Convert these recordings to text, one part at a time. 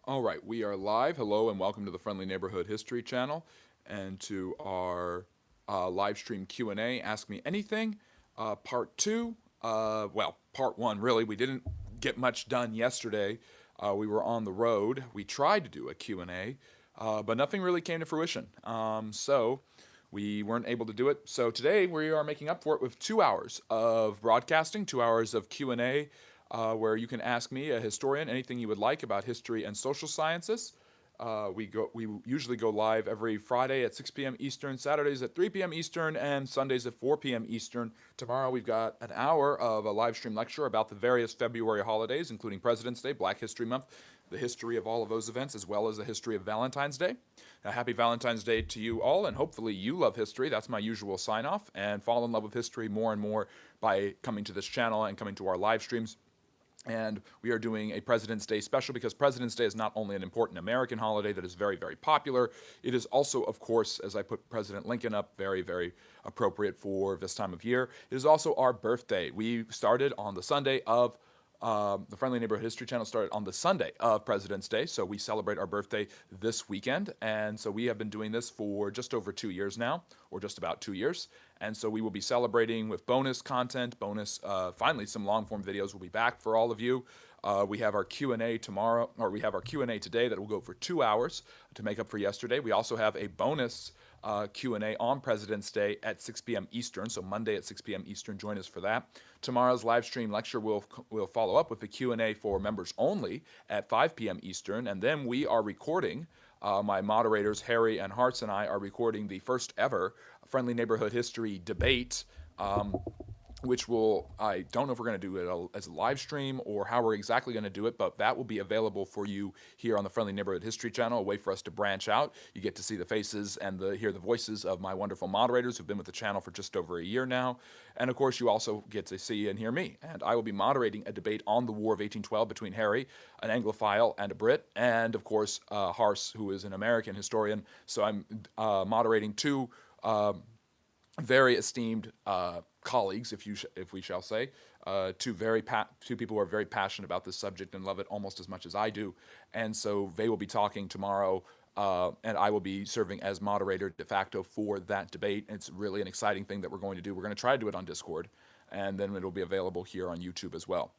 All right, we are live. Hello and welcome to the Friendly Neighborhood History Channel and to our live stream Q&A, Ask Me Anything, part two. Part one, really. We didn't get much done yesterday. We were on the road. We tried to do a Q&A, but nothing really came to fruition. So we weren't able to do it. So today we are making up for it with 2 hours of broadcasting, 2 hours of Q&A, where you can ask me, a historian, anything you would like about history and social sciences. We usually go live every Friday at 6 p.m. Eastern, Saturdays at 3 p.m. Eastern, and Sundays at 4 p.m. Eastern. Tomorrow we've got an hour of a live stream lecture about the various February holidays, including President's Day, Black History Month, the history of all of those events, as well as the history of Valentine's Day. Happy Valentine's Day to you all, and hopefully you love history. That's my usual sign-off, and fall in love with history more and more by coming to this channel and coming to our live streams. And we are doing a President's Day special because President's Day is not only an important American holiday that is very, very popular, it is also, of course, as I put President Lincoln up, very, very appropriate for this time of year. It is also our birthday. We started on the Sunday of the Friendly Neighborhood History Channel started on the Sunday of President's Day, so we celebrate our birthday this weekend. And so we have been doing this for just over 2 years now, or just about 2 years. And so we will be celebrating with bonus content, finally some long-form videos will be back for all of you. We have our Q&A tomorrow, or we have our Q&A today that will go for 2 hours to make up for yesterday. We also have a bonus Q&A on President's Day at 6 p.m. Eastern, so Monday at 6 p.m. Eastern. Join us for that. Tomorrow's live stream lecture will follow up with a Q&A for members only at 5 p.m. Eastern, and then we are recording, my moderators Harry and Hartz and I are recording the first ever Friendly Neighborhood History debate, which I don't know if we're going to do it as a live stream or how we're exactly going to do it, but that will be available for you here on the Friendly Neighborhood History Channel, a way for us to branch out. You get to see the faces and hear the voices of my wonderful moderators who've been with the channel for just over a year now. And of course, you also get to see and hear me. And I will be moderating a debate on the War of 1812 between Harry, an Anglophile and a Brit, and of course, Harce, who is an American historian. So I'm moderating two very esteemed colleagues, if we shall say, two people who are very passionate about this subject and love it almost as much as I do. And so they will be talking tomorrow, and I will be serving as moderator de facto for that debate. It's really an exciting thing that we're going to do. We're going to try to do it on Discord, and then it'll be available here on YouTube as well.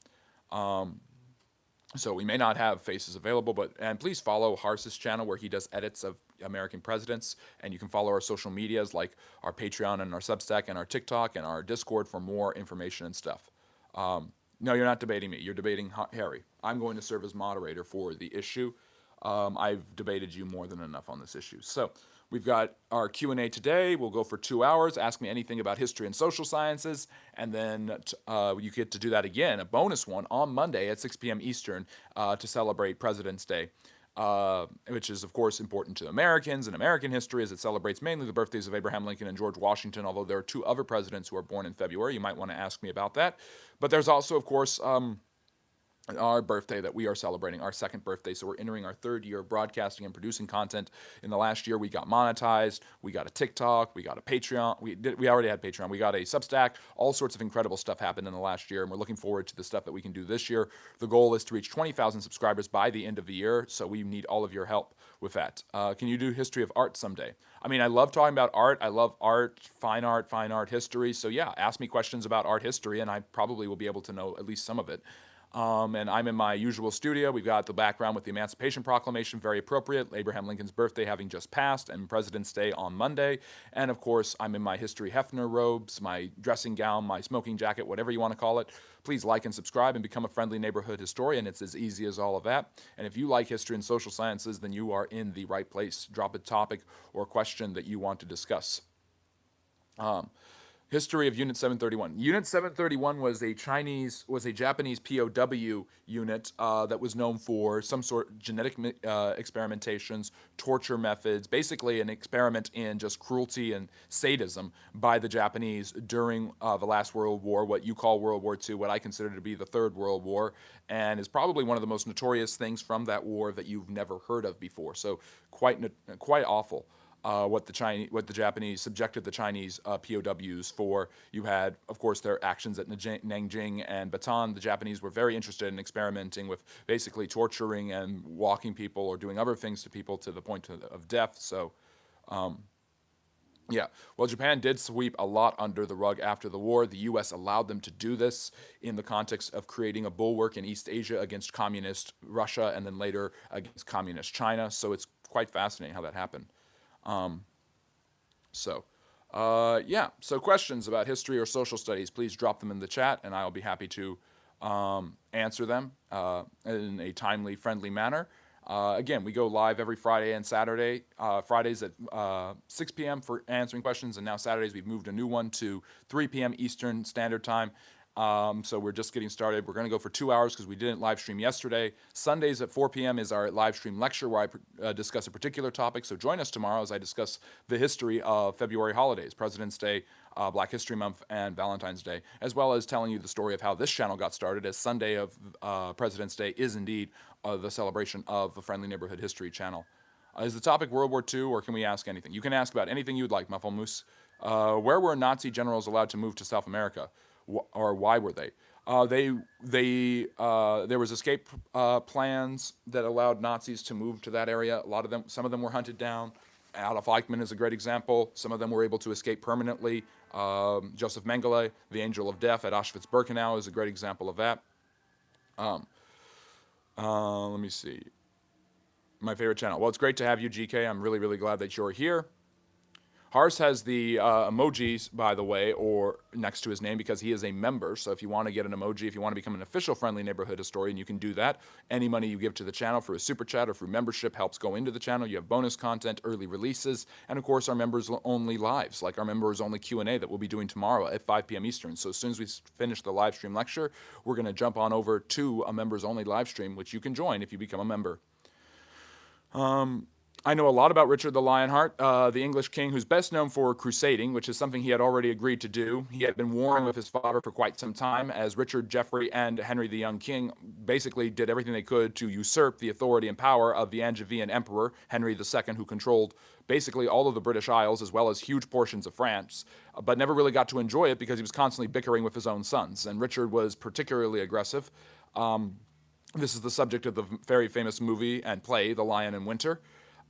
So we may not have faces available, and please follow Harce's channel where he does edits of American presidents, and you can follow our social medias like our Patreon and our Substack and our TikTok and our Discord for more information and stuff. No, you're not debating me. You're debating Harry. I'm going to serve as moderator for the issue. I've debated you more than enough on this issue. So we've got our Q&A today. We'll go for 2 hours. Ask me anything about history and social sciences. And then you get to do that again, a bonus one, on Monday at 6 p.m. Eastern to celebrate President's Day, which is, of course, important to Americans and American history, as it celebrates mainly the birthdays of Abraham Lincoln and George Washington, although there are 2 other presidents who are born in February. You might want to ask me about that. But there's also, of course, our birthday that we are celebrating, our second birthday. So we're entering our 3rd year of broadcasting and producing content. In the last year, we got monetized, we got a TikTok, we got a Patreon. We already had Patreon. We got a Substack. All sorts of incredible stuff happened in the last year, and we're looking forward to the stuff that we can do this year. The goal is to reach 20,000 subscribers by the end of the year, so we need all of your help with that. Can you do history of art someday? I mean, I love talking about art. I love art, fine art history. So yeah, ask me questions about art history, and I probably will be able to know at least some of it. And I'm in my usual studio. We've got the background with the Emancipation Proclamation, very appropriate, Abraham Lincoln's birthday having just passed, and President's Day on Monday. And of course, I'm in my History Hefner robes, my dressing gown, my smoking jacket, whatever you want to call it. Please like and subscribe and become a Friendly Neighborhood Historian. It's as easy as all of that. And if you like history and social sciences, then you are in the right place. Drop a topic or question that you want to discuss. History of Unit 731. Unit 731 was a Japanese POW unit that was known for some sort of genetic experimentations, torture methods, basically an experiment in just cruelty and sadism by the Japanese during the last World War, what you call World War II, what I consider to be the Third World War, and is probably one of the most notorious things from that war that you've never heard of before. So quite awful. what the Japanese subjected the Chinese POWs for. You had, of course, their actions at Nanjing and Bataan. The Japanese were very interested in experimenting with basically torturing and walking people or doing other things to people to the point of death. So, yeah, well, Japan did sweep a lot under the rug after the war. The U.S. allowed them to do this in the context of creating a bulwark in East Asia against communist Russia and then later against communist China. So it's quite fascinating how that happened. Yeah. So questions about history or social studies, please drop them in the chat, and I'll be happy to answer them in a timely, friendly manner. Again, we go live every Friday and Saturday. Fridays at 6 p.m. for answering questions, and now Saturdays we've moved a new one to 3 p.m. Eastern Standard Time. So we're just getting started. We're going to go for 2 hours because we didn't live stream yesterday. Sundays at 4 p.m. is our live stream lecture where I discuss a particular topic. So join us tomorrow as I discuss the history of February holidays, President's Day, Black History Month, and Valentine's Day, as well as telling you the story of how this channel got started, as Sunday of President's Day is indeed the celebration of the Friendly Neighborhood History channel. Is the topic World War II, or can we ask anything? You can ask about anything you'd like, Muffle Moose. Where were Nazi generals allowed to move to South America? Or why were they? There was escape plans that allowed Nazis to move to that area. Some of them were hunted down. Adolf Eichmann is a great example. Some of them were able to escape permanently. Joseph Mengele, the Angel of Death at Auschwitz-Birkenau, is a great example of that. Let me see. My favorite channel. Well, it's great to have you, GK. I'm really, really glad that you're here. Hars has the emojis, by the way, or next to his name because he is a member. So if you want to get an emoji, if you want to become an official Friendly Neighborhood historian, you can do that. Any money you give to the channel through a super chat or through membership helps go into the channel. You have bonus content, early releases, and of course our members-only lives, like our members-only Q&A that we'll be doing tomorrow at 5 p.m. Eastern. So as soon as we finish the live stream lecture, we're going to jump on over to a members-only live stream, which you can join if you become a member. I know a lot about Richard the Lionheart, the English king who's best known for crusading, which is something he had already agreed to do. He had been warring with his father for quite some time, as Richard, Geoffrey, and Henry the Young King basically did everything they could to usurp the authority and power of the Angevin emperor, Henry II, who controlled basically all of the British Isles as well as huge portions of France, but never really got to enjoy it because he was constantly bickering with his own sons. And Richard was particularly aggressive. This is the subject of the very famous movie and play, The Lion in Winter.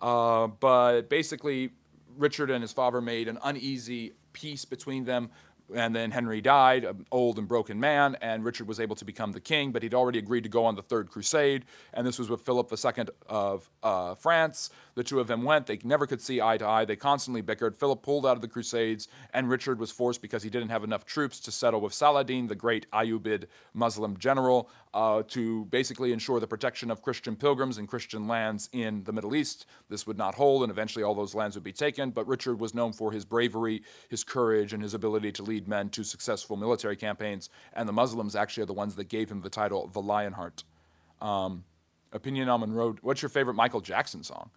But basically, Richard and his father made an uneasy peace between them, and then Henry died, an old and broken man, and Richard was able to become the king, but he'd already agreed to go on the Third Crusade, and this was with Philip II of France. The two of them went. They never could see eye to eye. They constantly bickered. Philip pulled out of the Crusades, and Richard was forced, because he didn't have enough troops, to settle with Saladin, the great Ayyubid Muslim general, to basically ensure the protection of Christian pilgrims and Christian lands in the Middle East. This would not hold, and eventually all those lands would be taken, but Richard was known for his bravery, his courage, and his ability to lead men to successful military campaigns, and the Muslims actually are the ones that gave him the title the Lionheart. Opinion on Monroe. What's your favorite Michael Jackson song?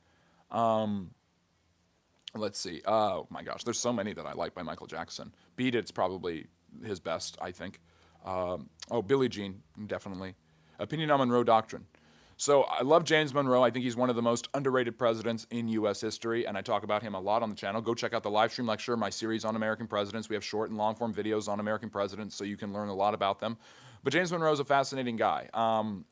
Let's see. Oh my gosh, there's so many that I like by Michael Jackson. Beat It's probably his best, I think. Billie Jean, definitely. Opinion on Monroe Doctrine. So I love James Monroe. I think he's one of the most underrated presidents in U.S. history, and I talk about him a lot on the channel. Go check out the live stream lecture, my series on American presidents. We have short and long form videos on American presidents, so you can learn a lot about them. But James Monroe is a fascinating guy.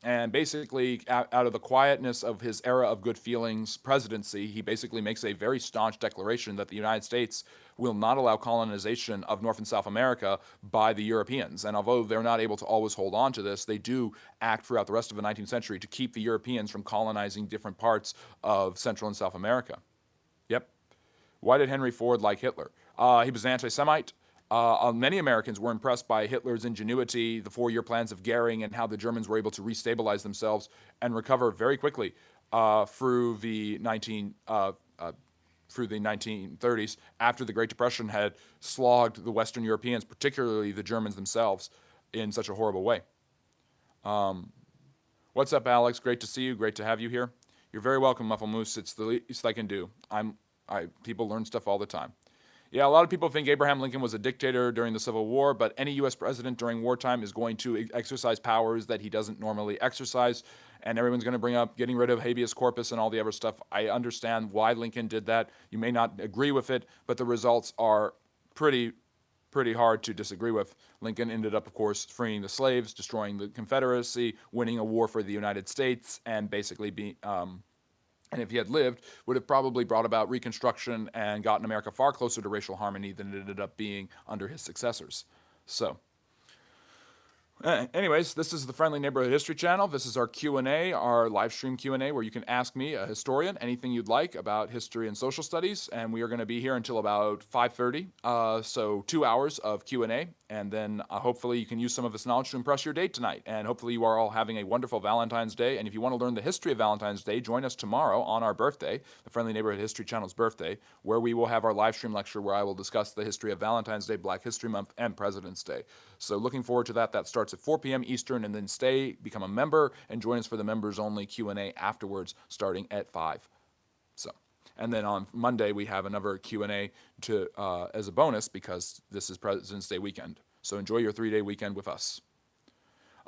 And basically, out of the quietness of his era of good feelings presidency, he basically makes a very staunch declaration that the United States will not allow colonization of North and South America by the Europeans. And although they're not able to always hold on to this, they do act throughout the rest of the 19th century to keep the Europeans from colonizing different parts of Central and South America. Yep. Why did Henry Ford like Hitler? He was an anti-Semite. Many Americans were impressed by Hitler's ingenuity, the four-year plans of Goering, and how the Germans were able to restabilize themselves and recover very quickly through the 1930s, after the Great Depression had slogged the Western Europeans, particularly the Germans themselves, in such a horrible way. What's up, Alex? Great to see you. Great to have you here. You're very welcome, Muffle Moose. It's the least I can do. People learn stuff all the time. Yeah, a lot of people think Abraham Lincoln was a dictator during the Civil War, but any U.S. president during wartime is going to exercise powers that he doesn't normally exercise, and everyone's going to bring up getting rid of habeas corpus and all the other stuff. I understand why Lincoln did that. You may not agree with it, but the results are pretty hard to disagree with. Lincoln ended up, of course, freeing the slaves, destroying the Confederacy, winning a war for the United States, and basically being and if he had lived, would have probably brought about Reconstruction and gotten America far closer to racial harmony than it ended up being under his successors. So, anyways, this is the Friendly Neighborhood History Channel. This is our Q&A, our live stream Q&A, where you can ask me, a historian, anything you'd like about history and social studies, and we are going to be here until about 5:30, so 2 hours of Q&A, and then hopefully you can use some of this knowledge to impress your date tonight, and hopefully you are all having a wonderful Valentine's Day, and if you want to learn the history of Valentine's Day, join us tomorrow on our birthday, the Friendly Neighborhood History Channel's birthday, where we will have our live stream lecture where I will discuss the history of Valentine's Day, Black History Month, and President's Day. So looking forward to that. That starts at 4 p.m. Eastern, and then become a member, and join us for the members-only Q&A afterwards, starting at 5. So, and then on Monday we have another Q&A as a bonus because this is President's Day weekend. So enjoy your 3-day weekend with us.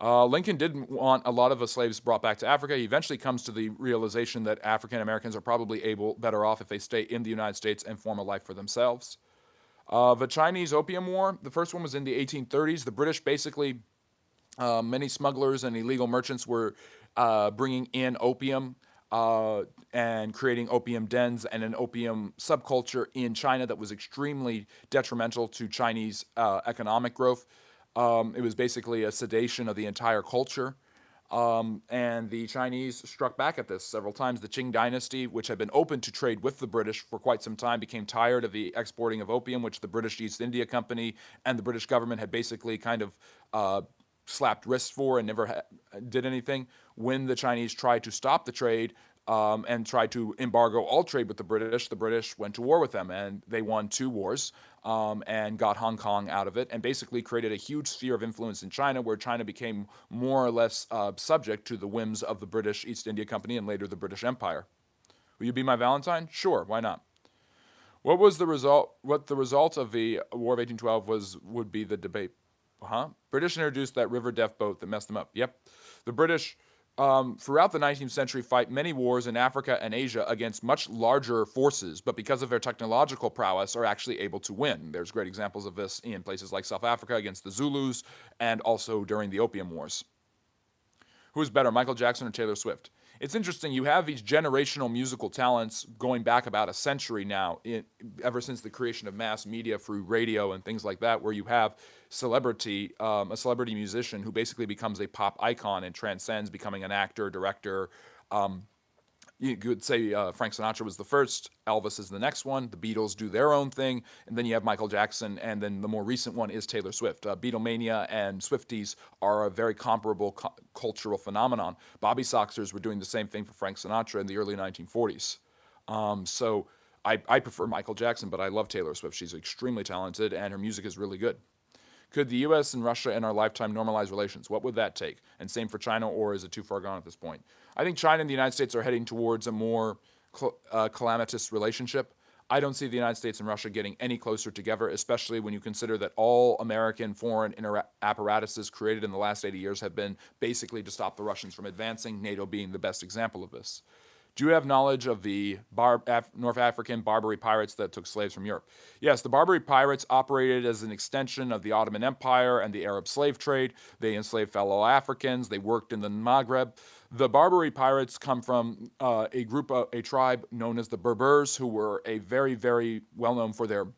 Lincoln didn't want a lot of the slaves brought back to Africa. He eventually comes to the realization that African Americans are probably better off if they stay in the United States and form a life for themselves. The Chinese Opium War, the first one was in the 1830s. The British basically, many smugglers and illegal merchants were bringing in opium and creating opium dens and an opium subculture in China that was extremely detrimental to Chinese economic growth. It was basically a sedation of the entire culture. And the Chinese struck back at this several times. The Qing dynasty, which had been open to trade with the British for quite some time, became tired of the exporting of opium, which the British East India Company and the British government had basically kind of slapped wrists for and never did anything. When the Chinese tried to stop the trade and tried to embargo all trade with the British went to war with them, and they won 2 wars and got Hong Kong out of it, and basically created a huge sphere of influence in China, where China became more or less subject to the whims of the British East India Company and later the British Empire. Will you be my Valentine? Sure, why not? What was the result? What the result of the War of 1812 would be the debate. British introduced that river deaf boat that messed them up. Yep. The British, throughout the 19th century, fight many wars in Africa and Asia against much larger forces, but because of their technological prowess are actually able to win. There's great examples of this in places like South Africa against the Zulus, and also during the Opium Wars. Who is better, Michael Jackson or Taylor Swift? It's interesting, you have these generational musical talents going back about a century now, ever since the creation of mass media through radio and things like that, where you have a celebrity musician who basically becomes a pop icon and transcends becoming an actor, director. You could say Frank Sinatra was the first, Elvis is the next one, the Beatles do their own thing, and then you have Michael Jackson, and then the more recent one is Taylor Swift. Beatlemania and Swifties are a very comparable cultural phenomenon. Bobby Soxers were doing the same thing for Frank Sinatra in the early 1940s. So I prefer Michael Jackson, but I love Taylor Swift. She's extremely talented, and her music is really good. Could the U.S. and Russia in our lifetime normalize relations? What would that take? And same for China, or is it too far gone at this point? I think China and the United States are heading towards a more calamitous relationship. I don't see the United States and Russia getting any closer together, especially when you consider that all American foreign apparatuses created in the last 80 years have been basically to stop the Russians from advancing, NATO being the best example of this. Do you have knowledge of the North African Barbary pirates that took slaves from Europe? Yes, the Barbary pirates operated as an extension of the Ottoman Empire and the Arab slave trade. They enslaved fellow Africans. They worked in the Maghreb. The Barbary pirates come from a tribe known as the Berbers, who were a very, very well known for their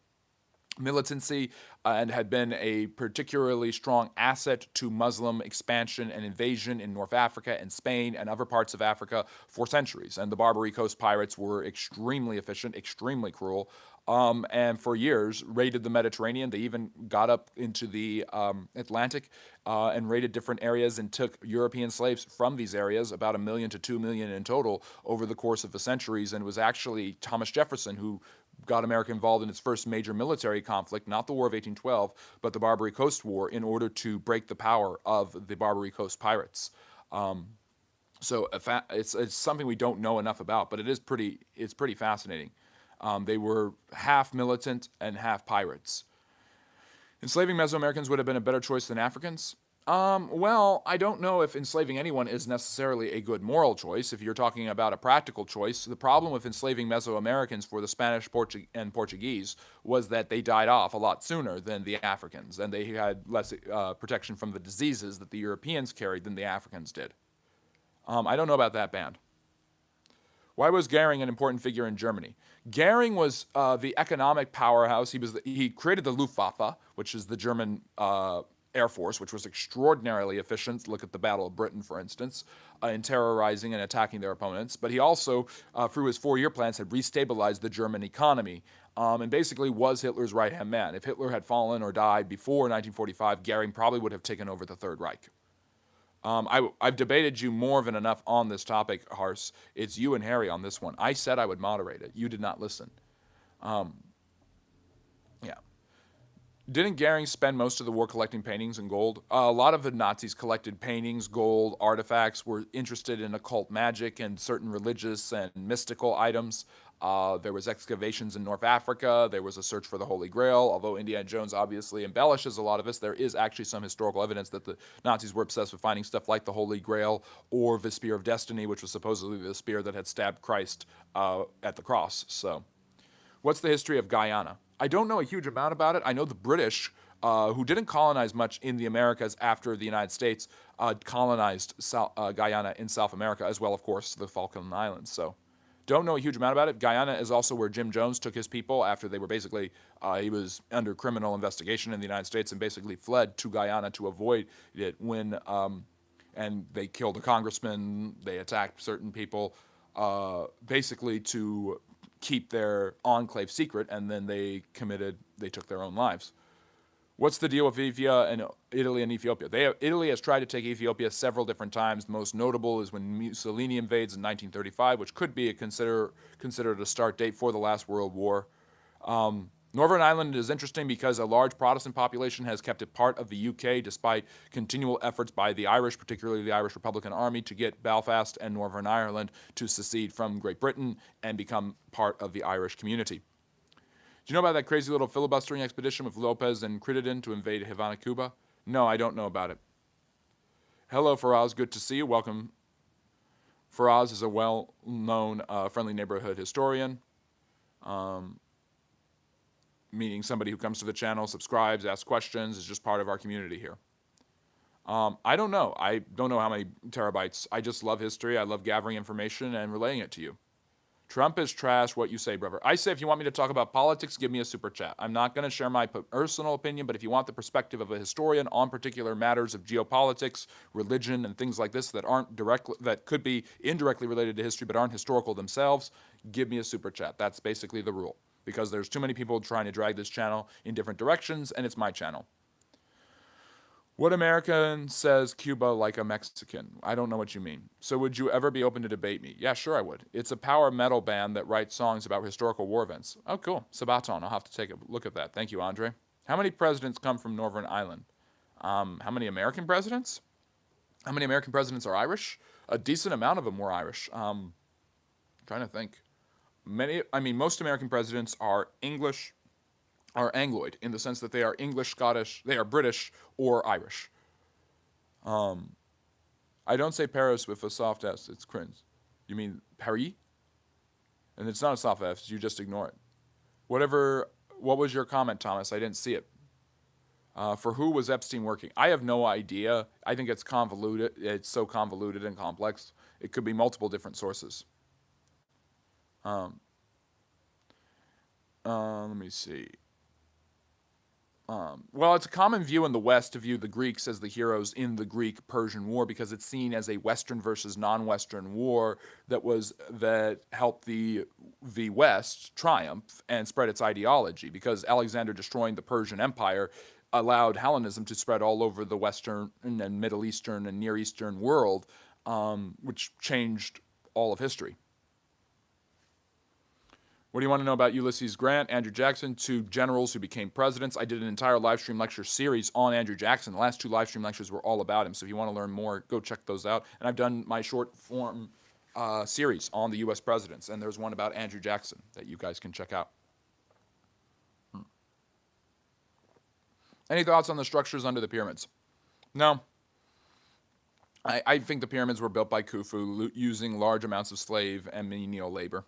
militancy and had been a particularly strong asset to Muslim expansion and invasion in North Africa and Spain and other parts of Africa for centuries. And the Barbary Coast pirates were extremely efficient, extremely cruel, and for years raided the Mediterranean. They even got up into the Atlantic and raided different areas and took European slaves from these areas, about 1 million to 2 million in total over the course of the centuries. And it was actually Thomas Jefferson who got America involved in its first major military conflict, not the War of 1812, but the Barbary Coast War, in order to break the power of the Barbary Coast pirates. So it's something we don't know enough about, but it's pretty fascinating. They were half militant and half pirates. Enslaving Mesoamericans would have been a better choice than Africans. Well, I don't know if enslaving anyone is necessarily a good moral choice. If you're talking about a practical choice, the problem with enslaving Mesoamericans for the Spanish and Portuguese was that they died off a lot sooner than the Africans, and they had less protection from the diseases that the Europeans carried than the Africans did. I don't know about that band. Why was Goering an important figure in Germany? Goering was the economic powerhouse. He created the Luftwaffe, which is the German Air Force, which was extraordinarily efficient. Look at the Battle of Britain, for instance, in terrorizing and attacking their opponents. But he also, through his 4-year plans, had restabilized the German economy and basically was Hitler's right-hand man. If Hitler had fallen or died before 1945, Goering probably would have taken over the Third Reich. I've debated you more than enough on this topic, Hars. It's you and Harry on this one. I said I would moderate it. You did not listen. Yeah. Didn't Goering spend most of the war collecting paintings and gold? A lot of the Nazis collected paintings, gold, artifacts, were interested in occult magic and certain religious and mystical items. There was excavations in North Africa. There was a search for the Holy Grail. Although Indiana Jones obviously embellishes a lot of this, there is actually some historical evidence that the Nazis were obsessed with finding stuff like the Holy Grail or the Spear of Destiny, which was supposedly the spear that had stabbed Christ at the cross. So, what's the history of Guyana? I don't know a huge amount about it. I know the British, who didn't colonize much in the Americas after the United States, colonized Guyana in South America, as well, of course, the Falkland Islands. So, don't know a huge amount about it. Guyana is also where Jim Jones took his people after they were basically, he was under criminal investigation in the United States and basically fled to Guyana to avoid it when, and they killed a congressman, they attacked certain people, basically to keep their enclave secret, and then they took their own lives. What's the deal with Italy and Ethiopia? Italy has tried to take Ethiopia several different times. The most notable is when Mussolini invades in 1935, which could be considered a start date for the last World War. Northern Ireland is interesting because a large Protestant population has kept it part of the UK despite continual efforts by the Irish, particularly the Irish Republican Army, to get Belfast and Northern Ireland to secede from Great Britain and become part of the Irish community. Do you know about that crazy little filibustering expedition with Lopez and Crittenden to invade Havana, Cuba? No, I don't know about it. Hello, Faraz. Good to see you. Welcome. Faraz is a well-known friendly neighborhood historian, meaning somebody who comes to the channel, subscribes, asks questions, is just part of our community here. I don't know. I don't know how many terabytes. I just love history. I love gathering information and relaying it to you. Trump is trash. What you say, brother? I say if you want me to talk about politics, give me a super chat. I'm not going to share my personal opinion, but if you want the perspective of a historian on particular matters of geopolitics, religion, and things like this that could be indirectly related to history but aren't historical themselves, give me a super chat. That's basically the rule, because there's too many people trying to drag this channel in different directions, and it's my channel. What American says Cuba like a Mexican? I don't know what you mean. So would you ever be open to debate me? Yeah, sure I would. It's a power metal band that writes songs about historical war events. Oh, cool. Sabaton. I'll have to take a look at that. Thank you, Andre. How many presidents come from Northern Ireland? How many American presidents? How many American presidents are Irish? A decent amount of them were Irish. Trying to think. Most American presidents are Angloid in the sense that they are English, Scottish, they are British or Irish. I don't say Paris with a soft S, it's cringe. You mean Paris? And it's not a soft S, you just ignore it. What was your comment, Thomas? I didn't see it. For who was Epstein working? I have no idea. I think it's convoluted. It's so convoluted and complex. It could be multiple different sources. Let me see. Well, it's a common view in the West to view the Greeks as the heroes in the Greek-Persian War because it's seen as a Western versus non-Western war that helped the West triumph and spread its ideology, because Alexander destroying the Persian Empire allowed Hellenism to spread all over the Western and Middle Eastern and Near Eastern world, which changed all of history. What do you want to know about Ulysses Grant, Andrew Jackson, two generals who became presidents? I did an entire live stream lecture series on Andrew Jackson. The last two live stream lectures were all about him. So if you want to learn more, go check those out. And I've done my short form series on the U.S. presidents, and there's one about Andrew Jackson that you guys can check out. Any thoughts on the structures under the pyramids? No. I think the pyramids were built by Khufu using large amounts of slave and menial labor.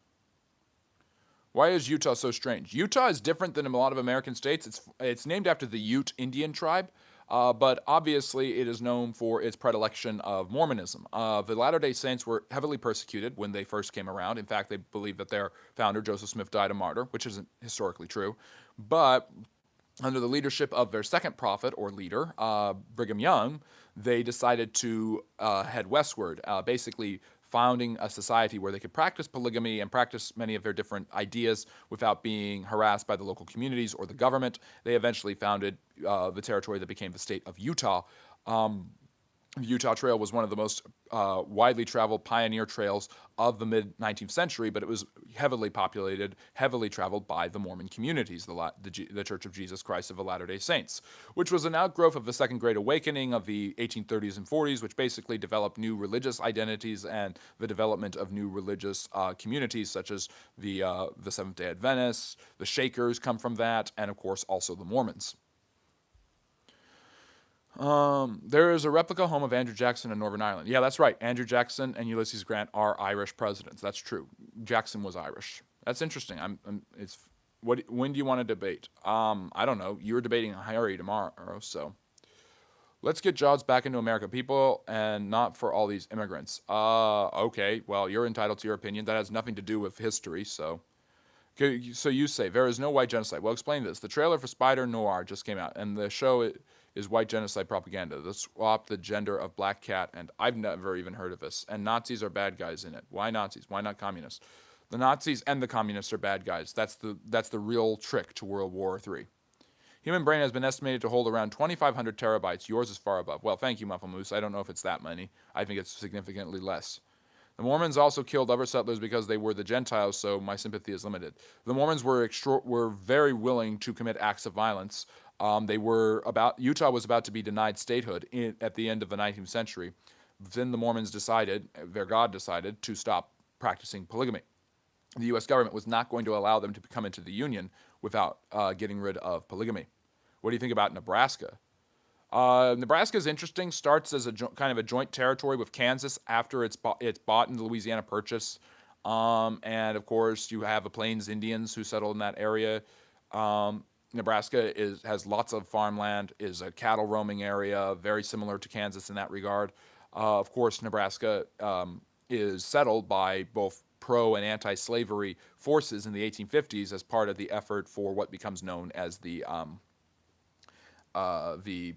Why is Utah so strange? Utah is different than a lot of American states. It's named after the Ute Indian tribe, but obviously it is known for its predilection of Mormonism. The Latter-day Saints were heavily persecuted when they first came around. In fact, they believe that their founder, Joseph Smith, died a martyr, which isn't historically true. But under the leadership of their second prophet or leader, Brigham Young, they decided to head westward, basically founding a society where they could practice polygamy and practice many of their different ideas without being harassed by the local communities or the government. They eventually founded the territory that became the state of Utah. The Utah Trail was one of the most widely traveled pioneer trails of the mid-19th century, but it was heavily populated, heavily traveled by the Mormon communities, the Church of Jesus Christ of the Latter-day Saints, which was an outgrowth of the Second Great Awakening of the 1830s and 40s, which basically developed new religious identities and the development of new religious communities, such as the Seventh-day Adventists, the Shakers come from that, and of course also the Mormons. There is a replica home of Andrew Jackson in Northern Ireland. Yeah, that's right. Andrew Jackson and Ulysses Grant are Irish presidents. That's true. Jackson was Irish. That's interesting. When do you want to debate? I don't know. You're debating Harry tomorrow, so let's get jobs back into America, people, and not for all these immigrants. Okay. Well, you're entitled to your opinion. That has nothing to do with history, so. So you say there is no white genocide. Well, explain this. The trailer for Spider Noir just came out, and the show is white genocide propaganda. They swap the gender of Black Cat, and I've never even heard of this. And Nazis are bad guys in it. Why Nazis? Why not communists? The Nazis and the communists are bad guys. That's the real trick to World War III. Human brain has been estimated to hold around 2,500 terabytes. Yours is far above. Well, thank you, Muffle Moose. I don't know if it's that many. I think it's significantly less. The Mormons also killed other settlers because they were the Gentiles, so my sympathy is limited. The Mormons were very willing to commit acts of violence. Utah was about to be denied statehood at the end of the 19th century. Then the Mormons their God decided to stop practicing polygamy. The U.S. government was not going to allow them to come into the Union without getting rid of polygamy. What do you think about Nebraska? Nebraska is interesting. Starts as kind of a joint territory with Kansas after it's bought in the Louisiana Purchase. And, of course, you have the Plains Indians who settled in that area. Nebraska has lots of farmland, is a cattle roaming area, very similar to Kansas in that regard. Of course, Nebraska is settled by both pro- and anti-slavery forces in the 1850s as part of the effort for what becomes known as the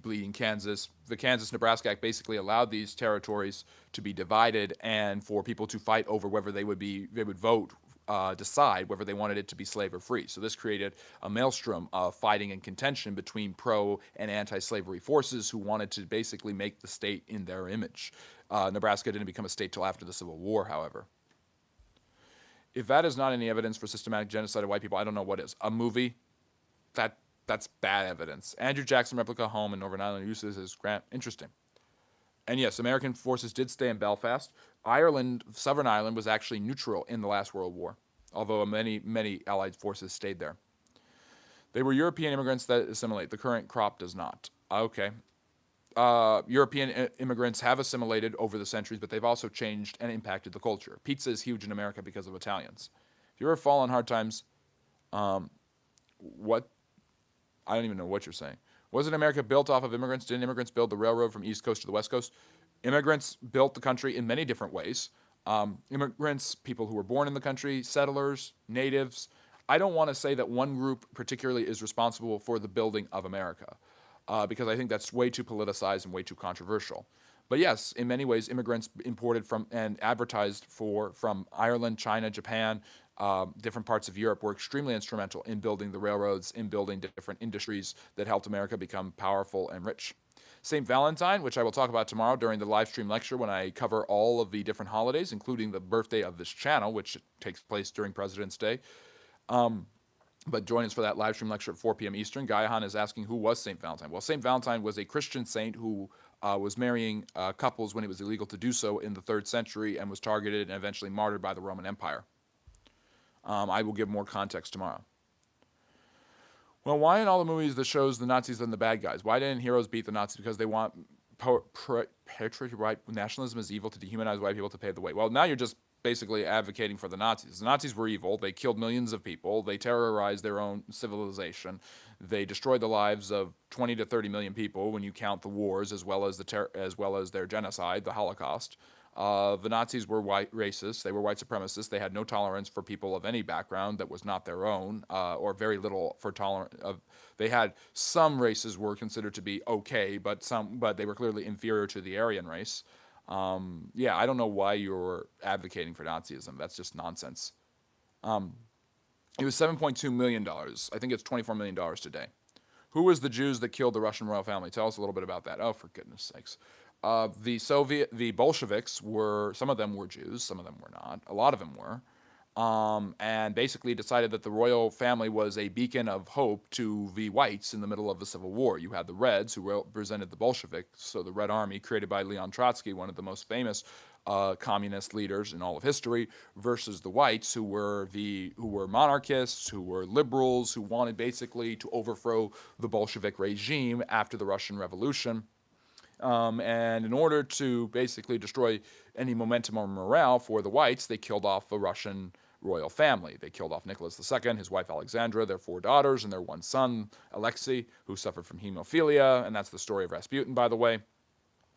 Bleeding Kansas. The Kansas-Nebraska Act basically allowed these territories to be divided and for people to fight over whether they would decide whether they wanted it to be slave or free. So this created a maelstrom of fighting and contention between pro- and anti-slavery forces who wanted to basically make the state in their image. Nebraska didn't become a state till after the Civil War, however. If that is not any evidence for systematic genocide of white people, I don't know what is. A movie? That's bad evidence. Andrew Jackson replica home in Northern Ireland uses his grant. Interesting. And yes, American forces did stay in Belfast. Southern Ireland was actually neutral in the last World War, although many, many Allied forces stayed there. They were European immigrants that assimilate. The current crop does not. Okay. European immigrants have assimilated over the centuries, but they've also changed and impacted the culture. Pizza is huge in America because of Italians. If you ever fall on hard times, what? I don't even know what you're saying. Wasn't America built off of immigrants? Didn't immigrants build the railroad from East Coast to the West Coast? Immigrants built the country in many different ways. Immigrants, people who were born in the country, settlers, natives. I don't want to say that one group particularly is responsible for the building of America, because I think that's way too politicized and way too controversial. But yes, in many ways, immigrants imported from and advertised from Ireland, China, Japan, different parts of Europe were extremely instrumental in building the railroads, in building different industries that helped America become powerful and rich. St. Valentine, which I will talk about tomorrow during the live stream lecture when I cover all of the different holidays, including the birthday of this channel, which takes place during President's Day. But join us for that live stream lecture at 4 p.m. Eastern. Gaihan is asking, who was St. Valentine? Well, St. Valentine was a Christian saint who was marrying couples when it was illegal to do so in the 3rd century and was targeted and eventually martyred by the Roman Empire. I will give more context tomorrow. Well, why in all the movies that shows the Nazis and the bad guys? Why didn't heroes beat the Nazis? Because they want patriotic white nationalism is evil to dehumanize white people to pave the way. Well, now you're just basically advocating for the Nazis. The Nazis were evil. They killed millions of people. They terrorized their own civilization. They destroyed the lives of 20 to 30 million people when you count the wars as well as their genocide, the Holocaust. The Nazis were white racists. They were white supremacists. They had no tolerance for people of any background that was not their own, or very little for tolerance. They had some races were considered to be okay, but they were clearly inferior to the Aryan race. Yeah, I don't know why you're advocating for Nazism. That's just nonsense. It was $7.2 million. I think it's $24 million today. Who was the Jews that killed the Russian royal family? Tell us a little bit about that. Oh, for goodness sakes. The Bolsheviks were, some of them were Jews, some of them were not. A lot of them were. And basically decided that the royal family was a beacon of hope to the whites in the middle of the Civil War. You had the Reds, who represented the Bolsheviks, so the Red Army, created by Leon Trotsky, one of the most famous communist leaders in all of history, versus the whites, who were monarchists, who were liberals, who wanted basically to overthrow the Bolshevik regime after the Russian Revolution. And in order to basically destroy any momentum or morale for the whites, they killed off the Russian royal family. They killed off Nicholas II, his wife Alexandra, their 4 daughters, and their 1 son, Alexei, who suffered from hemophilia. And that's the story of Rasputin, by the way.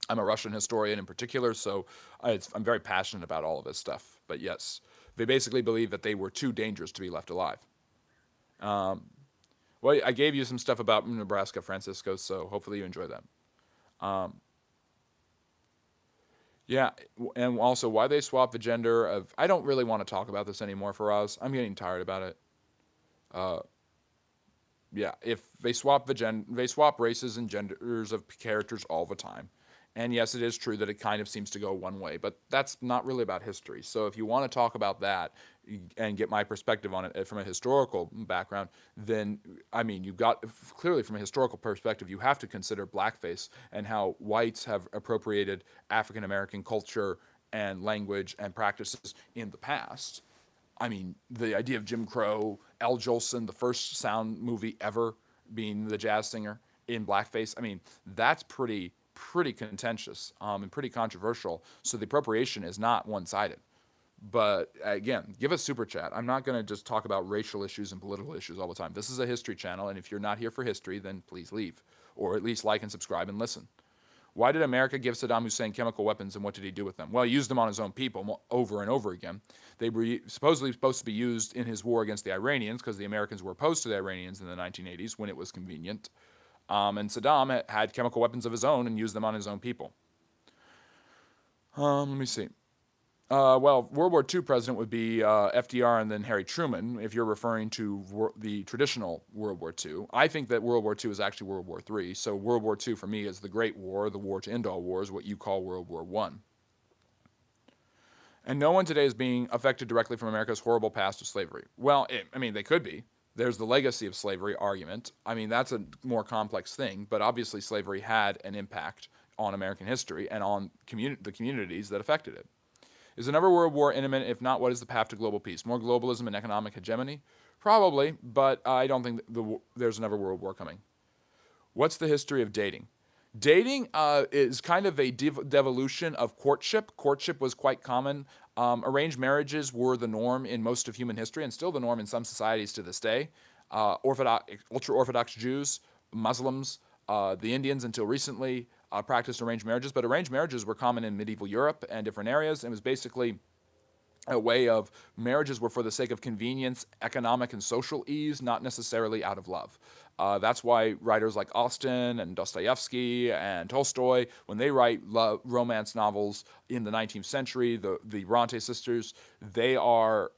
I'm a Russian historian in particular, so I'm very passionate about all of this stuff. But yes, they basically believed that they were too dangerous to be left alive. Well, I gave you some stuff about Nebraska, Francisco, so hopefully you enjoy that. Yeah, and also why they swapped the gender of... I don't really want to talk about this anymore for us. I'm getting tired about it. Yeah, if they swap they swap races and genders of characters all the time. And yes, it is true that it kind of seems to go one way, but that's not really about history. So if you want to talk about that and get my perspective on it from a historical background, then, I mean, you've got, clearly from a historical perspective, you have to consider blackface and how whites have appropriated African-American culture and language and practices in the past. I mean, the idea of Jim Crow, Al Jolson, the first sound movie ever being the jazz singer in blackface, I mean, that's pretty contentious and pretty controversial. So the appropriation is not one-sided. But again, give us super chat. I'm not going to just talk about racial issues and political issues all the time. This is a history channel, and if you're not here for history, then please leave. Or at least like and subscribe and listen. Why did America give Saddam Hussein chemical weapons, and what did he do with them? Well, he used them on his own people over and over again. They were supposedly supposed to be used in his war against the Iranians, because the Americans were opposed to the Iranians in the 1980s when it was convenient. And Saddam had chemical weapons of his own and used them on his own people. Let me see. Well, World War II president would be FDR and then Harry Truman, if you're referring to the traditional World War II. I think that World War II is actually World War III. So World War II for me is the Great War, the war to end all wars, what you call World War I. And no one today is being affected directly from America's horrible past of slavery. Well, I mean, they could be. There's the legacy of slavery argument. I mean, that's a more complex thing, but obviously slavery had an impact on American history and on the communities that affected it. Is another world war imminent? If not, what is the path to global peace? More globalism and economic hegemony? Probably, but I don't think there's another world war coming. What's the history of dating? Dating is kind of a devolution of courtship. Courtship was quite common. Arranged marriages were the norm in most of human history and still the norm in some societies to this day. Ultra-Orthodox Jews, Muslims, the Indians until recently practiced arranged marriages, but arranged marriages were common in medieval Europe and different areas. It was basically a way of marriages were for the sake of convenience, economic and social ease, not necessarily out of love. That's why writers like Austen and Dostoevsky and Tolstoy, when they write romance novels in the 19th century, the Bronte sisters, they are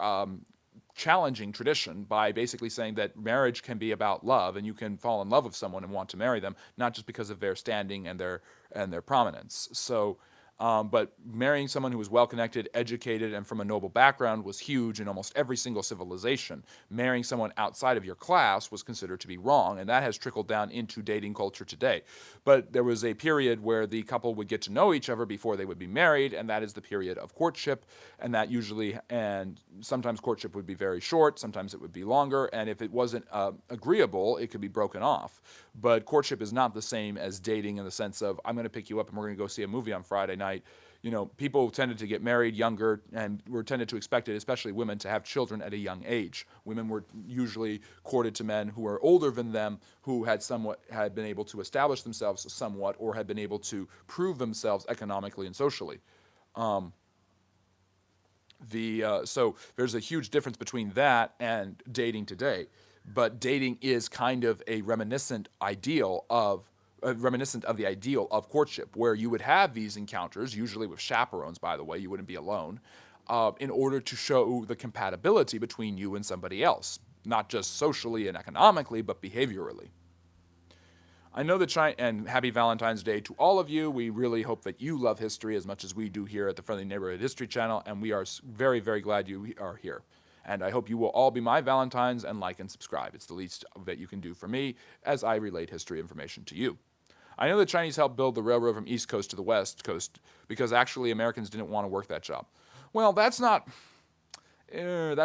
challenging tradition by basically saying that marriage can be about love and you can fall in love with someone and want to marry them, not just because of their standing and their prominence. So But marrying someone who was well-connected, educated, and from a noble background was huge in almost every single civilization. Marrying someone outside of your class was considered to be wrong, and that has trickled down into dating culture today. But there was a period where the couple would get to know each other before they would be married, and that is the period of courtship. And sometimes courtship would be very short, sometimes it would be longer, and if it wasn't agreeable, it could be broken off. But courtship is not the same as dating in the sense of, I'm going to pick you up and we're going to go see a movie on Friday night. People tended to get married younger and were tended to expect it, especially women, to have children at a young age. Women were usually courted to men who were older than them, who had been able to establish themselves somewhat, or had been able to prove themselves economically and socially. So there's a huge difference between that and dating today. But dating is kind of a reminiscent of the ideal of courtship, where you would have these encounters, usually with chaperones, by the way, you wouldn't be alone, in order to show the compatibility between you and somebody else, not just socially and economically, but behaviorally. I know that and happy Valentine's Day to all of you. We really hope that you love history as much as we do here at the Friendly Neighborhood History Channel, and we are very, very glad you are here. And I hope you will all be my Valentines and like and subscribe. It's the least that you can do for me as I relate history information to you. I know the Chinese helped build the railroad from East Coast to the West Coast because actually Americans didn't want to work that job. Well, that's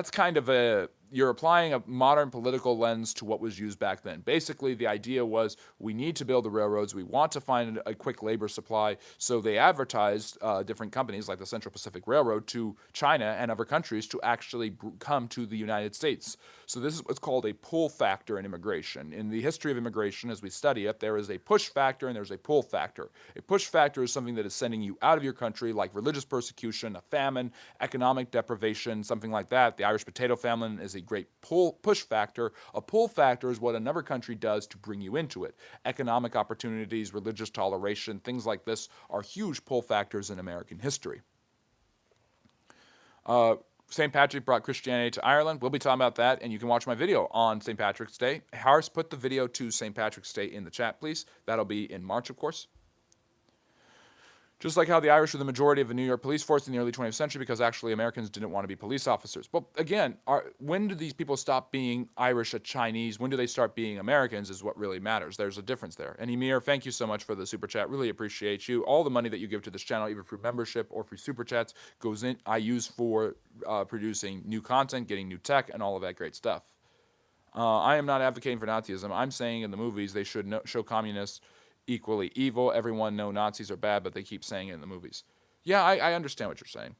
kind of you're applying a modern political lens to what was used back then. Basically, the idea was we need to build the railroads. We want to find a quick labor supply. So they advertised different companies like the Central Pacific Railroad to China and other countries to actually come to the United States. So this is what's called a pull factor in immigration. In the history of immigration, as we study it, there is a push factor and there's a pull factor. A push factor is something that is sending you out of your country, like religious persecution, a famine, economic deprivation, something like that. The Irish potato famine is a great push factor. A pull factor is what another country does to bring you into it. Economic opportunities, religious toleration, things like this are huge pull factors in American history. St. Patrick brought Christianity to Ireland. We'll be talking about that, and you can watch my video on St. Patrick's Day. Harris, put the video to St. Patrick's Day in the chat, please. That'll be in March, of course. Just like how the Irish were the majority of the New York police force in the early 20th century because actually Americans didn't want to be police officers. Well, again, when do these people stop being Irish or Chinese? When do they start being Americans is what really matters. There's a difference there. And Emir, thank you so much for the super chat. Really appreciate you. All the money that you give to this channel, either through membership or through super chats, I use for producing new content, getting new tech, and all of that great stuff. I am not advocating for Nazism. I'm saying in the movies they should show communists equally evil. Everyone know Nazis are bad, but they keep saying it in the movies. Yeah, I understand what you're saying.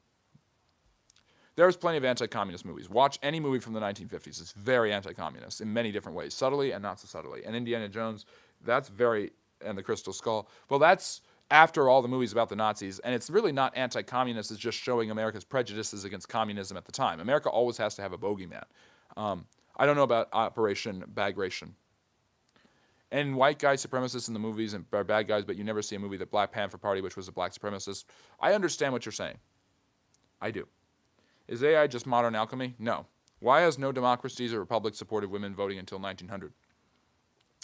There's plenty of anti-communist movies. Watch any movie from the 1950s. It's very anti-communist in many different ways, subtly and not so subtly. And Indiana Jones, and the Crystal Skull. Well, that's after all the movies about the Nazis, and it's really not anti-communist. It's just showing America's prejudices against communism at the time. America always has to have a bogeyman. I don't know about Operation Bagration. And white guy supremacists in the movies are bad guys, but you never see a movie, the Black Panther Party, which was a black supremacist. I understand what you're saying. I do. Is AI just modern alchemy? No. Why has no democracies or republics supported women voting until 1900?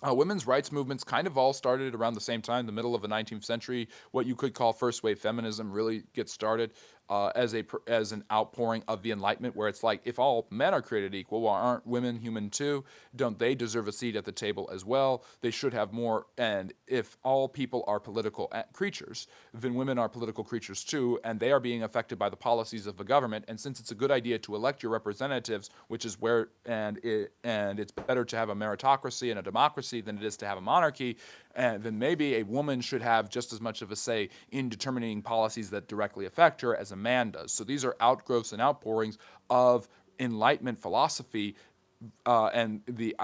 Women's rights movements kind of all started around the same time, the middle of the 19th century. What you could call first wave feminism really gets started as an outpouring of the Enlightenment, where it's like, if all men are created equal, well, aren't women human too? Don't they deserve a seat at the table as well? They should have more. And if all people are political creatures, then women are political creatures too, and they are being affected by the policies of the government. And since it's a good idea to elect your representatives, which is it's better to have a meritocracy and a democracy than it is to have a monarchy, and then maybe a woman should have just as much of a say in determining policies that directly affect her as a man does. So these are outgrowths and outpourings of Enlightenment philosophy and the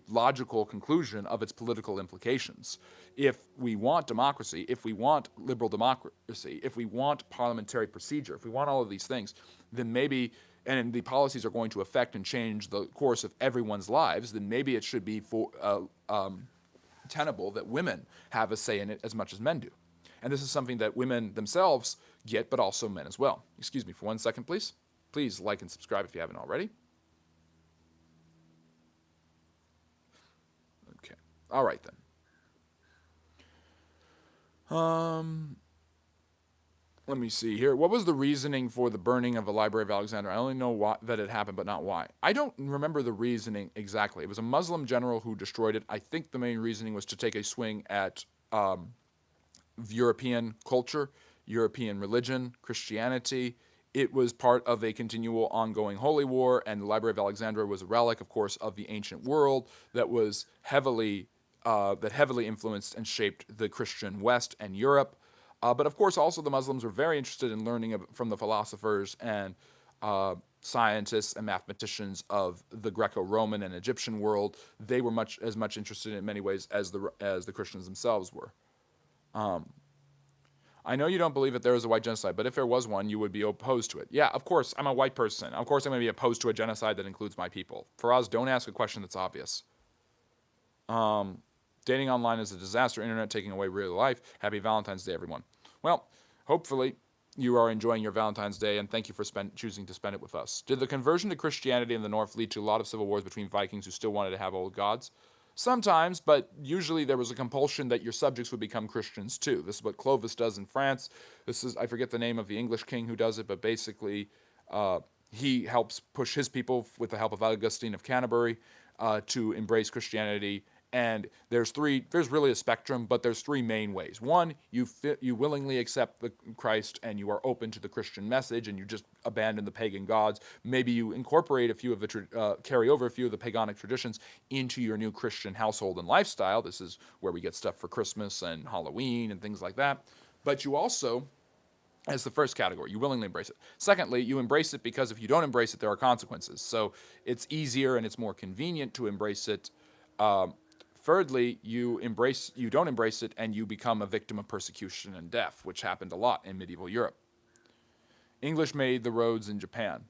logical conclusion of its political implications. If we want democracy, if we want liberal democracy, if we want parliamentary procedure, if we want all of these things, then maybe, and the policies are going to affect and change the course of everyone's lives, then maybe it should be tenable that women have a say in it as much as men do. And this is something that women themselves get, but also men as well. Excuse me for 1 second, please. Please like and subscribe if you haven't already. Okay. All right, then. Let me see here. What was the reasoning for the burning of the Library of Alexandria? I only know that it happened, but not why. I don't remember the reasoning exactly. It was a Muslim general who destroyed it. I think the main reasoning was to take a swing at European culture, European religion, Christianity. It was part of a continual ongoing holy war, and the Library of Alexandria was a relic, of course, of the ancient world that was heavily influenced and shaped the Christian West and Europe. But of course, also the Muslims were very interested in learning from the philosophers and scientists and mathematicians of the Greco-Roman and Egyptian world. They were as much interested in many ways as the Christians themselves were. I know you don't believe that there is a white genocide, but if there was one, you would be opposed to it. Yeah, of course, I'm a white person. Of course I'm going to be opposed to a genocide that includes my people. Faraz, don't ask a question that's obvious. Dating online is a disaster. Internet taking away real life. Happy Valentine's Day, everyone. Well, hopefully you are enjoying your Valentine's Day, and thank you for choosing to spend it with us. Did the conversion to Christianity in the North lead to a lot of civil wars between Vikings who still wanted to have old gods? Sometimes, but usually there was a compulsion that your subjects would become Christians too. This is what Clovis does in France. I forget the name of the English king who does it, but basically he helps push his people with the help of Augustine of Canterbury to embrace Christianity. And there's really a spectrum, but there's three main ways. One, you willingly accept the Christ and you are open to the Christian message and you just abandon the pagan gods. Maybe you incorporate carry over a few of the paganic traditions into your new Christian household and lifestyle. This is where we get stuff for Christmas and Halloween and things like that. But you also, as the first category, you willingly embrace it. Secondly, you embrace it because if you don't embrace it, there are consequences. So it's easier and it's more convenient to embrace it. Thirdly, you don't embrace it, and you become a victim of persecution and death, which happened a lot in medieval Europe. English made the roads in Japan.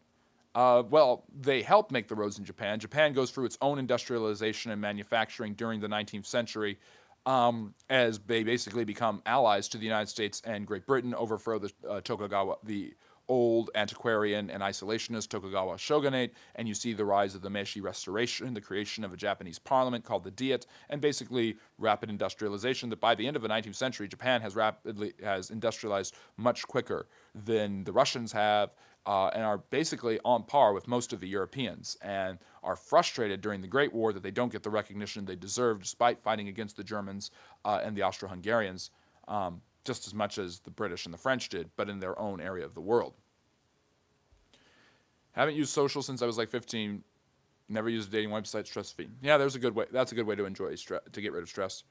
Well, they helped make the roads in Japan. Japan goes through its own industrialization and manufacturing during the 19th century as they basically become allies to the United States and Great Britain, overthrow the old antiquarian and isolationist Tokugawa shogunate, and you see the rise of the Meiji Restoration, the creation of a Japanese parliament called the Diet, and basically rapid industrialization that by the end of the 19th century, Japan has industrialized much quicker than the Russians have, and are basically on par with most of the Europeans, and are frustrated during the Great War that they don't get the recognition they deserve despite fighting against the Germans and the Austro-Hungarians. Just as much as the British and the French did, but in their own area of the world. Haven't used social since I was like 15. Never used a dating website. Stress free. Yeah, that's a good way to get rid of stress.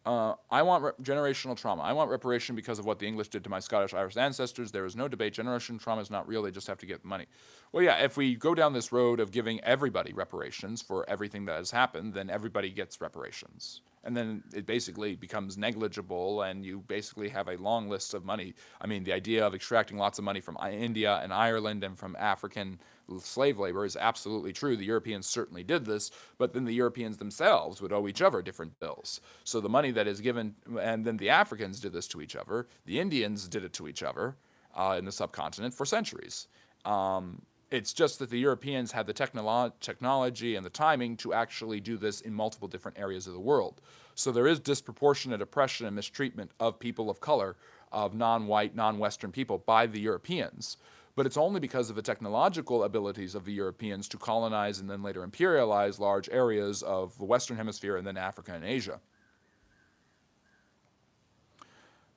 I want generational trauma. I want reparation because of what the English did to my Scottish-Irish ancestors. There is no debate. Generational trauma is not real. They just have to get the money. Well, yeah, if we go down this road of giving everybody reparations for everything that has happened, then everybody gets reparations. And then it basically becomes negligible, and you basically have a long list of money. I mean, the idea of extracting lots of money from India and Ireland and from African slave labor is absolutely true. The Europeans certainly did this, but then the Europeans themselves would owe each other different bills. So the money that is given, and then the Africans did this to each other. The Indians did it to each other in the subcontinent for centuries. It's just that the Europeans had the technology and the timing to actually do this in multiple different areas of the world. So there is disproportionate oppression and mistreatment of people of color, of non-white, non-Western people by the Europeans. But it's only because of the technological abilities of the Europeans to colonize and then later imperialize large areas of the Western Hemisphere and then Africa and Asia.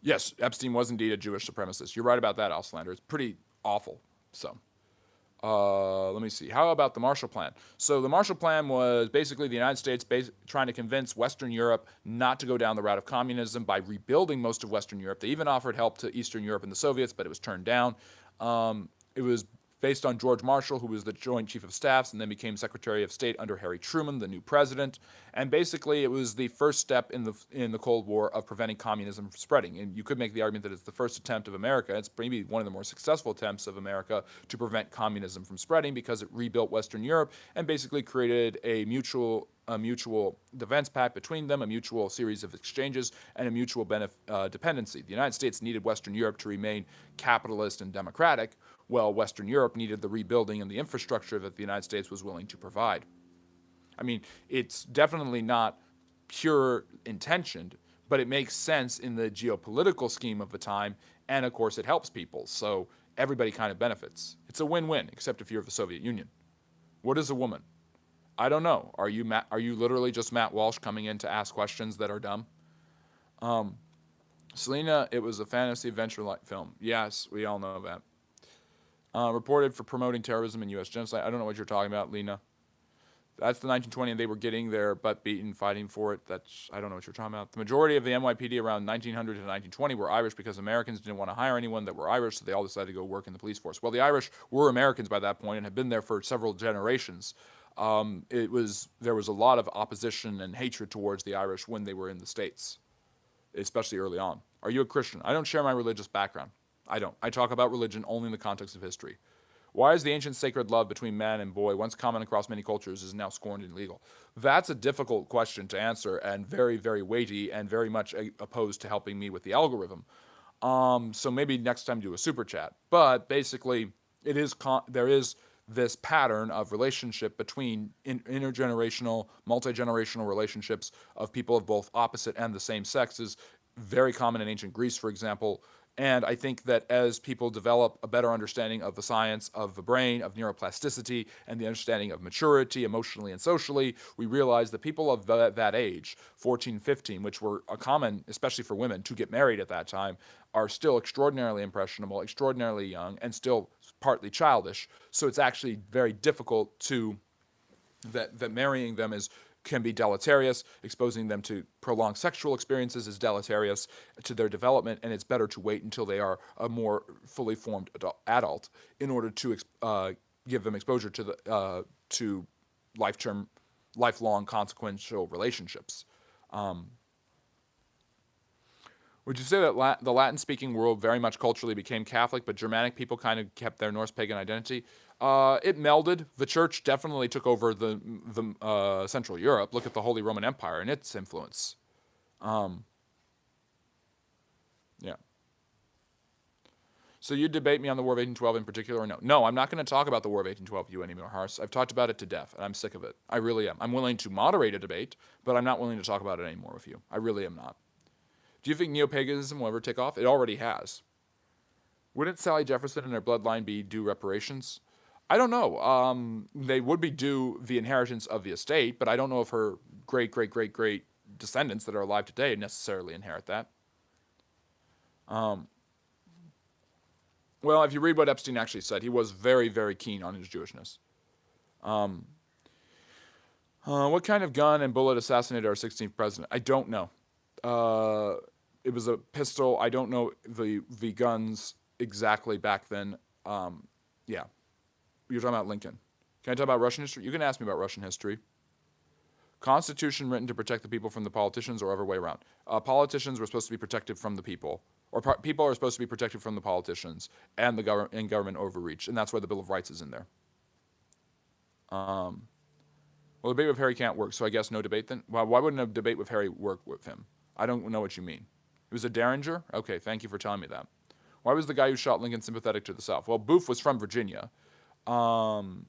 Yes, Epstein was indeed a Jewish supremacist. You're right about that, Auslander. It's pretty awful. So, let me see. How about the Marshall Plan? So the Marshall Plan was basically the United States trying to convince Western Europe not to go down the route of communism by rebuilding most of Western Europe. They even offered help to Eastern Europe and the Soviets, but it was turned down. It was based on George Marshall, who was the Joint Chief of Staff and then became Secretary of State under Harry Truman, the new president. And basically, it was the first step in the Cold War of preventing communism from spreading. And you could make the argument that it's the first attempt of America. It's maybe one of the more successful attempts of America to prevent communism from spreading because it rebuilt Western Europe and basically created a mutual defense pact between them, a mutual series of exchanges, and a mutual dependency. The United States needed Western Europe to remain capitalist and democratic, while Western Europe needed the rebuilding and the infrastructure that the United States was willing to provide. I mean, it's definitely not pure intentioned, but it makes sense in the geopolitical scheme of the time, and of course it helps people. So everybody kind of benefits. It's a win-win, except if you're the Soviet Union. What is a woman? I don't know. Are you literally just Matt Walsh coming in to ask questions that are dumb? Selena, it was a fantasy adventure-like film. Yes, we all know that. Reported for promoting terrorism in U.S. genocide. I don't know what you're talking about, Lena. That's the 1920, and they were getting their butt beaten, fighting for it. I don't know what you're talking about. The majority of the NYPD around 1900 to 1920 were Irish because Americans didn't want to hire anyone that were Irish, so they all decided to go work in the police force. Well, the Irish were Americans by that point and had been there for several generations. There was a lot of opposition and hatred towards the Irish when they were in the States, especially early on. Are you a Christian? I don't share my religious background. I don't. I talk about religion only in the context of history. Why is the ancient sacred love between man and boy, once common across many cultures, is now scorned and illegal? That's a difficult question to answer, and very, very weighty, and very much opposed to helping me with the algorithm. So maybe next time do a super chat. But basically, there is this pattern of relationship between intergenerational, multi-generational relationships of people of both opposite and the same sexes, very common in ancient Greece, for example. And I think that as people develop a better understanding of the science of the brain, of neuroplasticity, and the understanding of maturity, emotionally and socially, we realize that people of that age, 14, 15, which were a common, especially for women, to get married at that time, are still extraordinarily impressionable, extraordinarily young, and still partly childish. So it's actually very difficult that marrying them can be deleterious. Exposing them to prolonged sexual experiences is deleterious to their development, and it's better to wait until they are a more fully formed adult in order to give them exposure to lifelong consequential relationships. Would you say that the Latin-speaking world very much culturally became Catholic, but Germanic people kind of kept their Norse pagan identity? It melded. The church definitely took over the Central Europe. Look at the Holy Roman Empire and its influence. Yeah. So you debate me on the War of 1812 in particular or no? No, I'm not going to talk about the War of 1812 with you anymore, Hars. I've talked about it to death, and I'm sick of it. I really am. I'm willing to moderate a debate, but I'm not willing to talk about it anymore with you. I really am not. Do you think neo-paganism will ever take off? It already has. Wouldn't Sally Jefferson and her bloodline be due reparations? I don't know. They would be due the inheritance of the estate, but I don't know if her great descendants that are alive today necessarily inherit that. Well, if you read what Epstein actually said, he was very, very keen on his Jewishness. What kind of gun and bullet assassinated our 16th president? I don't know. It was a pistol. I don't know the guns exactly back then. Yeah. You're talking about Lincoln. Can I talk about Russian history? You can ask me about Russian history. Constitution written to protect the people from the politicians or other way around. Politicians were supposed to be protected from the people. Or people are supposed to be protected from the politicians and the government overreach. And that's why the Bill of Rights is in there. Well, the debate with Harry can't work, so I guess no debate then? Well, why wouldn't a debate with Harry work with him? I don't know what you mean. It was a Derringer? Okay, thank you for telling me that. Why was the guy who shot Lincoln sympathetic to the South? Well, Booth was from Virginia. And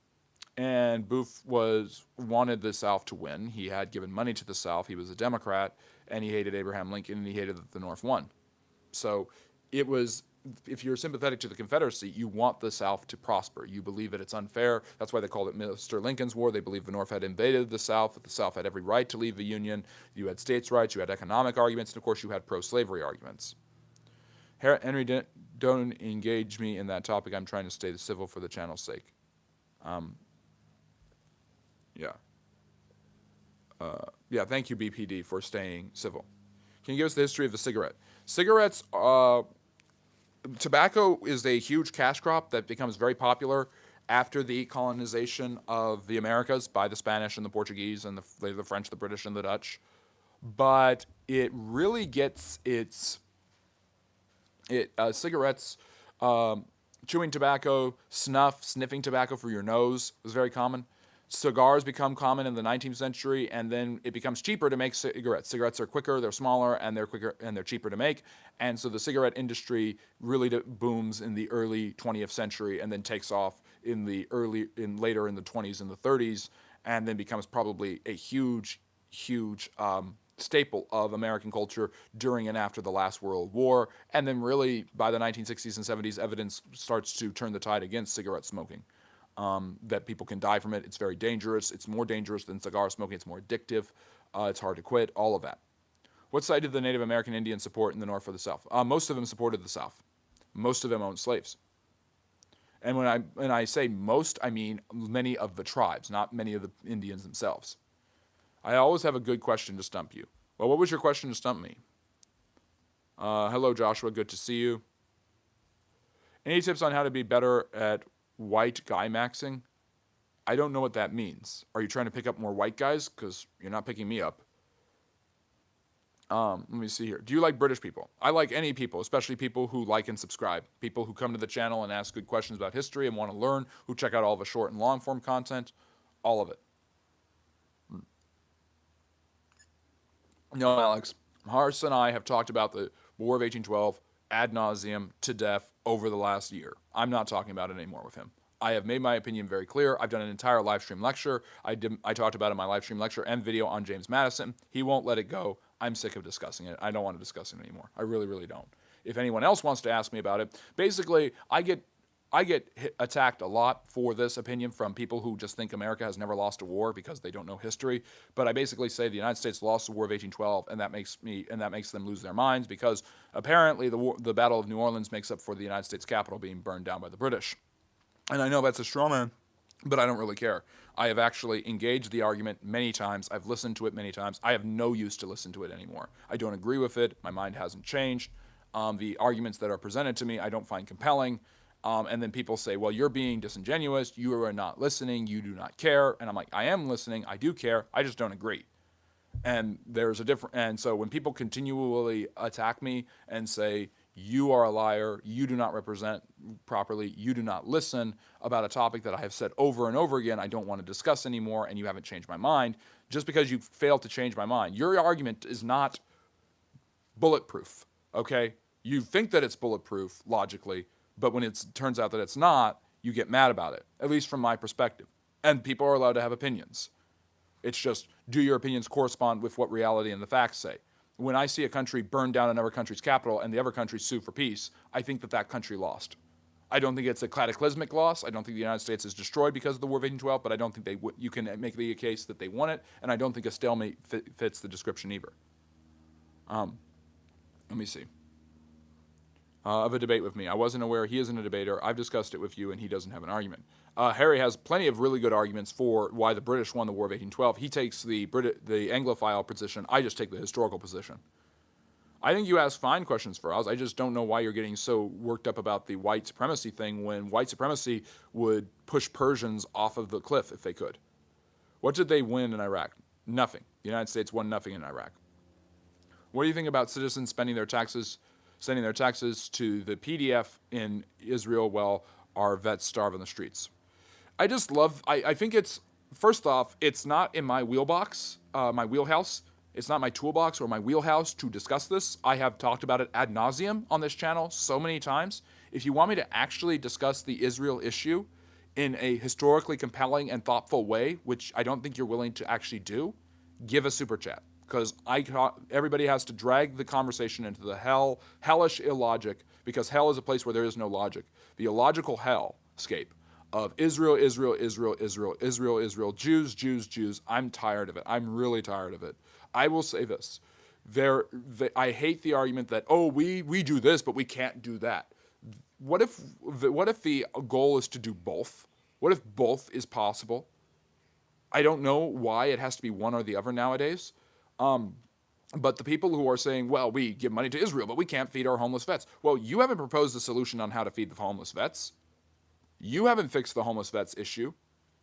Booth wanted the South to win. He had given money to the South. He was a Democrat, and he hated Abraham Lincoln, and he hated that the North won. So it was, if you're sympathetic to the Confederacy, you want the South to prosper. You believe that it's unfair. That's why they called it Mr. Lincoln's War. They believed the North had invaded the South, that the South had every right to leave the Union. You had states' rights, you had economic arguments, and of course you had pro-slavery arguments. Henry, don't engage me in that topic. I'm trying to stay civil for the channel's sake. Yeah. Yeah, thank you, BPD, for staying civil. Can you give us the history of the cigarette? Cigarettes, tobacco is a huge cash crop that becomes very popular after the colonization of the Americas by the Spanish and the Portuguese and the French, the British, and the Dutch. But it really gets cigarettes, chewing tobacco, sniffing tobacco for your nose was very common. Cigars become common in the 19th century, and then it becomes cheaper to make cigarettes. Cigarettes are quicker, they're smaller, and they're quicker and they're cheaper to make. And so the cigarette industry really booms in the early 20th century, and then takes off later in the 20s and the 30s, and then becomes probably a huge staple of American culture during and after the last World War. And then really by the 1960s and 70s, evidence starts to turn the tide against cigarette smoking. That people can die from it. It's very dangerous. It's more dangerous than cigar smoking. It's more addictive. It's hard to quit, all of that. What side did the Native American Indians support in the North or the South? Most of them supported the South. Most of them owned slaves. And when I say most, I mean many of the tribes, not many of the Indians themselves. I always have a good question to stump you. Well, what was your question to stump me? Hello, Joshua. Good to see you. Any tips on how to be better at white guy maxing? I don't know what that means. Are you trying to pick up more white guys? Because you're not picking me up. Let me see here. Do you like British people? I like any people, especially people who like and subscribe. People who come to the channel and ask good questions about history and want to learn, who check out all the short and long form content, all of it. No, Alex. Horace and I have talked about the War of 1812 ad nauseum to death over the last year. I'm not talking about it anymore with him. I have made my opinion very clear. I've done an entire live stream lecture. I talked about it in my live stream lecture and video on James Madison. He won't let it go. I'm sick of discussing it. I don't want to discuss it anymore. I really, really don't. If anyone else wants to ask me about it, basically, I get attacked a lot for this opinion from people who just think America has never lost a war because they don't know history. But I basically say the United States lost the War of 1812, and that makes them lose their minds because apparently the Battle of New Orleans makes up for the United States Capitol being burned down by the British. And I know that's a straw man, but I don't really care. I have actually engaged the argument many times. I've listened to it many times. I have no use to listen to it anymore. I don't agree with it. My mind hasn't changed. The arguments that are presented to me, I don't find compelling. And then people say, well, you're being disingenuous. You are not listening. You do not care. And I'm like, I am listening. I do care. I just don't agree. And there's a different. And so when people continually attack me and say, you are a liar, you do not represent properly, you do not listen about a topic that I have said over and over again I don't want to discuss anymore, and you haven't changed my mind, just because you failed to change my mind. Your argument is not bulletproof, okay? You think that it's bulletproof, logically, but when it turns out that it's not, you get mad about it, at least from my perspective. And people are allowed to have opinions. It's just, do your opinions correspond with what reality and the facts say? When I see a country burn down another country's capital and the other country sue for peace, I think that country lost. I don't think it's a cataclysmic loss. I don't think the United States is destroyed because of the War of 1812, but I don't think you can make the case that they won it, and I don't think a stalemate fits the description either. Let me see. Of a debate with me. I wasn't aware he isn't a debater. I've discussed it with you, and he doesn't have an argument. Harry has plenty of really good arguments for why the British won the War of 1812. He takes the Anglophile position. I just take the historical position. I think you ask fine questions for us. I just don't know why you're getting so worked up about the white supremacy thing when white supremacy would push Persians off of the cliff if they could. What did they win in Iraq? Nothing. The United States won nothing in Iraq. What do you think about citizens sending their taxes to the PDF in Israel while our vets starve on the streets? I think it's, first off, it's not in my wheelhouse. It's not my toolbox or my wheelhouse to discuss this. I have talked about it ad nauseum on this channel so many times. If you want me to actually discuss the Israel issue in a historically compelling and thoughtful way, which I don't think you're willing to actually do, give a super chat. Because everybody has to drag the conversation into the hellish illogic, because hell is a place where there is no logic. The illogical hellscape of Israel, Jews. I'm tired of it. I'm really tired of it. I will say this. I hate the argument that, oh, we do this, but we can't do that. What if the goal is to do both? What if both is possible? I don't know why it has to be one or the other nowadays. But the people who are saying, well, we give money to Israel, but we can't feed our homeless vets. Well, you haven't proposed a solution on how to feed the homeless vets. You haven't fixed the homeless vets issue.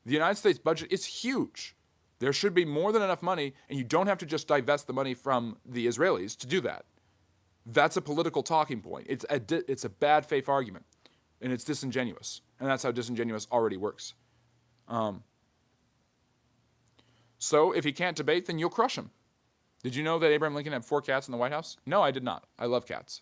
The United States budget is huge. There should be more than enough money, and you don't have to just divest the money from the Israelis to do that. That's a political talking point. It's a bad faith argument, and it's disingenuous. And that's how disingenuous already works. So if he can't debate, then you'll crush him. Did you know that Abraham Lincoln had 4 cats in the White House? No, I did not. I love cats.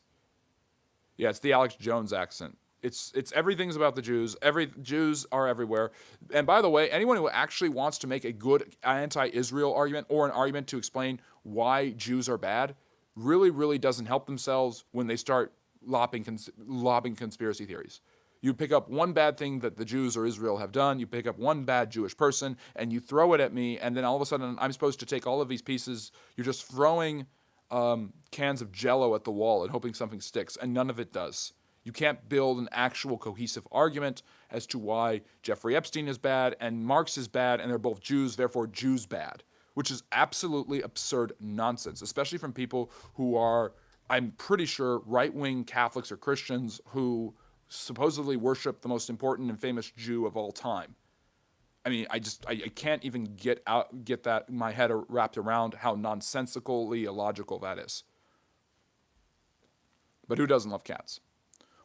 Yeah, it's the Alex Jones accent. It's everything's about the Jews. Jews are everywhere. And by the way, anyone who actually wants to make a good anti-Israel argument or an argument to explain why Jews are bad really, really doesn't help themselves when they start lobbing conspiracy theories. You pick up one bad thing that the Jews or Israel have done, you pick up one bad Jewish person, and you throw it at me, and then all of a sudden I'm supposed to take all of these pieces. You're just throwing cans of Jell-O at the wall and hoping something sticks, and none of it does. You can't build an actual cohesive argument as to why Jeffrey Epstein is bad and Marx is bad, and they're both Jews, therefore Jews bad, which is absolutely absurd nonsense, especially from people who are, I'm pretty sure, right-wing Catholics or Christians who supposedly worship the most important and famous Jew of all time. I mean, I can't even get that in my head wrapped around how nonsensically illogical that is. But who doesn't love cats?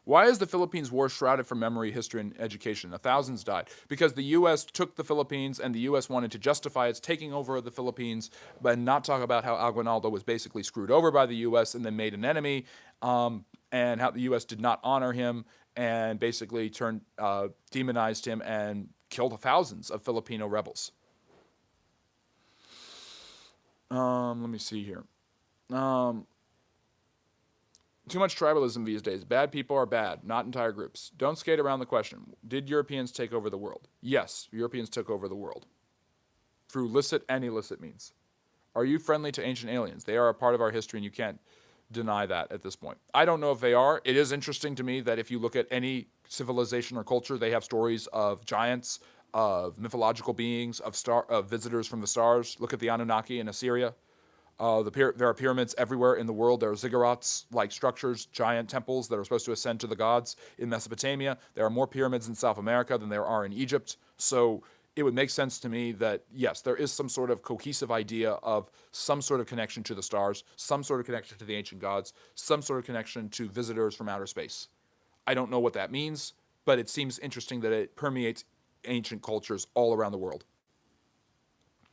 Why is the Philippines war shrouded from memory, history, and education? Thousands died. Because the U.S. took the Philippines, and the U.S. wanted to justify its taking over of the Philippines, but not talk about how Aguinaldo was basically screwed over by the U.S. and then made an enemy, and how the U.S. did not honor him and basically demonized him and killed thousands of Filipino rebels. Let me see here. Too much tribalism these days. Bad people are bad, not entire groups. Don't skate around the question. Did Europeans take over the world? Yes, Europeans took over the world. Through licit and illicit means. Are you friendly to ancient aliens? They are a part of our history, and you can't deny that at this point. I don't know if they are. It is interesting to me that if you look at any civilization or culture, they have stories of giants, of mythological beings, of visitors from the stars. Look at the Anunnaki in Assyria. There are pyramids everywhere in the world. There are ziggurats-like structures, giant temples that are supposed to ascend to the gods in Mesopotamia. There are more pyramids in South America than there are in Egypt. So it would make sense to me that, yes, there is some sort of cohesive idea of some sort of connection to the stars, some sort of connection to the ancient gods, some sort of connection to visitors from outer space. I don't know what that means, but it seems interesting that it permeates ancient cultures all around the world.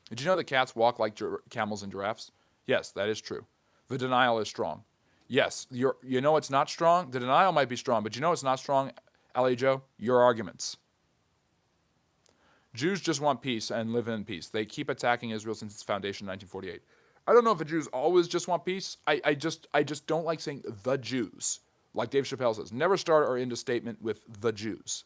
Did you know that cats walk like camels and giraffes? Yes, that is true. The denial is strong. Yes, you know it's not strong? The denial might be strong, but you know it's not strong, L.A. Joe? Your arguments. Jews just want peace and live in peace. They keep attacking Israel since its foundation in 1948. I don't know if the Jews always just want peace. I just don't like saying the Jews. Like Dave Chappelle says, never start or end a statement with the Jews.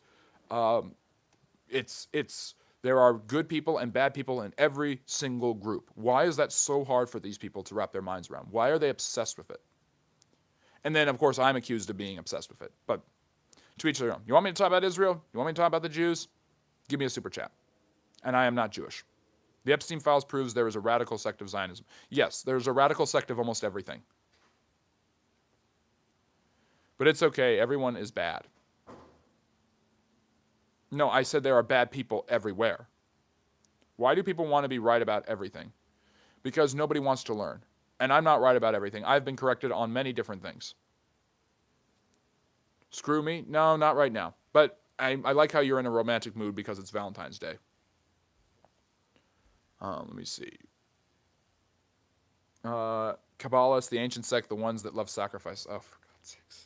There are good people and bad people in every single group. Why is that so hard for these people to wrap their minds around? Why are they obsessed with it? And then, of course, I'm accused of being obsessed with it. But to each their own. You want me to talk about Israel? You want me to talk about the Jews? Give me a super chat. And I am not Jewish. The Epstein Files proves there is a radical sect of Zionism. Yes, there's a radical sect of almost everything. But it's okay. Everyone is bad. No, I said there are bad people everywhere. Why do people want to be right about everything? Because nobody wants to learn. And I'm not right about everything. I've been corrected on many different things. Screw me? No, not right now. But I like how you're in a romantic mood because it's Valentine's Day. Let me see. Kabbalists, the ancient sect, the ones that love sacrifice. Oh, for God's sakes.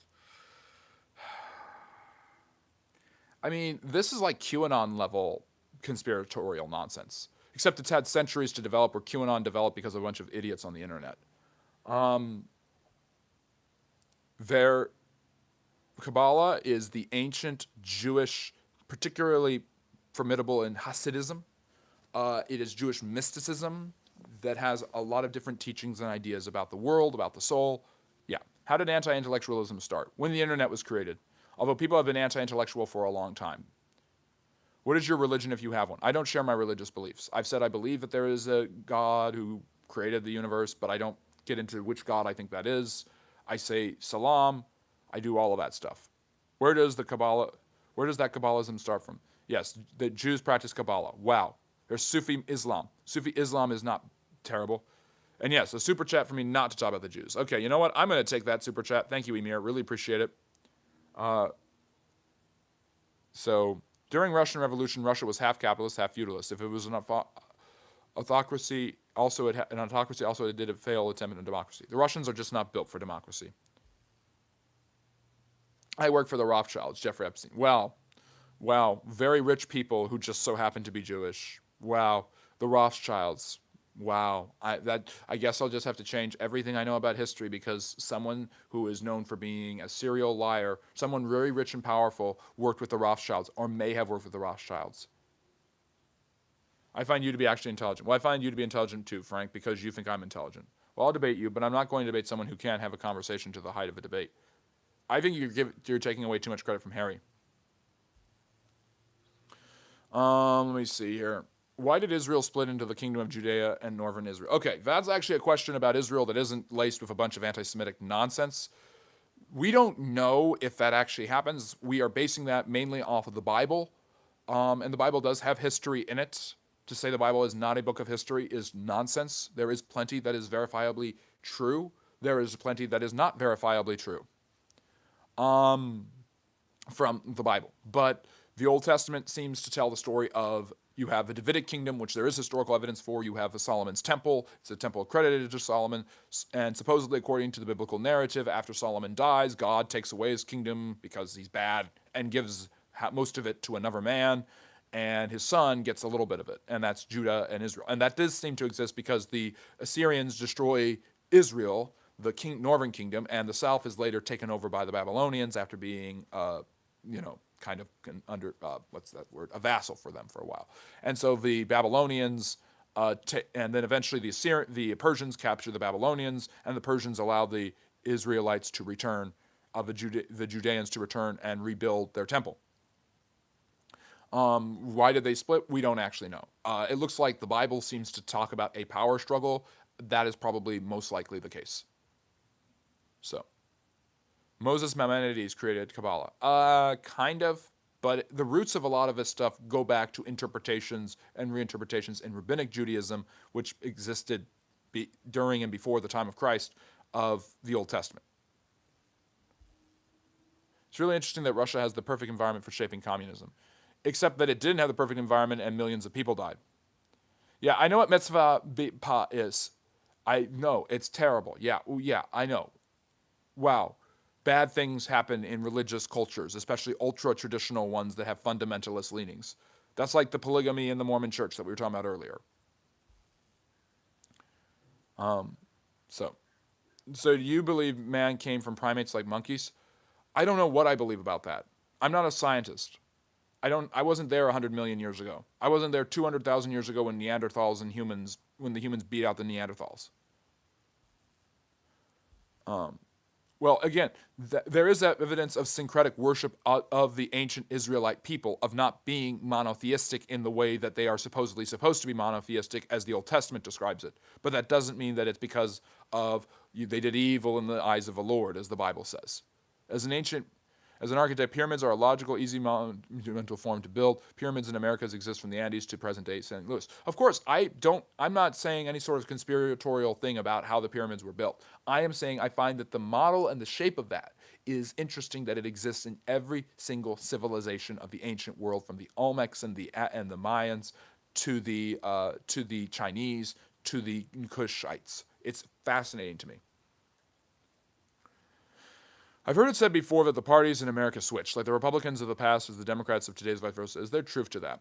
I mean, this is like QAnon level conspiratorial nonsense. Except it's had centuries to develop, or QAnon developed because of a bunch of idiots on the internet. Kabbalah is the ancient Jewish, particularly formidable in Hasidism. It is Jewish mysticism that has a lot of different teachings and ideas about the world, about the soul. Yeah. How did anti-intellectualism start? When the internet was created. Although people have been anti-intellectual for a long time. What is your religion if you have one? I don't share my religious beliefs. I've said I believe that there is a God who created the universe, but I don't get into which God I think that is. I say salam. I do all of that stuff. Where does that Kabbalism start from? Yes, the Jews practice Kabbalah. Wow. There's Sufi Islam. Sufi Islam is not terrible. And yes, a super chat for me not to talk about the Jews. Okay, you know what? I'm going to take that super chat. Thank you, Emir. Really appreciate it. So during Russian Revolution, Russia was half capitalist, half feudalist. If it was an autocracy, it did a failed attempt at a democracy. The Russians are just not built for democracy. I work for the Rothschilds, Jeffrey Epstein. Well, wow, very rich people who just so happen to be Jewish. Wow, the Rothschilds. Wow, I guess I'll just have to change everything I know about history because someone who is known for being a serial liar, someone very rich and powerful, worked with the Rothschilds or may have worked with the Rothschilds. I find you to be actually intelligent. Well, I find you to be intelligent too, Frank, because you think I'm intelligent. Well, I'll debate you, but I'm not going to debate someone who can't have a conversation to the height of a debate. I think you're taking away too much credit from Harry. Let me see here. Why did Israel split into the kingdom of Judea and northern Israel? Okay, that's actually a question about Israel that isn't laced with a bunch of anti-Semitic nonsense. We don't know if that actually happens. We are basing that mainly off of the Bible, and the Bible does have history in it. To say the Bible is not a book of history is nonsense. There is plenty that is verifiably true. There is plenty that is not verifiably true from the Bible. But the Old Testament seems to tell the story of you have the Davidic kingdom, which there is historical evidence for. You have the Solomon's temple. It's a temple accredited to Solomon. And supposedly, according to the biblical narrative, after Solomon dies, God takes away his kingdom because he's bad and gives most of it to another man. And his son gets a little bit of it. And that's Judah and Israel. And that does seem to exist because the Assyrians destroy Israel, the northern kingdom, and the south is later taken over by the Babylonians after being, kind of under, what's that word, a vassal for them for a while. And so the Babylonians, and then eventually the Persians capture the Babylonians, and the Persians allow the Israelites to return, the Judeans to return and rebuild their temple. Why did they split? We don't actually know. It looks like the Bible seems to talk about a power struggle. That is probably most likely the case. So, Moses Maimonides created Kabbalah. Kind of, but the roots of a lot of this stuff go back to interpretations and reinterpretations in Rabbinic Judaism, which existed during and before the time of Christ, of the Old Testament. It's really interesting that Russia has the perfect environment for shaping communism, except that it didn't have the perfect environment and millions of people died. Yeah, I know what mitzvah pa is. I know, it's terrible. Yeah, I know. Wow. Bad things happen in religious cultures, especially ultra-traditional ones that have fundamentalist leanings. That's like the polygamy in the Mormon church that we were talking about earlier. So do you believe man came from primates like monkeys? I don't know what I believe about that. I'm not a scientist. I wasn't there 100 million years ago. I wasn't there 200,000 years ago when when the humans beat out the Neanderthals. Well, again, there is that evidence of syncretic worship of the ancient Israelite people, of not being monotheistic in the way that they are supposedly supposed to be monotheistic, as the Old Testament describes it. But that doesn't mean that it's because of they did evil in the eyes of the Lord, as the Bible says. As an architect, pyramids are a logical, easy monumental form to build. Pyramids in Americas exist from the Andes to present-day St. Louis. Of course, I'm not saying any sort of conspiratorial thing about how the pyramids were built. I am saying I find that the model and the shape of that is interesting, that it exists in every single civilization of the ancient world, from the Olmecs and the Mayans to the Chinese to the Kushites. It's fascinating to me. I've heard it said before that the parties in America switch, like the Republicans of the past as the Democrats of today's, vice versa. Is there truth to that?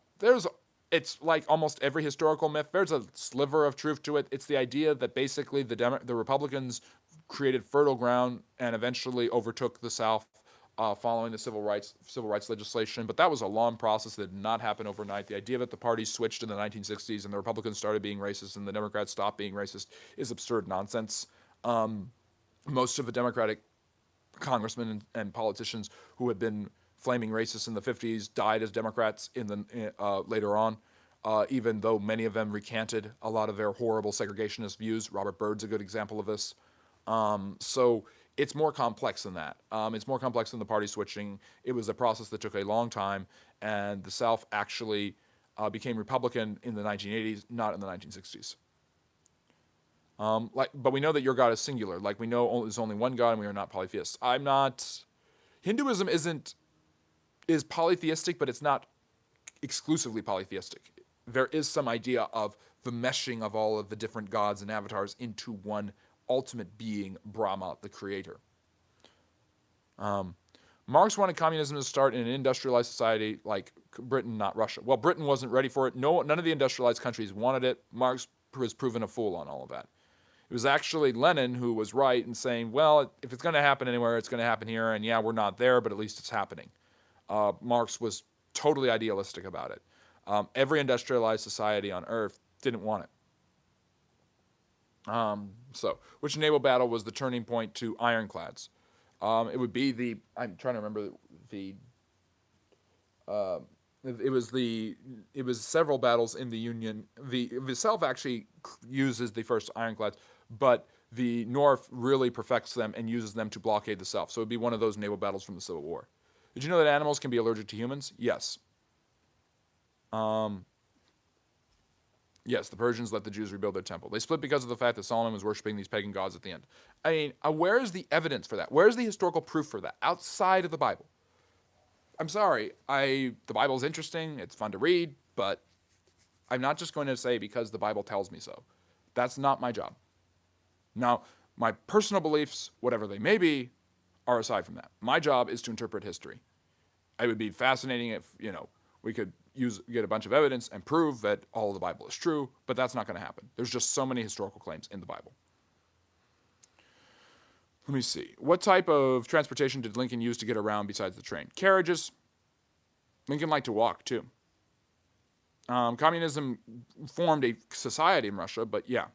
It's like almost every historical myth. There's a sliver of truth to it. It's the idea that basically the Republicans created fertile ground and eventually overtook the South following the civil rights legislation. But that was a long process that did not happen overnight. The idea that the parties switched in the 1960s and the Republicans started being racist and the Democrats stopped being racist is absurd nonsense. Most of the Democratic congressmen and politicians who had been flaming racist in the 50s died as Democrats later on, even though many of them recanted a lot of their horrible segregationist views. Robert Byrd's a good example of this. So it's more complex than that. It's more complex than the party switching. It was a process that took a long time, and the South actually became Republican in the 1980s, not in the 1960s. But we know that your God is singular. Like, we know there's only one God and we are not polytheists. Hinduism is polytheistic, but it's not exclusively polytheistic. There is some idea of the meshing of all of the different gods and avatars into one ultimate being, Brahma, the creator. Marx wanted communism to start in an industrialized society like Britain, not Russia. Well, Britain wasn't ready for it. No, none of the industrialized countries wanted it. Marx was proven a fool on all of that. It was actually Lenin who was right in saying, well, if it's going to happen anywhere, it's going to happen here. And yeah, we're not there, but at least it's happening. Marx was totally idealistic about it. Every industrialized society on Earth didn't want it. So, which naval battle was the turning point to ironclads? It would be the, I'm trying to remember the, it was several battles in the Union. The itself actually uses the first ironclads, but the North really perfects them and uses them to blockade the South. So it would be one of those naval battles from the Civil War. Did you know that animals can be allergic to humans? Yes. Yes, the Persians let the Jews rebuild their temple. They split because of the fact that Solomon was worshiping these pagan gods at the end. I mean, where is the evidence for that? Where is the historical proof for that outside of the Bible? I'm sorry. The Bible is interesting. It's fun to read, but I'm not just going to say because the Bible tells me so. That's not my job. Now, my personal beliefs, whatever they may be, are aside from that. My job is to interpret history. It would be fascinating if, we could get a bunch of evidence and prove that all of the Bible is true, but that's not going to happen. There's just so many historical claims in the Bible. Let me see. What type of transportation did Lincoln use to get around besides the train? Carriages. Lincoln liked to walk, too. Communism formed a society in Russia, but yeah.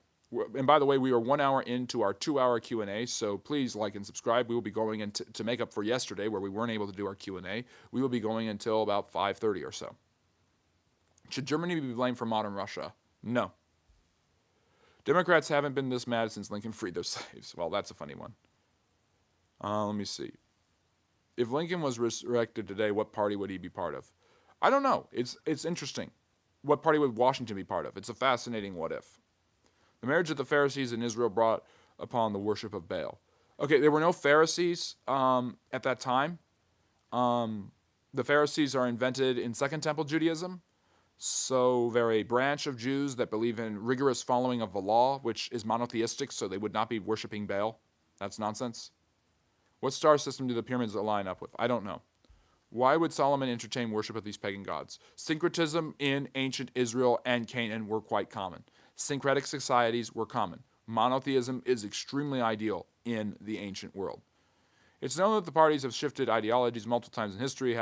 And by the way, we are 1 hour into our 2-hour Q&A, so please like and subscribe. We will be going into, to make up for yesterday where we weren't able to do our Q&A, we will be going until about 5:30 or so. Should Germany be blamed for modern Russia? No. Democrats haven't been this mad since Lincoln freed their slaves. Well, that's a funny one. Let me see. If Lincoln was resurrected today, what party would he be part of? I don't know. It's interesting. What party would Washington be part of? It's a fascinating what if. The marriage of the Pharisees in Israel brought upon the worship of Baal. Okay, there were no Pharisees at that time. The Pharisees are invented in Second Temple Judaism. So they're a branch of Jews that believe in rigorous following of the law, which is monotheistic, so they would not be worshiping Baal. That's nonsense. What star system do the pyramids align up with? I don't know. Why would Solomon entertain worship of these pagan gods? Syncretism in ancient Israel and Canaan were quite common. Syncretic societies were common. Monotheism is extremely ideal in the ancient world. It's known that the parties have shifted ideologies multiple times in history.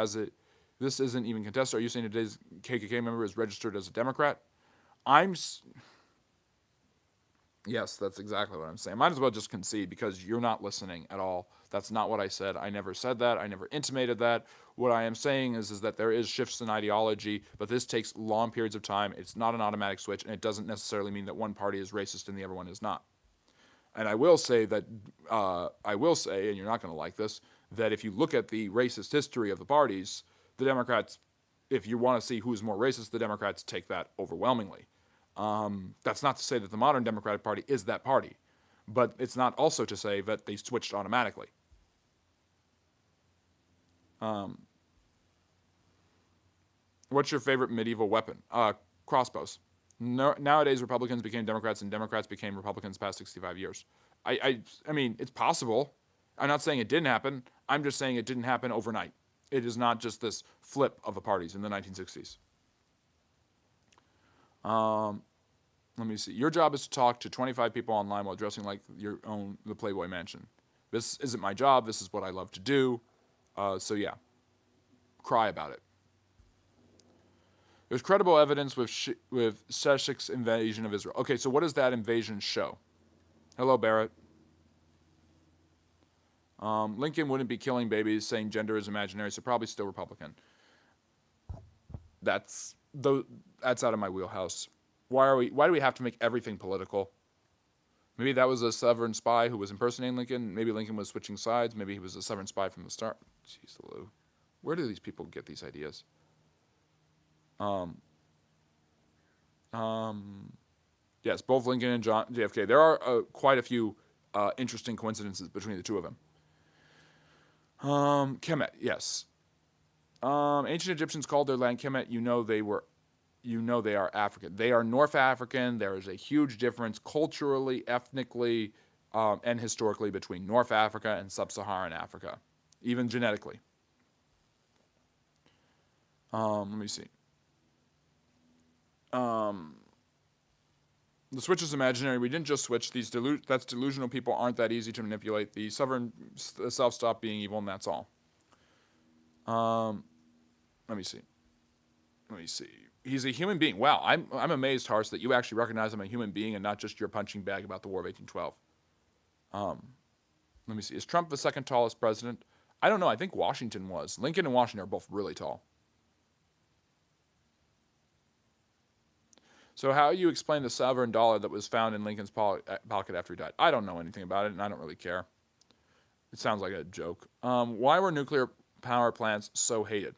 This isn't even contested. Are you saying today's KKK member is registered as a Democrat? Yes, that's exactly what I'm saying. Might as well just concede because you're not listening at all. That's not what I said. I never said that. I never intimated that. What I am saying is that there is shifts in ideology, but this takes long periods of time. It's not an automatic switch, and it doesn't necessarily mean that one party is racist and the other one is not. And I will say, and you're not going to like this, that if you look at the racist history of the parties, the Democrats, if you want to see who's more racist, the Democrats take that overwhelmingly. That's not to say that the modern Democratic Party is that party, but it's not also to say that they switched automatically. What's your favorite medieval weapon? Crossbows. No, nowadays, Republicans became Democrats and Democrats became Republicans past 65 years. I mean, it's possible. I'm not saying it didn't happen. I'm just saying it didn't happen overnight. It is not just this flip of the parties in the 1960s. Let me see. Your job is to talk to 25 people online while dressing like the Playboy Mansion. This isn't my job. This is what I love to do. So yeah, cry about it. There's credible evidence with Sheshik's invasion of Israel. Okay, so what does that invasion show? Hello, Barrett. Lincoln wouldn't be killing babies, saying gender is imaginary, so probably still Republican. That's out of my wheelhouse. Why do we have to make everything political? Maybe that was a Southern spy who was impersonating Lincoln. Maybe Lincoln was switching sides. Maybe he was a Southern spy from the start. Jeez, Lou. Where do these people get these ideas? Yes, both Lincoln and John JFK. There are quite a few interesting coincidences between the two of them. Kemet, yes. Ancient Egyptians called their land Kemet. You know they are African. They are North African. There is a huge difference culturally, ethnically, and historically between North Africa and Sub-Saharan Africa, even genetically. Let me see. The switch is imaginary. We didn't just switch. That's delusional people aren't that easy to manipulate. The sovereign self stopped being evil, and that's all. Let me see. Let me see. He's a human being. Wow, I'm amazed, Harsh, that you actually recognize him as a human being and not just your punching bag about the War of 1812. Let me see. Is Trump the second tallest president? I don't know. I think Washington was. Lincoln and Washington are both really tall. So how do you explain the sovereign dollar that was found in Lincoln's pocket after he died? I don't know anything about it, and I don't really care. It sounds like a joke. Why were nuclear power plants so hated?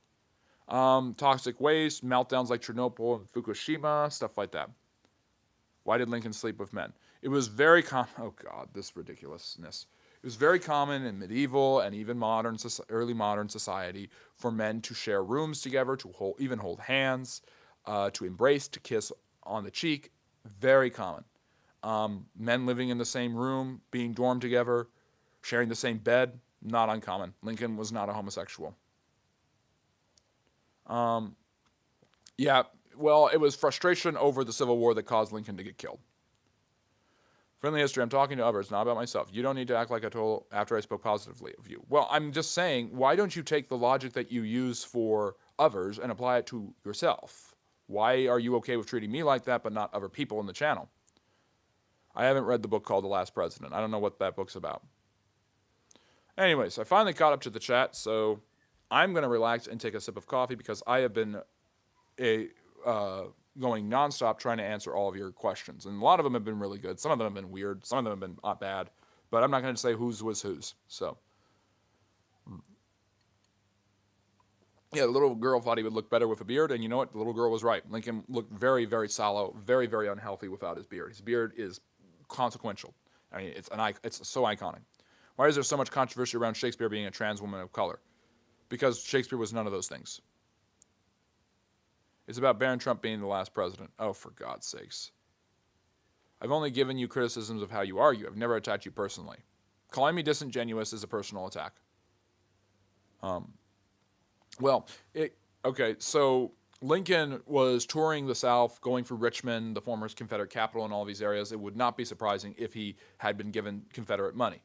Toxic waste, meltdowns like Chernobyl and Fukushima, stuff like that. Why did Lincoln sleep with men? It was very common. Oh God, this ridiculousness. It was very common in medieval and even early modern society for men to share rooms together, to even hold hands, to embrace, to kiss on the cheek. Very common. Men living in the same room, being dormed together, sharing the same bed, not uncommon. Lincoln was not a homosexual. Yeah, well, it was frustration over the Civil War that caused Lincoln to get killed. Friendly history, I'm talking to others, not about myself. You don't need to act like I told after I spoke positively of you. Well, I'm just saying, why don't you take the logic that you use for others and apply it to yourself? Why are you okay with treating me like that but not other people in the channel? I haven't read the book called The Last President. I don't know what that book's about. Anyways, I finally caught up to the chat, so I'm going to relax and take a sip of coffee because I have been going nonstop trying to answer all of your questions. And a lot of them have been really good. Some of them have been weird. Some of them have been not bad. But I'm not going to say whose was whose. So, yeah, the little girl thought he would look better with a beard. And you know what? The little girl was right. Lincoln looked very, very sallow, very, very unhealthy without his beard. His beard is consequential. I mean, it's so iconic. Why is there so much controversy around Shakespeare being a trans woman of color? Because Shakespeare was none of those things. It's about Barron Trump being the last president. Oh, for God's sakes. I've only given you criticisms of how you argue. I've never attacked you personally. Calling me disingenuous is a personal attack. Okay, so Lincoln was touring the South, going through Richmond, the former Confederate capital, and all these areas. It would not be surprising if he had been given Confederate money.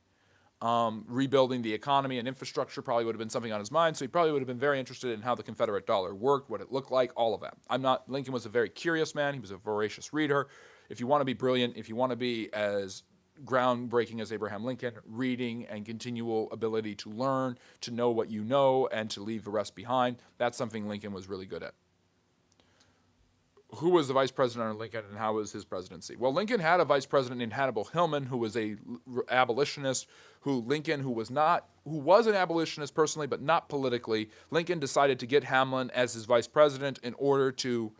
Rebuilding the economy and infrastructure probably would have been something on his mind, so he probably would have been very interested in how the Confederate dollar worked, what it looked like, all of that. Lincoln was a very curious man. He was a voracious reader. If you want to be brilliant, if you want to be as groundbreaking as Abraham Lincoln, reading and continual ability to learn, to know what you know, and to leave the rest behind, that's something Lincoln was really good at. Who was the vice president under Lincoln and how was his presidency? Well, Lincoln had a vice president named Hannibal Hillman, who was a abolitionist, who was an abolitionist personally, but not politically. Lincoln decided to get Hamlin as his vice president in order to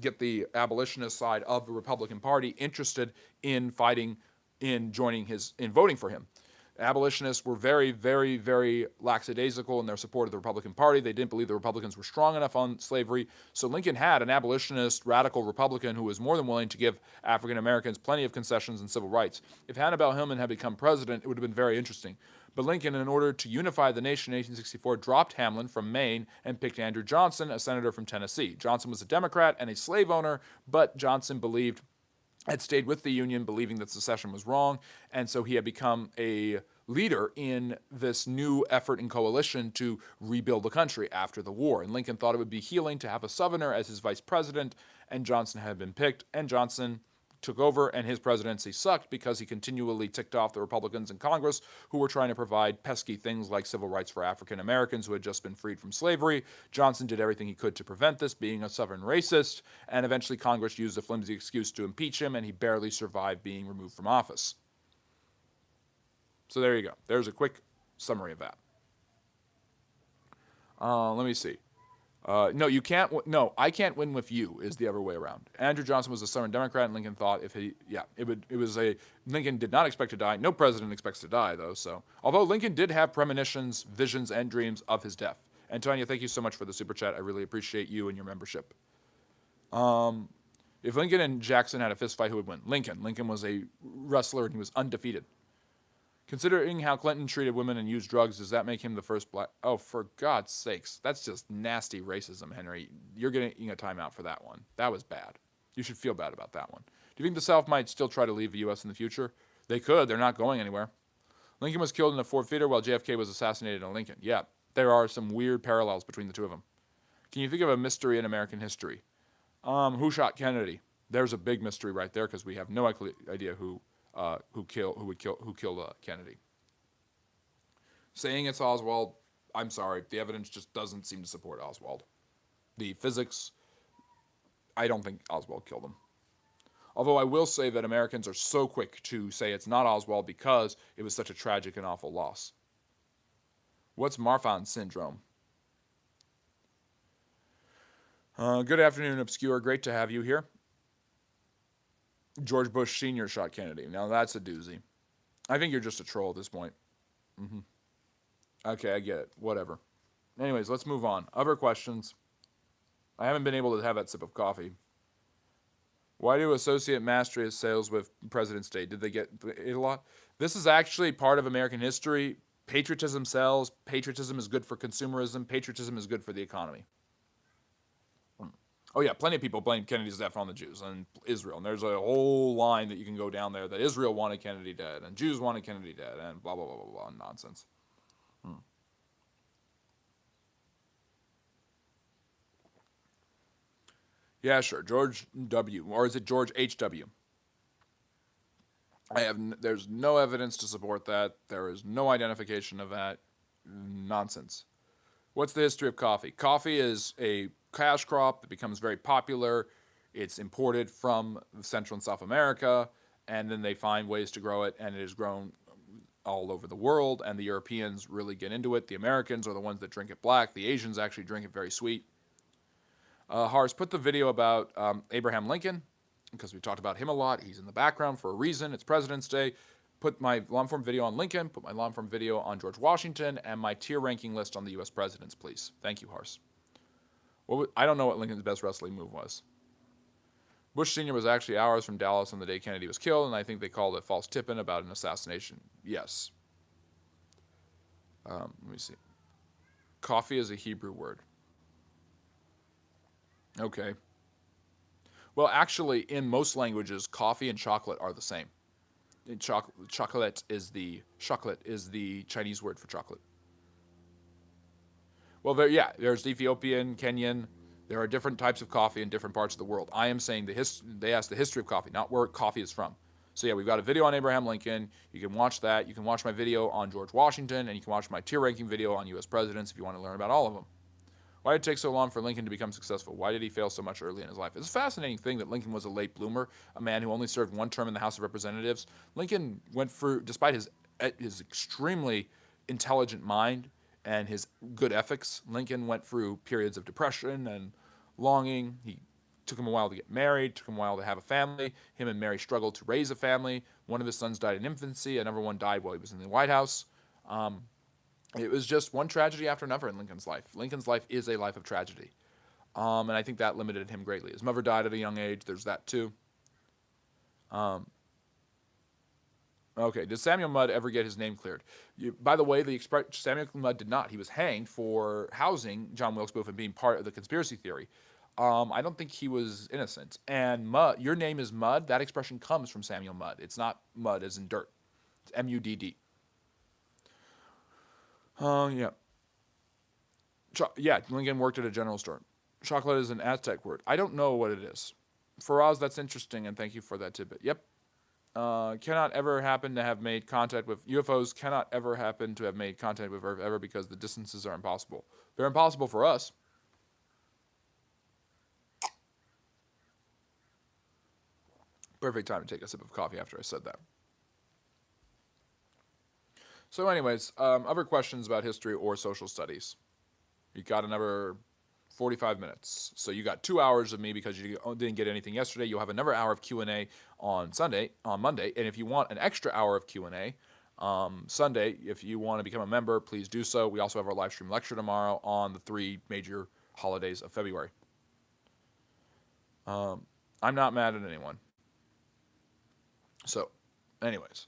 get the abolitionist side of the Republican Party interested in voting for him. Abolitionists were very, very, very lackadaisical in their support of the Republican Party. They didn't believe the Republicans were strong enough on slavery. So Lincoln had an abolitionist, radical Republican who was more than willing to give African Americans plenty of concessions and civil rights. If Hannibal Hillman had become president, it would have been very interesting. But Lincoln, in order to unify the nation in 1864, dropped Hamlin from Maine and picked Andrew Johnson, a senator from Tennessee. Johnson was a Democrat and a slave owner, but Johnson had stayed with the Union, believing that secession was wrong, and so he had become a leader in this new effort and coalition to rebuild the country after the war. And Lincoln thought it would be healing to have a Southerner as his vice president, and Johnson had been picked, and Johnson took over, and his presidency sucked because he continually ticked off the Republicans in Congress who were trying to provide pesky things like civil rights for African Americans who had just been freed from slavery. Johnson did everything he could to prevent this, being a Southern racist, and eventually Congress used a flimsy excuse to impeach him, and he barely survived being removed from office. So there you go. There's a quick summary of that. Let me see. No, you can't. No, I can't win with you is the other way around. Andrew Johnson was a Southern Democrat, and Lincoln thought Lincoln did not expect to die. No president expects to die, though. So, although Lincoln did have premonitions, visions, and dreams of his death. Antonia, thank you so much for the super chat. I really appreciate you and your membership. If Lincoln and Jackson had a fist fight, who would win? Lincoln. Lincoln was a wrestler, and he was undefeated. Considering how Clinton treated women and used drugs, does that make him the first black? Oh, for God's sakes. That's just nasty racism, Henry. You're getting a timeout for that one. That was bad. You should feel bad about that one. Do you think the South might still try to leave the U.S. in the future? They could. They're not going anywhere. Lincoln was killed in a Ford theater while JFK was assassinated in Lincoln. Yeah, there are some weird parallels between the two of them. Can you think of a mystery in American history? Who shot Kennedy? There's a big mystery right there because we have no idea who killed Kennedy. Saying it's Oswald, I'm sorry, the evidence just doesn't seem to support Oswald. The physics, I don't think Oswald killed him. Although I will say that Americans are so quick to say it's not Oswald because it was such a tragic and awful loss. What's Marfan syndrome? Good afternoon, Obscure. Great to have you here. George Bush Sr. shot Kennedy. Now that's a doozy. I think you're just a troll at this point. Okay, I get it. Whatever. Anyways, let's move on. Other questions. I haven't been able to have that sip of coffee. Why do Associate Mastery sales with President's Day? Did they get it a lot? This is actually part of American history. Patriotism sells. Patriotism is good for consumerism. Patriotism is good for the economy. Oh yeah, plenty of people blame Kennedy's death on the Jews and Israel. And there's a whole line that you can go down there that Israel wanted Kennedy dead and Jews wanted Kennedy dead and blah, blah, blah, blah, blah, nonsense. Yeah, sure. George W. Or is it George H.W.? There's no evidence to support that. There is no identification of that. Nonsense. What's the history of coffee? Coffee is a cash crop that becomes very popular. It's imported from Central and South America, and then they find ways to grow it, and it is grown all over the world, and the Europeans really get into it. The Americans are the ones that drink it black. The Asians actually drink it very sweet. Hars, put the video about Abraham Lincoln, because we talked about him a lot. He's in the background for a reason. It's President's Day. Put my long-form video on Lincoln, put my long-form video on George Washington, and my tier ranking list on the U.S. presidents, please. Thank you, Hars. I don't know what Lincoln's best wrestling move was. Bush Sr. was actually hours from Dallas on the day Kennedy was killed, and I think they called it false tipping about an assassination. Yes. Let me see. Coffee is a Hebrew word. Okay. Well, actually, in most languages, coffee and chocolate are the same. Chocolate is the Chinese word for chocolate. Well, there's Ethiopian, Kenyan. There are different types of coffee in different parts of the world. I am saying they asked the history of coffee, not where coffee is from. So yeah, we've got a video on Abraham Lincoln. You can watch that. You can watch my video on George Washington, and you can watch my tier ranking video on U.S. presidents if you want to learn about all of them. Why did it take so long for Lincoln to become successful? Why did he fail so much early in his life? It's a fascinating thing that Lincoln was a late bloomer, a man who only served one term in the House of Representatives. Lincoln went through, despite his extremely intelligent mind and his good ethics, Lincoln went through periods of depression and longing. He took him a while to get married, took him a while to have a family. Him and Mary struggled to raise a family. One of his sons died in infancy. Another one died while he was in the White House. It was just one tragedy after another in Lincoln's life. Lincoln's life is a life of tragedy. And I think that limited him greatly. His mother died at a young age. There's that too. Okay, did Samuel Mudd ever get his name cleared? By the way, Samuel Mudd did not. He was hanged for housing John Wilkes Booth and being part of the conspiracy theory. I don't think he was innocent. And Mudd, your name is Mudd. That expression comes from Samuel Mudd. It's not mud as in dirt. It's M-U-D-D. Yeah. Lincoln worked at a general store. Chocolate is an Aztec word. I don't know what it is. Faraz, that's interesting, and thank you for that tidbit. Yep. Cannot ever happen to have made contact with UFOs. Cannot ever happen to have made contact with Earth ever because the distances are impossible. They're impossible for us. Perfect time to take a sip of coffee after I said that. So anyways, other questions about history or social studies? You got another 45 minutes. So you got 2 hours of me because you didn't get anything yesterday. You'll have another hour of Q&A on Monday. And if you want an extra hour of Q&A Sunday, if you want to become a member, please do so. We also have our live stream lecture tomorrow on the 3 major holidays of February. I'm not mad at anyone. So, anyways.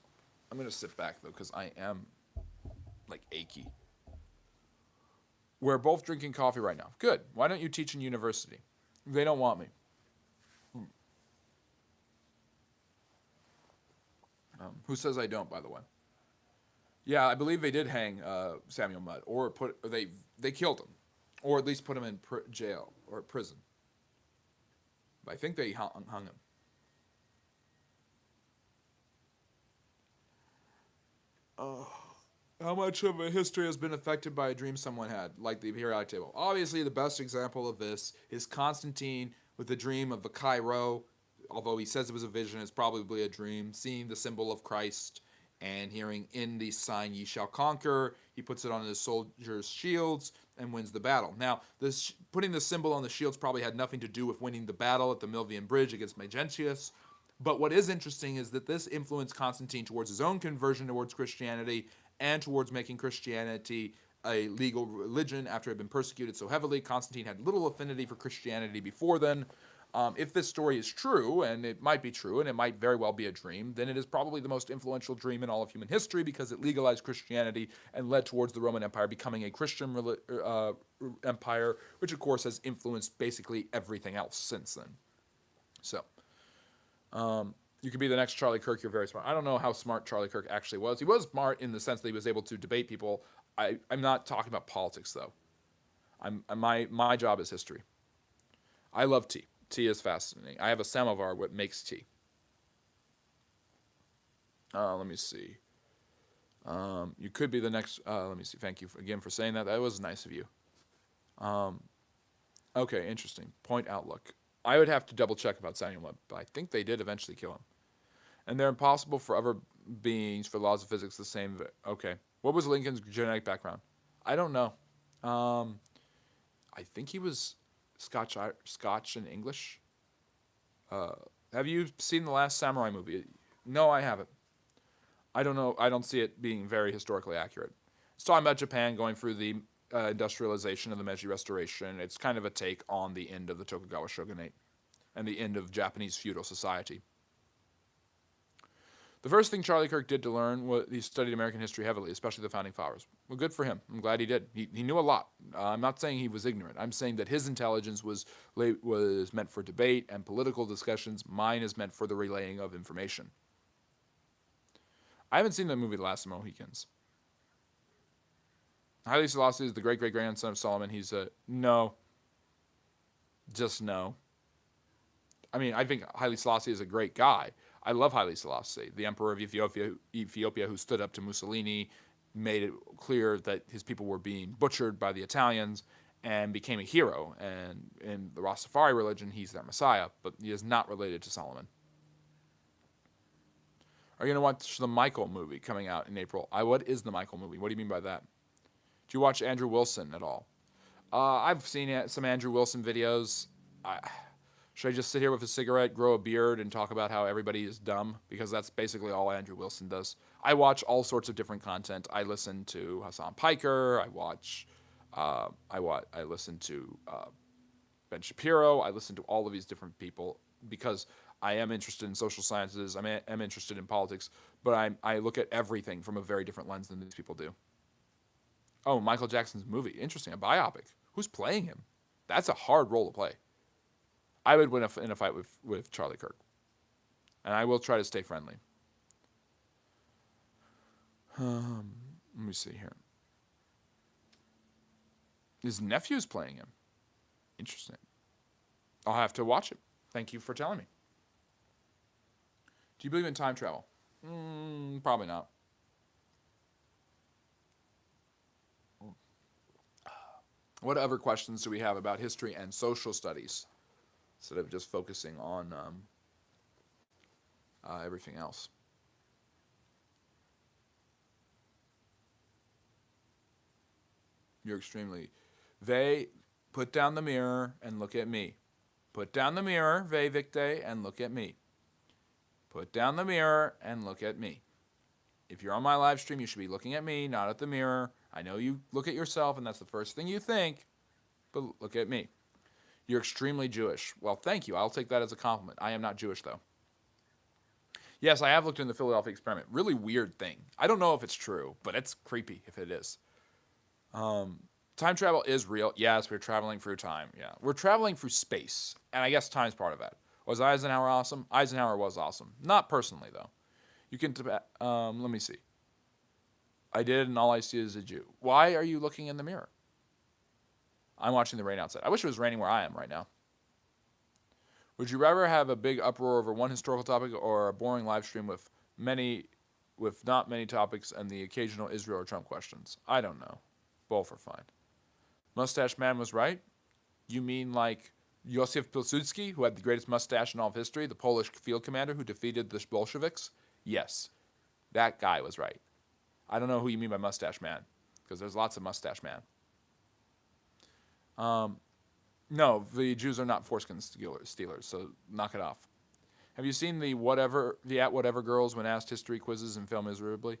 I'm going to sit back, though, because I am, like, achy. We're both drinking coffee right now. Good. Why don't you teach in university? They don't want me. Who says I don't, by the way? Yeah, I believe they did hang Samuel Mudd, or they killed him, or at least put him in jail or prison. But I think they hung him. How much of a history has been affected by a dream someone had, like the periodic table? Obviously, the best example of this is Constantine with the dream of the Cairo. Although he says it was a vision, it's probably a dream. Seeing the symbol of Christ and hearing, "In the sign ye shall conquer." He puts it on his soldiers' shields and wins the battle. Now, putting the symbol on the shields probably had nothing to do with winning the battle at the Milvian Bridge against Magnentius. But what is interesting is that this influenced Constantine towards his own conversion towards Christianity and towards making Christianity a legal religion after it had been persecuted so heavily. Constantine had little affinity for Christianity before then. If this story is true, and it might be true, and it might very well be a dream, then it is probably the most influential dream in all of human history because it legalized Christianity and led towards the Roman Empire becoming a Christian empire, which of course has influenced basically everything else since then. So, you could be the next Charlie Kirk. You're very smart. I don't know how smart Charlie Kirk actually was. He was smart in the sense that he was able to debate people. I'm not talking about politics, though. My job is history. I love tea. Tea is fascinating. I have a samovar what makes tea. Let me see. You could be the next. Let me see. Thank you again for saying that. That was nice of you. Okay, interesting. Point outlook. I would have to double check about Samuel Webb, but I think they did eventually kill him. And they're impossible for other beings for laws of physics the same. Okay. What was Lincoln's genetic background? I don't know. I think he was Scotch and English. Have you seen the last Samurai movie? No, I haven't. I don't know. I don't see it being very historically accurate. It's talking about Japan going through the industrialization of the Meiji Restoration. It's kind of a take on the end of the Tokugawa shogunate and the end of Japanese feudal society. The first thing Charlie Kirk did to learn was he studied American history heavily, especially the Founding Fathers. Well, good for him. I'm glad he did. He knew a lot. I'm not saying he was ignorant. I'm saying that his intelligence was meant for debate and political discussions. Mine is meant for the relaying of information. I haven't seen the movie The Last of the Mohicans. Haile Selassie is the great-great-grandson of Solomon. He's no. Just no. I mean, I think Haile Selassie is a great guy. I love Haile Selassie, the emperor of Ethiopia who stood up to Mussolini, made it clear that his people were being butchered by the Italians, and became a hero. And in the Rastafari religion, he's their messiah, but he is not related to Solomon. Are you going to watch the Michael movie coming out in April? What is the Michael movie? What do you mean by that? Do you watch Andrew Wilson at all? I've seen some Andrew Wilson videos. Should I just sit here with a cigarette, grow a beard, and talk about how everybody is dumb? Because that's basically all Andrew Wilson does. I watch all sorts of different content. I listen to Hassan Piker. I listen to Ben Shapiro. I listen to all of these different people because I am interested in social sciences. I am interested in politics, but I look at everything from a very different lens than these people do. Oh, Michael Jackson's movie. Interesting. A biopic. Who's playing him? That's a hard role to play. I would win in a fight with Charlie Kirk. And I will try to stay friendly. Let me see here. His nephew's playing him. Interesting. I'll have to watch it. Thank you for telling me. Do you believe in time travel? Probably not. What other questions do we have about history and social studies instead of just focusing on everything else? You're extremely... They put down the mirror and look at me. Put down the mirror, ve victe, and look at me. Put down the mirror and look at me. If you're on my live stream, you should be looking at me, not at the mirror. I know you look at yourself, and that's the first thing you think, but look at me. You're extremely Jewish. Well, thank you. I'll take that as a compliment. I am not Jewish, though. Yes, I have looked into the Philadelphia experiment. Really weird thing. I don't know if it's true, but it's creepy if it is. Time travel is real. Yes, we're traveling through time. Yeah, we're traveling through space, and I guess time's part of that. Was Eisenhower awesome? Eisenhower was awesome. Not personally though. You can. Let me see. I did, and all I see is a Jew. Why are you looking in the mirror? I'm watching the rain outside. I wish it was raining where I am right now. Would you rather have a big uproar over one historical topic or a boring live stream with not many topics and the occasional Israel or Trump questions? I don't know. Both are fine. Mustache Man was right? You mean like Josef Pilsudski, who had the greatest mustache in all of history, the Polish field commander who defeated the Bolsheviks? Yes, that guy was right. I don't know who you mean by Mustache Man, because there's lots of Mustache Man. No, the Jews are not foreskin stealers, so knock it off. Have you seen the at whatever girls when asked history quizzes and fail miserably?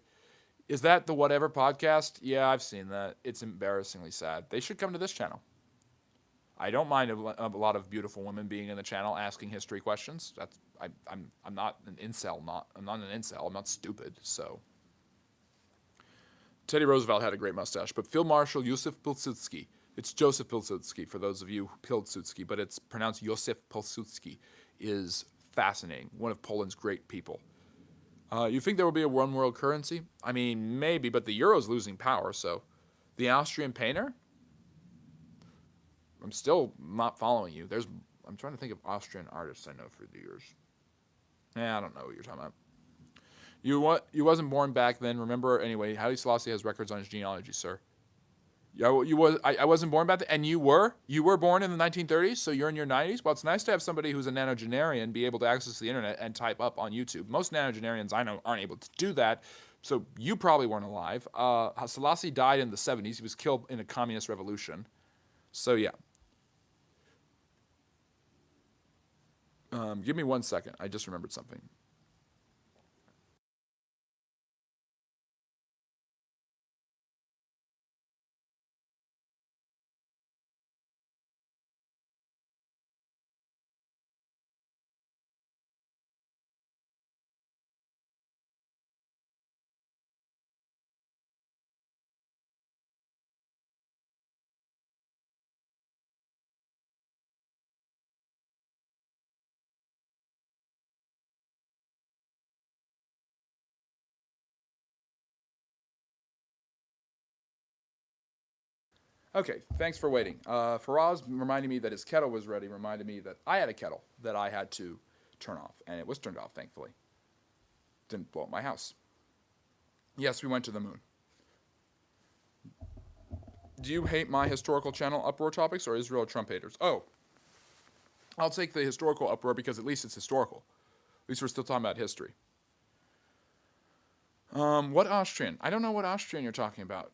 Is that the Whatever podcast? Yeah, I've seen that. It's embarrassingly sad. They should come to this channel. I don't mind a lot of beautiful women being in the channel asking history questions. I'm not an incel. I'm not an incel. I'm not stupid. So Teddy Roosevelt had a great mustache, but Field Marshal Józef Pilsudski. It's Joseph Pilsudski for those of you Pilsudski, but it's pronounced Józef Pilsudski. Is fascinating. One of Poland's great people. You think there will be a one world currency? I mean, maybe, but the euro's losing power, so. The Austrian painter? I'm still not following you. I'm trying to think of Austrian artists I know through the years. I don't know what you're talking about. You wasn't born back then. Remember, anyway, Haile Selassie has records on his genealogy, sir. I wasn't born back then, and you were? You were born in the 1930s, so you're in your 90s? Well, it's nice to have somebody who's a nanogenarian be able to access the internet and type up on YouTube. Most nanogenarians I know aren't able to do that, so you probably weren't alive. Selassie died in the 70s. He was killed in a communist revolution. So, yeah. Give me 1 second. I just remembered something. Okay, thanks for waiting. Faraz reminded me that his kettle was ready, reminded me that I had a kettle that I had to turn off, and it was turned off, thankfully. Didn't blow up my house. Yes, we went to the moon. Do you hate my historical channel uproar topics or Israel Trump haters? Oh, I'll take the historical uproar because at least it's historical. At least we're still talking about history. What Austrian? I don't know what Austrian you're talking about.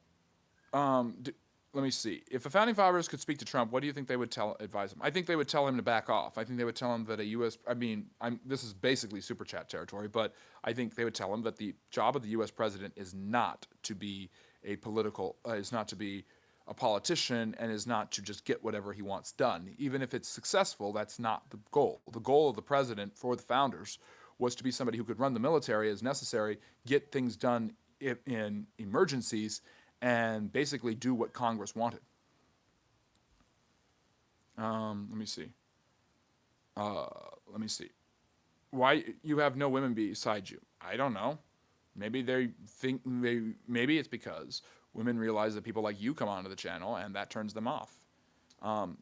Let me see. If the founding fathers could speak to Trump, what do you think they would advise him? I think they would tell him to back off. I think they would tell him that a U.S. this is basically super chat territory, but I think they would tell him that the job of the U.S. president is not to be is not to be a politician, and is not to just get whatever he wants done. Even if it's successful, that's not the goal. The goal of the president for the founders was to be somebody who could run the military as necessary, get things done in emergencies, and basically do what Congress wanted. Let me see. Why you have no women beside you? I don't know. Maybe maybe it's because women realize that people like you come onto the channel and that turns them off. One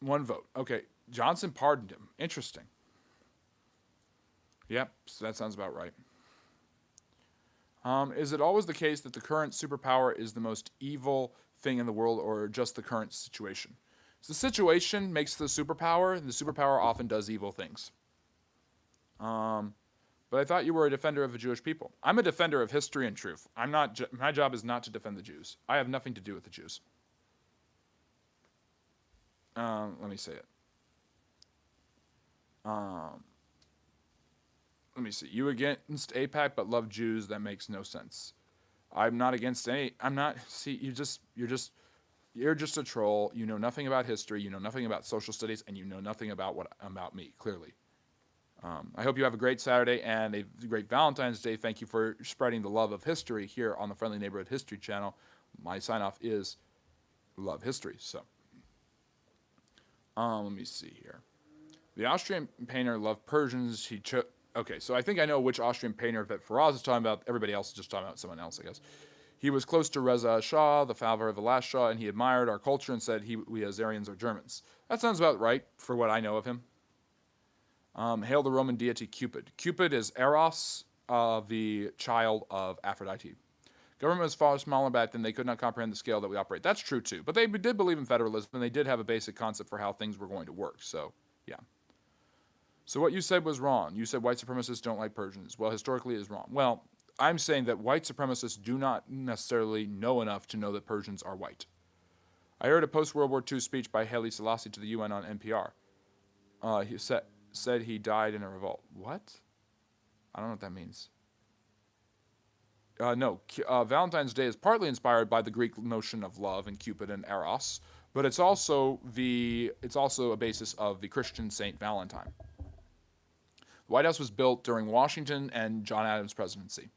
vote. Okay, Johnson pardoned him. Interesting. Yep, so that sounds about right. Is it always the case that the current superpower is the most evil thing in the world, or just the current situation? So the situation makes the superpower, and the superpower often does evil things. But I thought you were a defender of the Jewish people. I'm a defender of history and truth. I'm not. My job is not to defend the Jews. I have nothing to do with the Jews. Let me say it. Let me see. You against AIPAC but love Jews? That makes no sense. I'm not against any. I'm not. See, you're just a troll. You know nothing about history. You know nothing about social studies, and you know nothing about about me. Clearly. I hope you have a great Saturday and a great Valentine's Day. Thank you for spreading the love of history here on the Friendly Neighborhood History Channel. My sign-off is love history. So, let me see here. The Austrian painter loved Persians. Okay, so I think I know which Austrian painter that Faraz is talking about. Everybody else is just talking about someone else, I guess. He was close to Reza Shah, the father of the last Shah, and he admired our culture and said we Azerians are Germans. That sounds about right for what I know of him. Hail the Roman deity Cupid. Cupid is Eros, the child of Aphrodite. Government was far smaller back then, they could not comprehend the scale that we operate. That's true too, but they did believe in federalism, and they did have a basic concept for how things were going to work, so yeah. So what you said was wrong. You said white supremacists don't like Persians. Well, historically it is wrong. Well, I'm saying that white supremacists do not necessarily know enough to know that Persians are white. I heard a post-World War II speech by Haile Selassie to the UN on NPR. He said he died in a revolt. What? I don't know what that means. No, Valentine's Day is partly inspired by the Greek notion of love and Cupid and Eros, but it's also a basis of the Christian Saint Valentine. The White House was built during Washington and John Adams' presidency.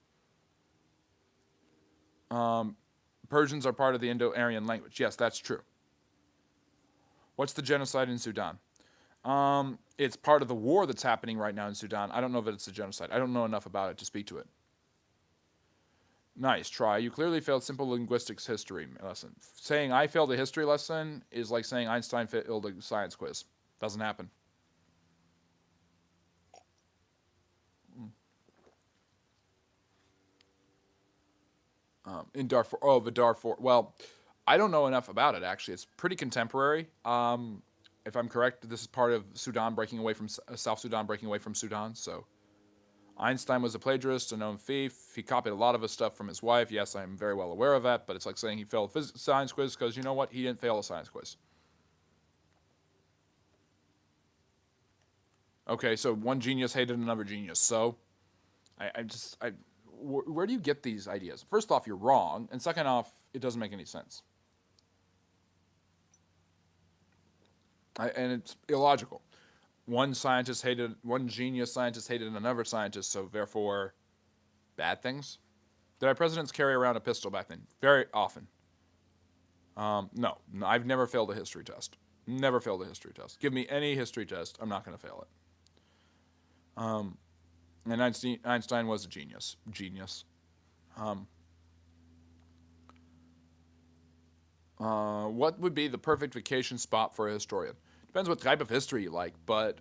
Persians are part of the Indo-Aryan language. Yes, that's true. What's the genocide in Sudan? It's part of the war that's happening right now in Sudan. I don't know that it's a genocide. I don't know enough about it to speak to it. Nice try. You clearly failed simple linguistics history lesson. Saying I failed a history lesson is like saying Einstein failed a science quiz. Doesn't happen. In Darfur. Oh, the Darfur. Well, I don't know enough about it, actually. It's pretty contemporary. If I'm correct, this is part of Sudan breaking away from South Sudan breaking away from Sudan. So Einstein was a plagiarist, a known thief. He copied a lot of his stuff from his wife. Yes, I'm very well aware of that, but it's like saying he failed a science quiz because you know what? He didn't fail a science quiz. Okay, so one genius hated another genius. So where do you get these ideas? First off, you're wrong, and second off, it doesn't make any sense. And it's illogical. One genius scientist hated another scientist, so therefore, bad things? Did our presidents carry around a pistol back then? Very often. No, I've never failed a history test. Never failed a history test. Give me any history test, I'm not going to fail it. And Einstein was a genius. What would be the perfect vacation spot for a historian? Depends what type of history you like, but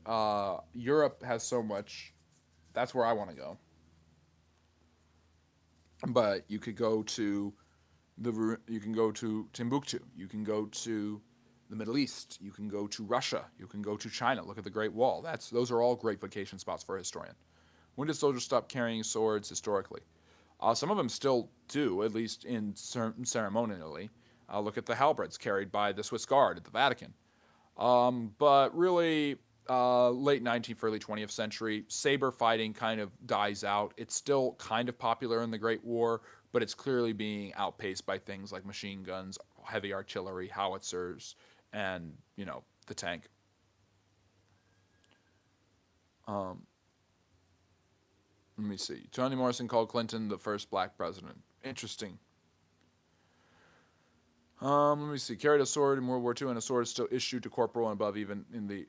Europe has so much. That's where I want to go. But you could go to Timbuktu. You can go to the Middle East. You can go to Russia. You can go to China. Look at the Great Wall. Those are all great vacation spots for a historian. When did soldiers stop carrying swords historically? Some of them still do, at least ceremonially. Look at the halberds carried by the Swiss Guard at the Vatican. But really, late 19th, early 20th century, saber fighting kind of dies out. It's still kind of popular in the Great War, but it's clearly being outpaced by things like machine guns, heavy artillery, howitzers, and, the tank. Let me see. Toni Morrison called Clinton the first black president. Interesting. Let me see. Carried a sword in World War II, and a sword is still issued to corporal and above, even in the...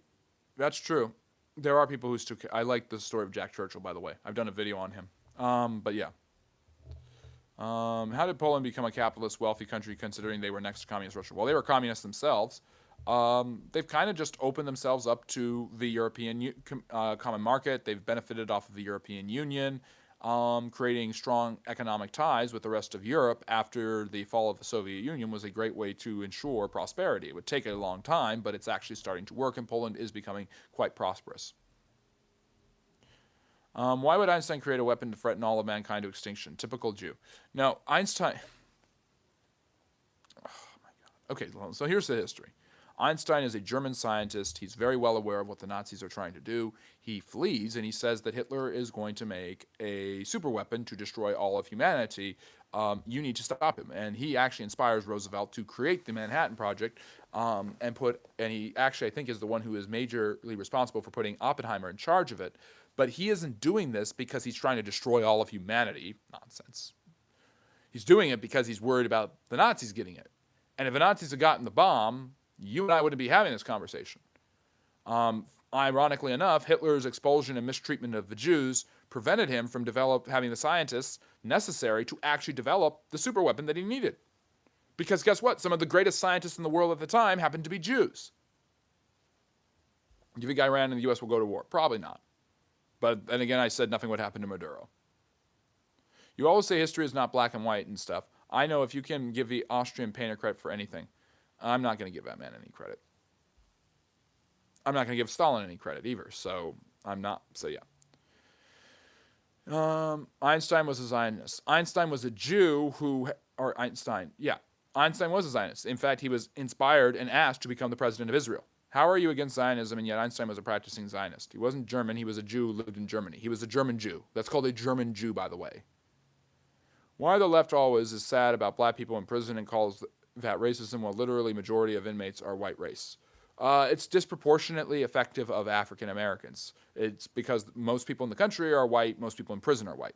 That's true. There are people who still... I like the story of Jack Churchill, by the way. I've done a video on him. But yeah. How did Poland become a capitalist, wealthy country considering they were next to communist Russia? Well, they were communists themselves. They've kind of just opened themselves up to the European common market. They've benefited off of the European Union, creating strong economic ties with the rest of Europe after the fall of the Soviet Union was a great way to ensure prosperity. It would take a long time, but it's actually starting to work, and Poland is becoming quite prosperous. Why would Einstein create a weapon to threaten all of mankind to extinction? Typical Jew. Now, Einstein... Oh, my God. Okay, so here's the history. Einstein is a German scientist. He's very well aware of what the Nazis are trying to do. He flees and he says that Hitler is going to make a superweapon to destroy all of humanity. You need to stop him. And he actually inspires Roosevelt to create the Manhattan Project, and he actually, I think, is the one who is majorly responsible for putting Oppenheimer in charge of it. But he isn't doing this because he's trying to destroy all of humanity. Nonsense. He's doing it because he's worried about the Nazis getting it. And if the Nazis had gotten the bomb, you and I wouldn't be having this conversation. Ironically enough, Hitler's expulsion and mistreatment of the Jews prevented him from having the scientists necessary to actually develop the superweapon that he needed. Because guess what? Some of the greatest scientists in the world at the time happened to be Jews. Do you think Iran and the US will go to war? Probably not. But then again, I said nothing would happen to Maduro. You always say history is not black and white and stuff. I know if you can give the Austrian painter credit for anything, I'm not going to give that man any credit. I'm not going to give Stalin any credit either, so I'm not. So yeah. Einstein was a Zionist. Einstein was a Jew Einstein was a Zionist. In fact, he was inspired and asked to become the president of Israel. How are you against Zionism and yet Einstein was a practicing Zionist? He wasn't German, he was a Jew who lived in Germany. He was a German Jew. That's called a German Jew, by the way. Why the left always is sad about black people in prison and calls that racism while literally majority of inmates are white race. It's disproportionately effective of African Americans. It's because most people in the country are white, most people in prison are white.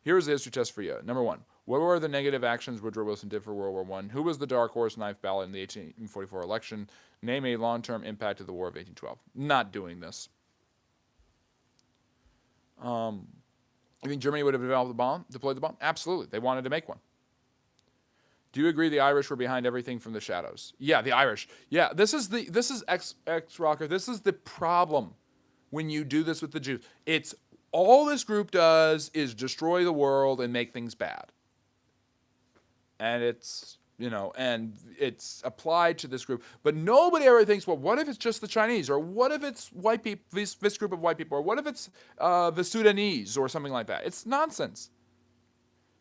Here's a history test for you. Number one, what were the negative actions Woodrow Wilson did for World War I? Who was the dark horse knife ballot in the 1844 election? Name a long-term impact of the War of 1812. Not doing this. You think Germany would have deployed the bomb? Absolutely. They wanted to make one. Do you agree the Irish were behind everything from the shadows? Yeah, the Irish. Yeah, this is X-Rocker. This is the problem when you do this with the Jews. It's all this group does is destroy the world and make things bad. And it's applied to this group. But nobody ever thinks, well, what if it's just the Chinese? Or what if it's white people, this group of white people? Or what if it's the Sudanese or something like that? It's nonsense.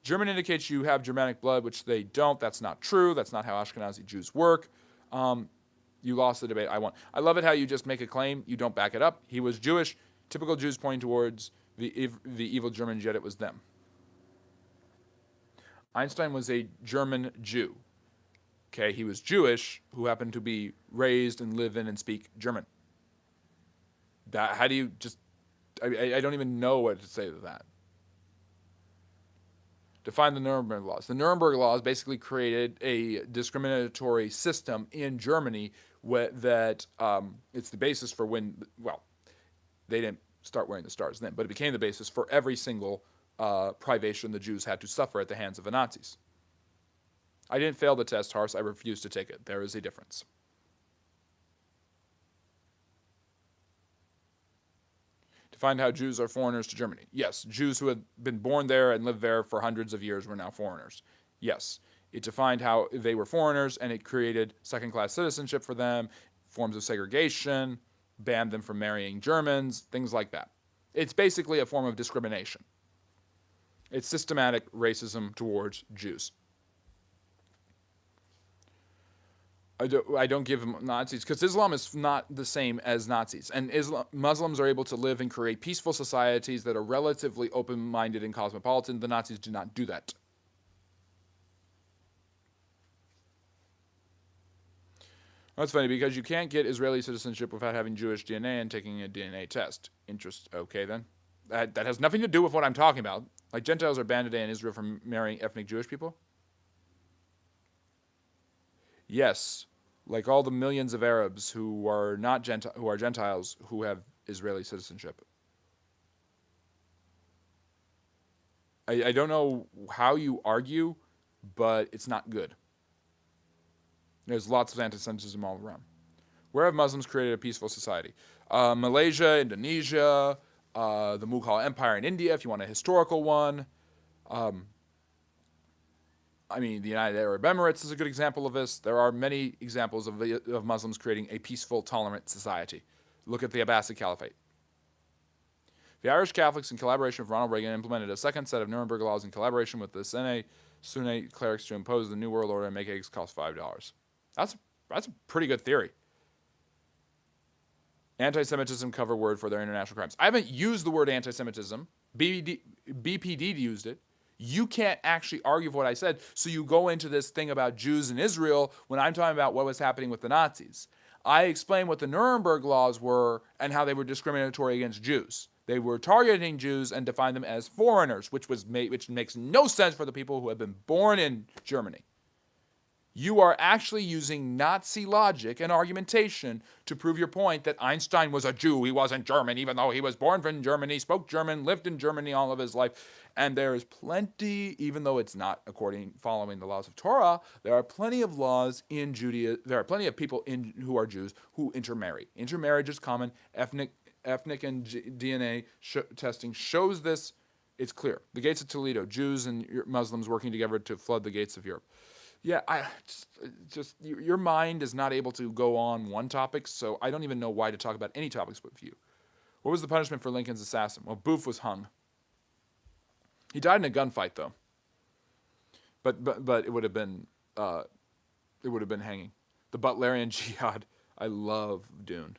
German indicates you have Germanic blood, which they don't. That's not true. That's not how Ashkenazi Jews work. You lost the debate. I won. I love it how you just make a claim. You don't back it up. He was Jewish. Typical Jews pointing towards the evil Germans, yet it was them. Einstein was a German Jew. Okay, he was Jewish who happened to be raised and live in and speak German. How do you just... I don't even know what to say to that. Define the Nuremberg laws. The Nuremberg laws basically created a discriminatory system in Germany that it's the basis for they didn't start wearing the stars then, but it became the basis for every single privation the Jews had to suffer at the hands of the Nazis. I didn't fail the test, Hars. I refused to take it. There is a difference. To find how Jews are foreigners to Germany. Yes, Jews who had been born there and lived there for hundreds of years were now foreigners. Yes. It defined how they were foreigners, and it created second-class citizenship for them, forms of segregation, banned them from marrying Germans, things like that. It's basically a form of discrimination. It's systematic racism towards Jews. I don't give them Nazis because Islam is not the same as Nazis. And Muslims are able to live and create peaceful societies that are relatively open-minded and cosmopolitan. The Nazis do not do that. That's funny because you can't get Israeli citizenship without having Jewish DNA and taking a DNA test. Okay, then. That has nothing to do with what I'm talking about. Like Gentiles are banned today in Israel from marrying ethnic Jewish people? Yes, like all the millions of Arabs who are Gentiles who have Israeli citizenship. I don't know how you argue, but it's not good. There's lots of anti-Semitism all around. Where have Muslims created a peaceful society? Malaysia, Indonesia, the Mughal Empire in India, if you want a historical one. The United Arab Emirates is a good example of this. There are many examples of Muslims creating a peaceful, tolerant society. Look at the Abbasid Caliphate. The Irish Catholics, in collaboration with Ronald Reagan, implemented a second set of Nuremberg laws in collaboration with the Sunni clerics to impose the New World Order and make eggs cost $5. That's That's a pretty good theory. Anti-Semitism cover word for their international crimes. I haven't used the word anti-Semitism. BPD used it. You can't actually argue for what I said, so you go into this thing about Jews in Israel when I'm talking about what was happening with the Nazis. I explained what the Nuremberg laws were and how they were discriminatory against Jews. They were targeting Jews and defined them as foreigners, which makes no sense for the people who have been born in Germany. You are actually using Nazi logic and argumentation to prove your point that Einstein was a Jew. He wasn't German, even though he was born from Germany, spoke German, lived in Germany all of his life. And there is plenty, even though it's not following the laws of Torah, there are plenty of laws in Judaism. There are plenty of people who are Jews who intermarry. Intermarriage is common. Ethnic and DNA testing shows this. It's clear. The gates of Toledo, Jews and Muslims working together to flood the gates of Europe. Yeah, your mind is not able to go on one topic, so I don't even know why to talk about any topics with you. What was the punishment for Lincoln's assassin? Well, Booth was hung. He died in a gunfight, though. But it would have been hanging. The Butlerian Jihad. I love Dune.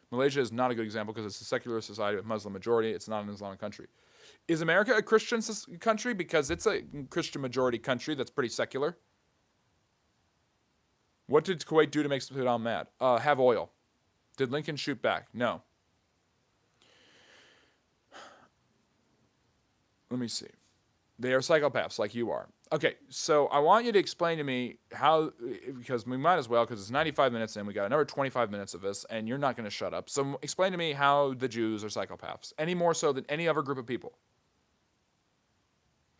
Malaysia is not a good example because it's a secular society with Muslim majority. It's not an Islamic country. Is America a Christian country? Because it's a Christian majority country that's pretty secular. What did Kuwait do to make Saddam mad? Have oil. Did Lincoln shoot back? No. Let me see. They are psychopaths like you are. Okay, so I want you to explain to me how, because we might as well, because it's 95 minutes in, we got another 25 minutes of this, and you're not going to shut up. So explain to me how the Jews are psychopaths, any more so than any other group of people.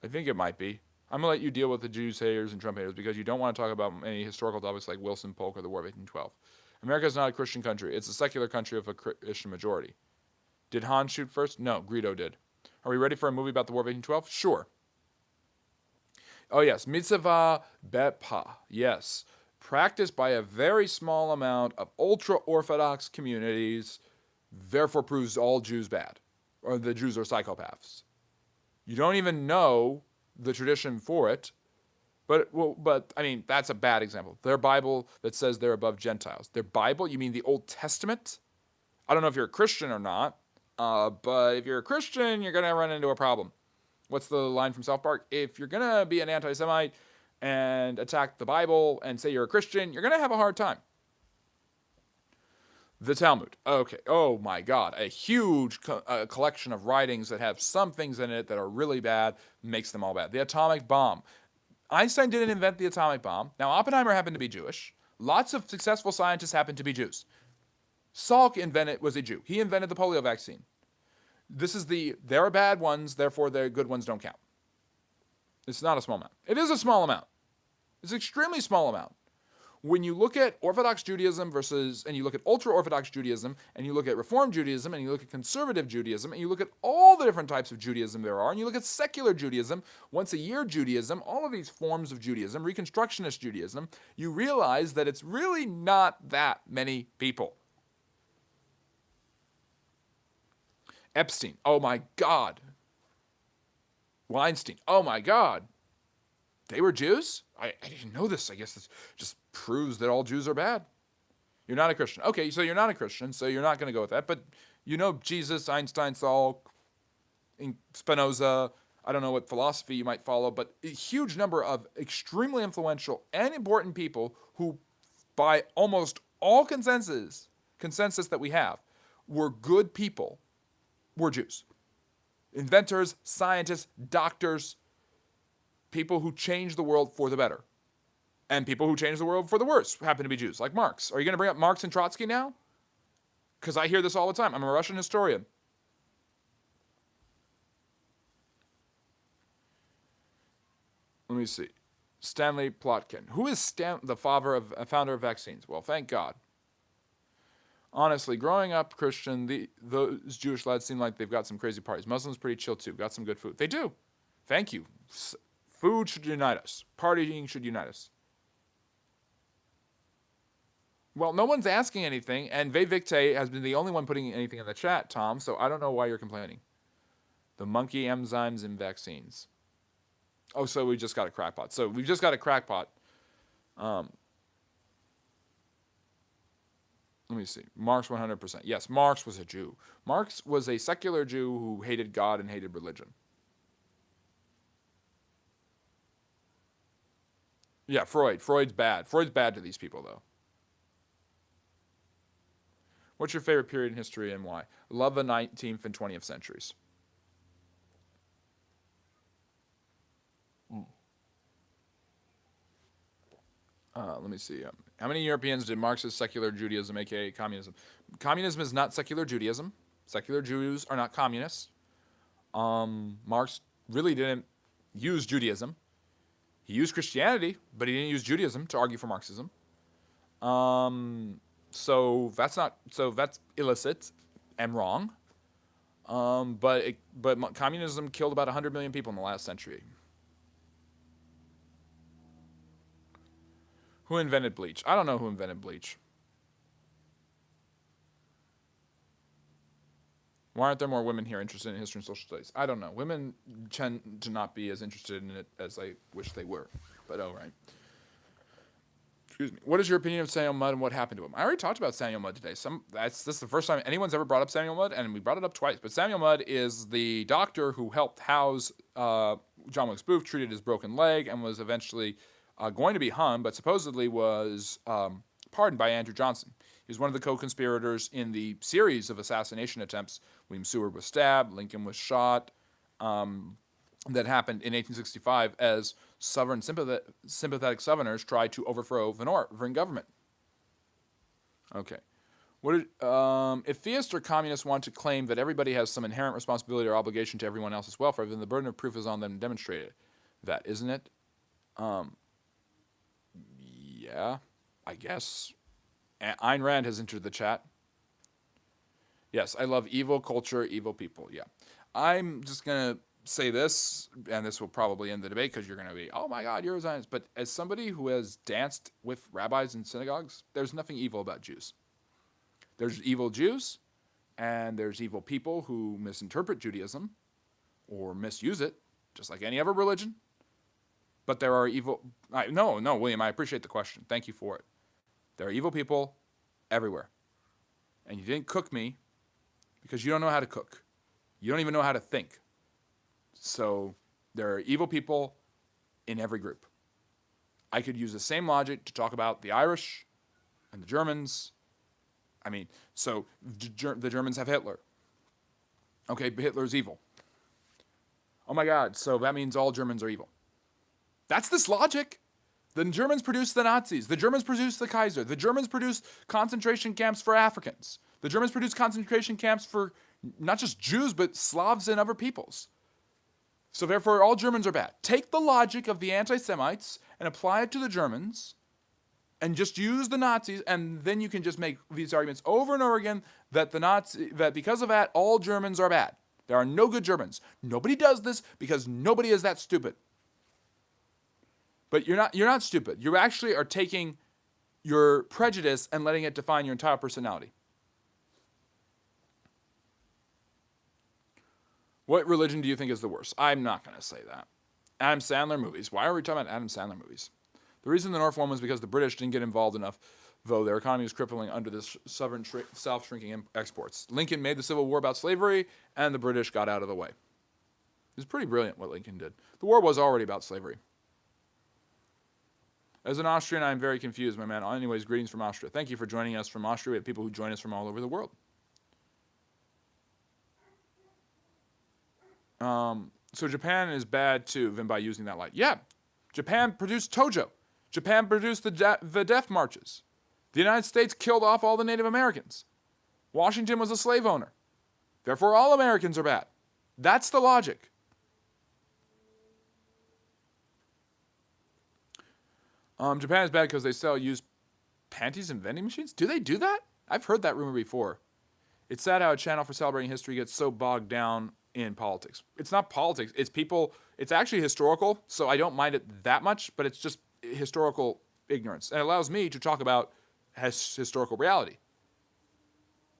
I think it might be. I'm going to let you deal with the Jews haters and Trump haters because you don't want to talk about any historical topics like Wilson Polk or the War of 1812. America is not a Christian country. It's a secular country of a Christian majority. Did Han shoot first? No, Greedo did. Are we ready for a movie about the War of 1812? Sure. Oh, yes. Mitzvah Bepa. Yes. Practiced by a very small amount of ultra-Orthodox communities, therefore proves all Jews bad. Or the Jews are psychopaths. You don't even know the tradition for it. But I mean, that's a bad example. Their Bible that says they're above Gentiles. Their Bible? You mean the Old Testament? I don't know if you're a Christian or not. But if you're a Christian, you're going to run into a problem. What's the line from South Park? If you're going to be an anti-Semite and attack the Bible and say you're a Christian, you're going to have a hard time. The Talmud. Okay. Oh my God. A huge collection of writings that have some things in it that are really bad, makes them all bad. The atomic bomb. Einstein didn't invent the atomic bomb. Now, Oppenheimer happened to be Jewish. Lots of successful scientists happen to be Jews. Salk was a Jew. He invented the polio vaccine. There are bad ones, therefore the good ones don't count. It's not a small amount. It is a small amount. It's an extremely small amount. When you look at Orthodox Judaism and you look at ultra-Orthodox Judaism, and you look at Reform Judaism, and you look at Conservative Judaism, and you look at all the different types of Judaism there are, and you look at secular Judaism, once-a-year Judaism, all of these forms of Judaism, Reconstructionist Judaism, you realize that it's really not that many people. Epstein, oh my God. Weinstein, oh my God. They were Jews? I didn't know this. I guess this just proves that all Jews are bad. You're not a Christian. Okay, so you're not a Christian, so you're not going to go with that. But you know Jesus, Einstein, Salk, Spinoza, I don't know what philosophy you might follow, but a huge number of extremely influential and important people who, by almost all consensus that we have, were good people, were Jews. Inventors, scientists, doctors, people who changed the world for the better. And people who changed the world for the worse happen to be Jews, like Marx. Are you going to bring up Marx and Trotsky now? Because I hear this all the time. I'm a Russian historian. Let me see. Stanley Plotkin. Who is the founder of vaccines? Well, thank God. Honestly, growing up Christian, those Jewish lads seem like they've got some crazy parties. Muslims pretty chill too. Got some good food. They do. Thank you. Food should unite us. Partying should unite us. Well, no one's asking anything, and Vevicte has been the only one putting anything in the chat, Tom, so I don't know why you're complaining. The monkey enzymes in vaccines. Oh, so we just got a crackpot. So we've just got a crackpot. Let me see. Marx 100%. Yes, Marx was a Jew. Marx was a secular Jew who hated God and hated religion. Yeah, Freud. Freud's bad. Freud's bad to these people, though. What's your favorite period in history and why? Love the 19th and 20th centuries. Let me see. How many Europeans did Marxist secular Judaism, aka communism? Communism is not secular Judaism. Secular Jews are not communists. Marx really didn't use Judaism. He used Christianity, but he didn't use Judaism to argue for Marxism. So that's illicit and wrong. But communism killed about 100 million people in the last century. Who invented bleach? I don't know who invented bleach. Why aren't there more women here interested in history and social studies? I don't know. Women tend to not be as interested in it as I wish they were. But all right. Excuse me. What is your opinion of Samuel Mudd and what happened to him? I already talked about Samuel Mudd today. This is the first time anyone's ever brought up Samuel Mudd, and we brought it up twice. But Samuel Mudd is the doctor who helped house John Wilkes Booth, treated his broken leg, and was eventually going to be hung, but supposedly was pardoned by Andrew Johnson. He was one of the co-conspirators in the series of assassination attempts. William Seward was stabbed, Lincoln was shot, that happened in 1865 as sympathetic Southerners tried to overthrow the Northern government. Okay. If theists or communists want to claim that everybody has some inherent responsibility or obligation to everyone else's welfare, then the burden of proof is on them to demonstrate that, isn't it? Yeah, I guess. Ayn Rand has entered the chat. Yes, I love evil culture, evil people. Yeah. I'm just going to say this, and this will probably end the debate because you're going to be, oh my God, you're a Zionist. But as somebody who has danced with rabbis in synagogues, there's nothing evil about Jews. There's evil Jews, and there's evil people who misinterpret Judaism or misuse it, just like any other religion. But there are evil... No, William, I appreciate the question. Thank you for it. There are evil people everywhere. And you didn't cook me because you don't know how to cook. You don't even know how to think. So there are evil people in every group. I could use the same logic to talk about the Irish and the Germans. I mean, so the Germans have Hitler. Okay, but Hitler's evil. Oh my God, so that means all Germans are evil. That's this logic. The Germans produced the Nazis. The Germans produced the Kaiser. The Germans produced concentration camps for Africans. The Germans produced concentration camps for not just Jews, but Slavs and other peoples. So therefore, all Germans are bad. Take the logic of the anti-Semites and apply it to the Germans and just use the Nazis, and then you can just make these arguments over and over again that that because of that, all Germans are bad. There are no good Germans. Nobody does this because nobody is that stupid. But you're not stupid. You actually are taking your prejudice and letting it define your entire personality. What religion do you think is the worst? I'm not going to say that. Adam Sandler movies. Why are we talking about Adam Sandler movies? The reason the North won was because the British didn't get involved enough, though their economy was crippling under the South shrinking exports. Lincoln made the Civil War about slavery, and the British got out of the way. It was pretty brilliant what Lincoln did. The war was already about slavery. As an Austrian, I'm very confused, my man. Anyways, greetings from Austria. Thank you for joining us from Austria. We have people who join us from all over the world. So Japan is bad too, then by using that light. Yeah, Japan produced Tojo. Japan produced the death marches. The United States killed off all the Native Americans. Washington was a slave owner. Therefore, all Americans are bad. That's the logic. Japan is bad because they sell used panties in vending machines? Do they do that? I've heard that rumor before. It's sad how a channel for celebrating history gets so bogged down in politics. It's not politics. It's people. It's actually historical, so I don't mind it that much, but it's just historical ignorance. And it allows me to talk about historical reality.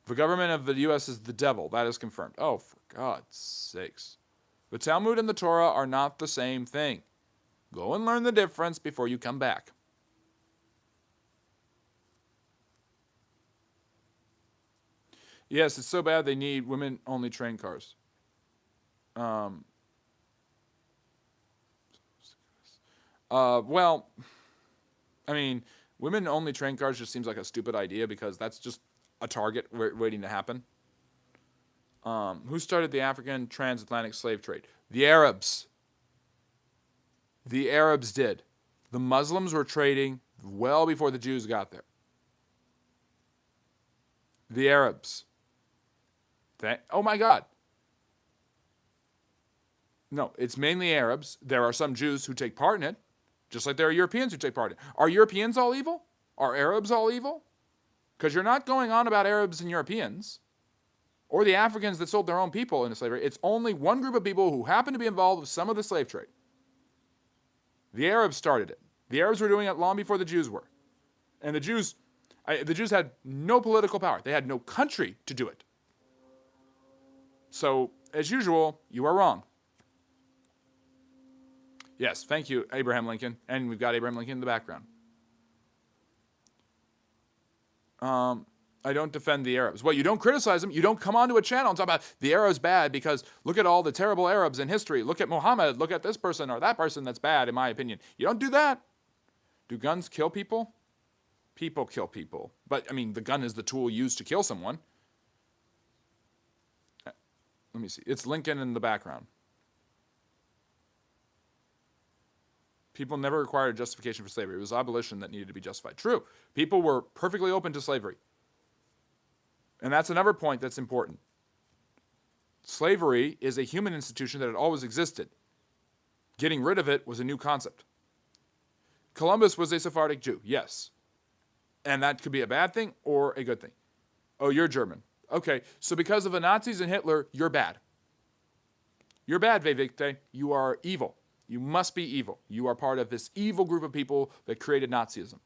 The government of the U.S. is the devil. That is confirmed. Oh, for God's sakes. The Talmud and the Torah are not the same thing. Go and learn the difference before you come back. Yes, it's so bad they need women-only train cars. Um, well, I mean, women-only train cars just seems like a stupid idea because that's just a target waiting to happen. Who started the African transatlantic slave trade? The Arabs. The Arabs did. The Muslims were trading well before the Jews got there. The Arabs. Oh my God. No, it's mainly Arabs. There are some Jews who take part in it, just like there are Europeans who take part in it. Are Europeans all evil? Are Arabs all evil? Because you're not going on about Arabs and Europeans or the Africans that sold their own people into slavery. It's only one group of people who happen to be involved with some of the slave trade. The Arabs started it. The Arabs were doing it long before the Jews were. And the Jews had no political power. They had no country to do it. So, as usual, you are wrong. Yes, thank you, Abraham Lincoln. And we've got Abraham Lincoln in the background. I don't defend the Arabs. Well, you don't criticize them. You don't come onto a channel and talk about the Arabs bad because look at all the terrible Arabs in history. Look at Muhammad. Look at this person or that person that's bad, in my opinion. You don't do that. Do guns kill people? People kill people. But, I mean, the gun is the tool used to kill someone. Let me see. It's Lincoln in the background. People never required justification for slavery. It was abolition that needed to be justified. True. People were perfectly open to slavery. And that's another point that's important. Slavery is a human institution that had always existed. Getting rid of it was a new concept. Columbus was a Sephardic Jew, yes. And that could be a bad thing or a good thing. Oh, you're German. Okay, so because of the Nazis and Hitler, you're bad. You're bad, Vevicte. You are evil. You must be evil. You are part of this evil group of people that created Nazism.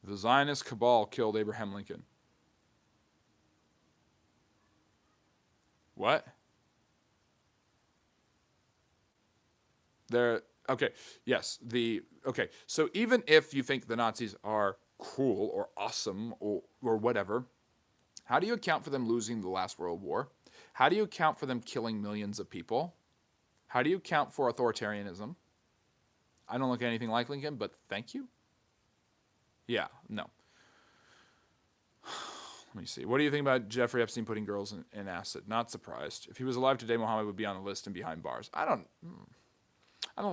The Zionist cabal killed Abraham Lincoln. What? Okay, yes, okay, so even if you think the Nazis are cool or awesome or whatever, how do you account for them losing the last World War? How do you account for them killing millions of people? How do you account for authoritarianism? I don't look anything like Lincoln, but thank you. Yeah, no. Let me see. What do you think about Jeffrey Epstein putting girls in acid? Not surprised. If he was alive today, Muhammad would be on the list and behind bars. I don't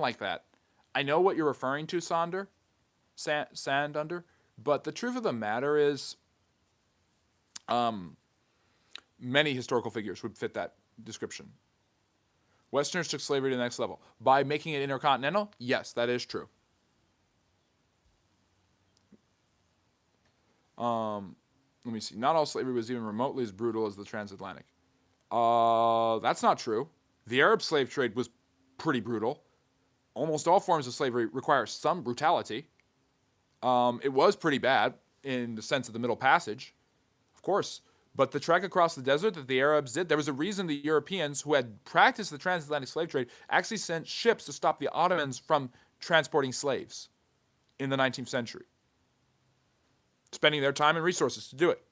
like that. I know what you're referring to, Sandunder, but the truth of the matter is, many historical figures would fit that description. Westerners took slavery to the next level. By making it intercontinental? Yes, that is true. Let me see. Not all slavery was even remotely as brutal as the transatlantic. That's not true. The Arab slave trade was pretty brutal. Almost all forms of slavery require some brutality. It was pretty bad in the sense of the Middle Passage, of course. But the trek across the desert that the Arabs did, there was a reason the Europeans who had practiced the transatlantic slave trade actually sent ships to stop the Ottomans from transporting slaves in the 19th century, spending their time and resources to do it.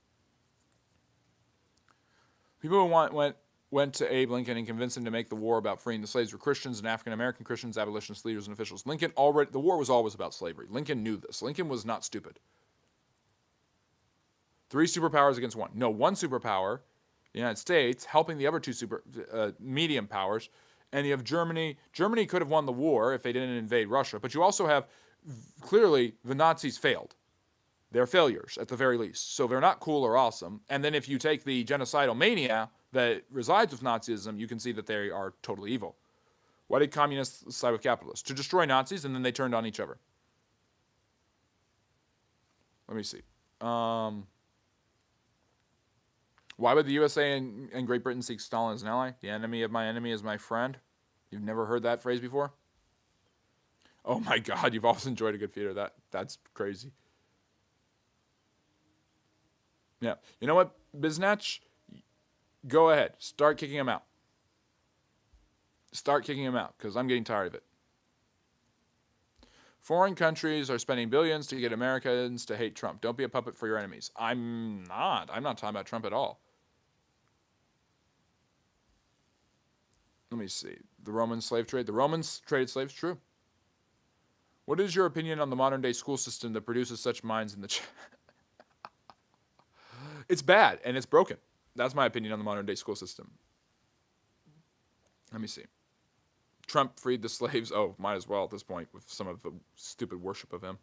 People who went to Abe Lincoln and convinced him to make the war about freeing the slaves were Christians and African-American Christians, abolitionist leaders and officials. The war was always about slavery. Lincoln knew this. Lincoln was not stupid. 3 superpowers against 1. No, 1 superpower, the United States, helping the other 2 medium powers. And you have Germany. Germany could have won the war if they didn't invade Russia. But you also have, clearly, the Nazis failed. They're failures, at the very least. So they're not cool or awesome. And then if you take the genocidal mania that resides with Nazism, you can see that they are totally evil. Why did communists side with capitalists? To destroy Nazis, and then they turned on each other. Let me see. Why would the USA and Great Britain seek Stalin as an ally? The enemy of my enemy is my friend. You've never heard that phrase before? Oh my God, you've always enjoyed a good theater. That's crazy. Yeah. You know what, Biznatch? Go ahead. Start kicking him out. Start kicking him out, because I'm getting tired of it. Foreign countries are spending billions to get Americans to hate Trump. Don't be a puppet for your enemies. I'm not talking about Trump at all. Let me see. The Roman slave trade. The Romans traded slaves, true. What is your opinion on the modern day school system that produces such minds in the It's bad and it's broken. That's my opinion on the modern day school system. Let me see. Trump freed the slaves. Oh, might as well at this point with some of the stupid worship of him.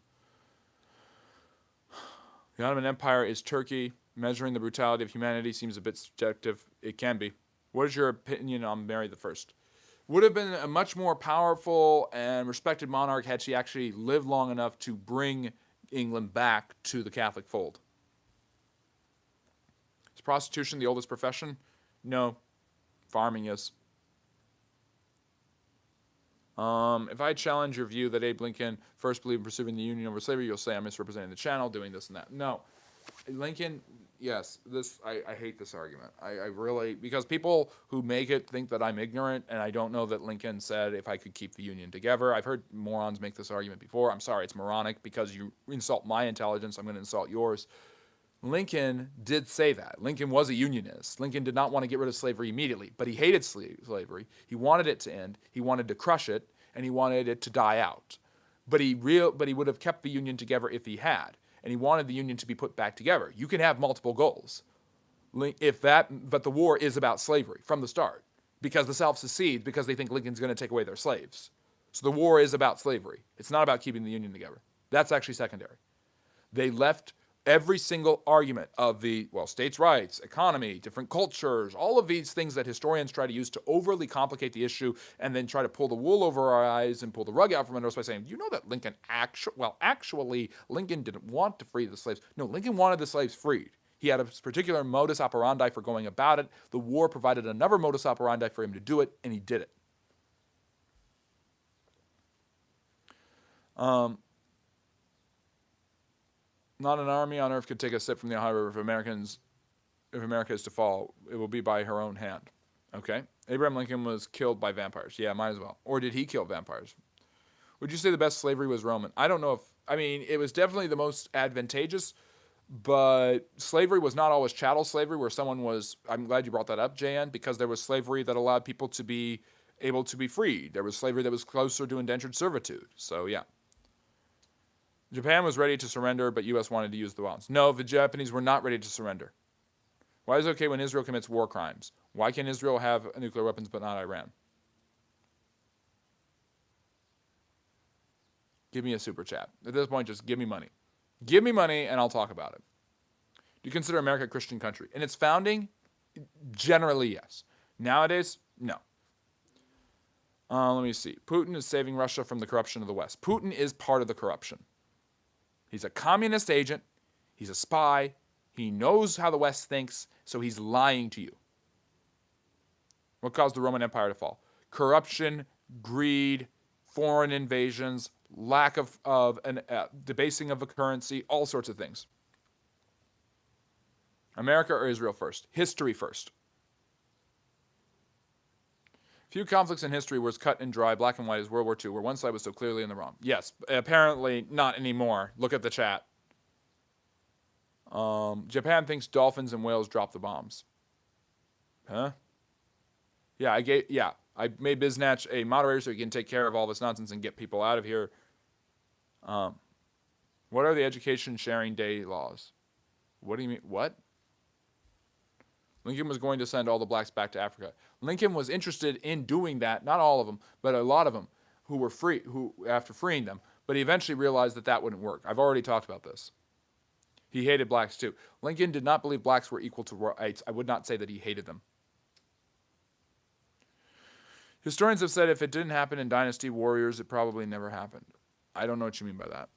The Ottoman Empire is Turkey. Measuring the brutality of humanity seems a bit subjective. It can be. What is your opinion on Mary I? Would have been a much more powerful and respected monarch had she actually lived long enough to bring England back to the Catholic fold. Is prostitution the oldest profession? No. Farming is. If I challenge your view that Abe Lincoln first believed in pursuing the Union over slavery, you'll say I'm misrepresenting the channel, doing this and that. No. Lincoln, yes, I hate this argument. I really, because people who make it think that I'm ignorant, and I don't know that Lincoln said if I could keep the Union together. I've heard morons make this argument before. I'm sorry, it's moronic. Because you insult my intelligence, I'm going to insult yours. Lincoln did say that. Lincoln was a Unionist. Lincoln did not want to get rid of slavery immediately, but he hated slavery. He wanted it to end. He wanted to crush it, and he wanted it to die out. But he would have kept the Union together if he had. And he wanted the Union to be put back together. You can have multiple goals. But the war is about slavery from the start, because the South secedes because they think Lincoln's going to take away their slaves. So the war is about slavery. It's not about keeping the Union together. That's actually secondary. They left every single argument of states' rights, economy, different cultures, all of these things that historians try to use to overly complicate the issue and then try to pull the wool over our eyes and pull the rug out from under us by saying, you know that Lincoln actually, Lincoln didn't want to free the slaves. No, Lincoln wanted the slaves freed. He had a particular modus operandi for going about it. The war provided another modus operandi for him to do it, and he did it. Not an army on earth could take a sip from the Ohio River if America is to fall. It will be by her own hand. Okay? Abraham Lincoln was killed by vampires. Yeah, might as well. Or did he kill vampires? Would you say the best slavery was Roman? I don't know it was definitely the most advantageous, but slavery was not always chattel slavery where someone was, I'm glad you brought that up, JN, because there was slavery that allowed people to be able to be freed. There was slavery that was closer to indentured servitude. So, yeah. Japan was ready to surrender, but U.S. wanted to use the bombs. No, the Japanese were not ready to surrender. Why is it okay when Israel commits war crimes? Why can Israel have nuclear weapons but not Iran? Give me a super chat. At this point, just give me money. Give me money and I'll talk about it. Do you consider America a Christian country? In its founding, generally yes. Nowadays, no. Let me see. Putin is saving Russia from the corruption of the West. Putin is part of the corruption. He's a communist agent. He's a spy. He knows how the West thinks, so he's lying to you. What caused the Roman Empire to fall? Corruption, greed, foreign invasions, lack of debasing of the currency, all sorts of things. America or Israel first? History first. Few conflicts in history were as cut and dry, black and white as World War II, where one side was so clearly in the wrong. Yes, apparently not anymore. Look at the chat. Japan thinks dolphins and whales drop the bombs. Huh? Yeah, I made Biznatch a moderator so he can take care of all this nonsense and get people out of here. What are the education sharing day laws? What do you mean? What? Lincoln was going to send all the blacks back to Africa. Lincoln was interested in doing that, not all of them, but a lot of them who were free, after freeing them, but he eventually realized that that wouldn't work. I've already talked about this. He hated blacks too. Lincoln did not believe blacks were equal to rights. I would not say that he hated them. Historians have said if it didn't happen in dynasty warriors, it probably never happened. I don't know what you mean by that.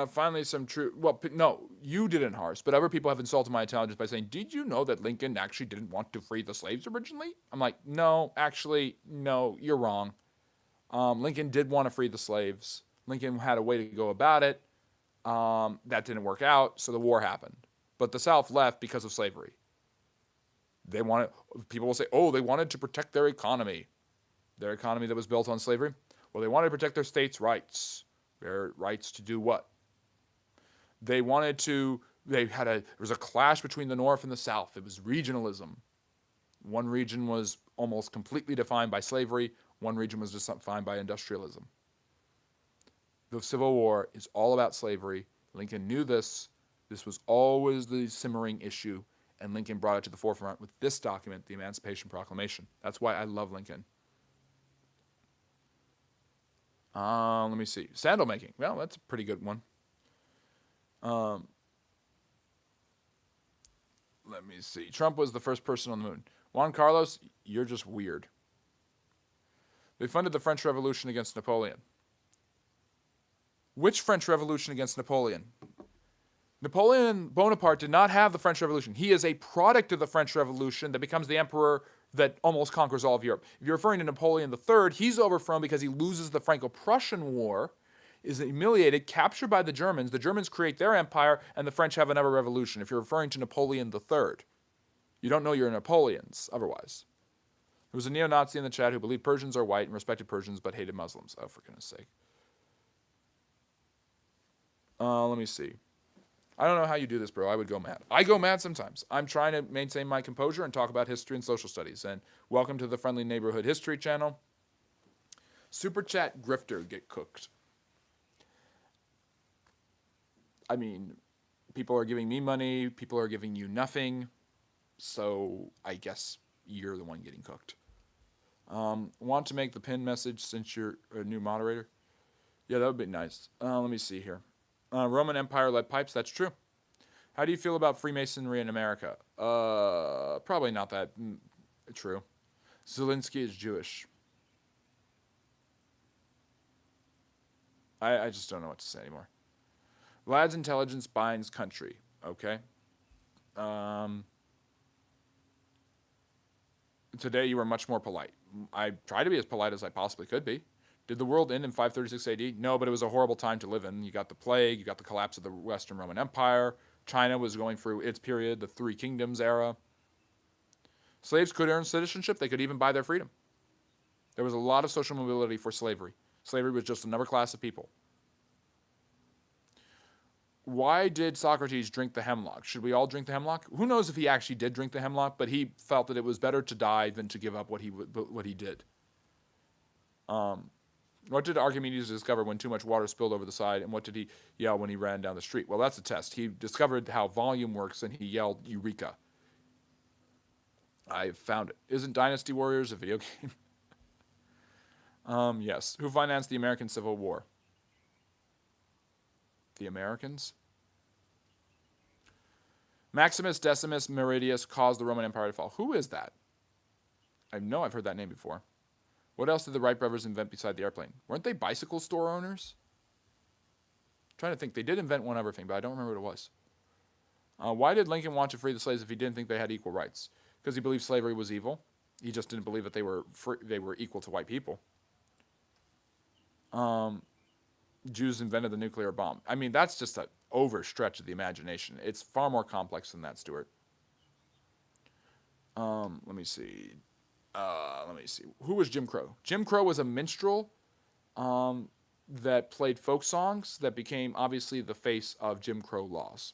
Finally, some true... Well, no, you didn't, Hars, but other people have insulted my intelligence by saying, did you know that Lincoln actually didn't want to free the slaves originally? I'm like, no, actually, no, you're wrong. Lincoln did want to free the slaves. Lincoln had a way to go about it. That didn't work out, so the war happened. But the South left because of slavery. People will say, oh, they wanted to protect their economy that was built on slavery. Well, they wanted to protect their states' rights. Their rights to do what? They wanted to, there was a clash between the North and the South. It was regionalism. One region was almost completely defined by slavery. One region was just defined by industrialism. The Civil War is all about slavery. Lincoln knew this. This was always the simmering issue, and Lincoln brought it to the forefront with this document, the Emancipation Proclamation. That's why I love Lincoln. Let me see. Sandal making. Well, that's a pretty good one. Let me see. Trump was the first person on the moon. Juan Carlos, you're just weird. They funded the French Revolution against Napoleon. Which French Revolution against Napoleon? Napoleon Bonaparte did not have the French Revolution. He is a product of the French Revolution that becomes the emperor that almost conquers all of Europe. If you're referring to Napoleon III, he's overthrown because he loses the Franco-Prussian War, is humiliated, captured by the Germans create their empire, and the French have another revolution. If you're referring to Napoleon III, you don't know your Napoleons otherwise. There was a neo-Nazi in the chat who believed Persians are white and respected Persians but hated Muslims. Oh, for goodness sake. Let me see. I don't know how you do this, bro. I would go mad. I go mad sometimes. I'm trying to maintain my composure and talk about history and social studies. And welcome to the Friendly Neighborhood History channel. Super chat grifter get cooked. I mean, people are giving me money. People are giving you nothing. So I guess you're the one getting cooked. Want to make the pin message since you're a new moderator? Yeah, that would be nice. Let me see here. Roman Empire lead pipes, that's true. How do you feel about Freemasonry in America? Probably not that true. Zelensky is Jewish. I just don't know what to say anymore. Lad's intelligence binds country. Okay. Today you were much more polite. I try to be as polite as I possibly could be. Did the world end in 536 AD? No, but it was a horrible time to live in. You got the plague, you got the collapse of the Western Roman Empire. China was going through its period, the Three Kingdoms era. Slaves could earn citizenship. They could even buy their freedom. There was a lot of social mobility for slavery. Slavery was just another class of people. Why did Socrates drink the hemlock? Should we all drink the hemlock? Who knows if he actually did drink the hemlock, but he felt that it was better to die than to give up what he did. What did Archimedes discover when too much water spilled over the side, and what did he yell when he ran down the street? Well, that's a test. He discovered how volume works, and he yelled, Eureka. I found it. Isn't Dynasty Warriors a video game? Yes. Who financed the American Civil War? The Americans? Maximus Decimus Meridius caused the Roman Empire to fall. Who is that? I know I've heard that name before. What else did the Wright brothers invent beside the airplane? Weren't they bicycle store owners? I'm trying to think. They did invent one other thing, but I don't remember what it was. Why did Lincoln want to free the slaves if he didn't think they had equal rights? Because he believed slavery was evil. He just didn't believe that they were equal to white people. Jews invented the nuclear bomb. I mean, that's just an overstretch of the imagination. It's far more complex than that, Stuart. Let me see. Who was Jim Crow? Jim Crow was a minstrel that played folk songs that became obviously the face of Jim Crow laws.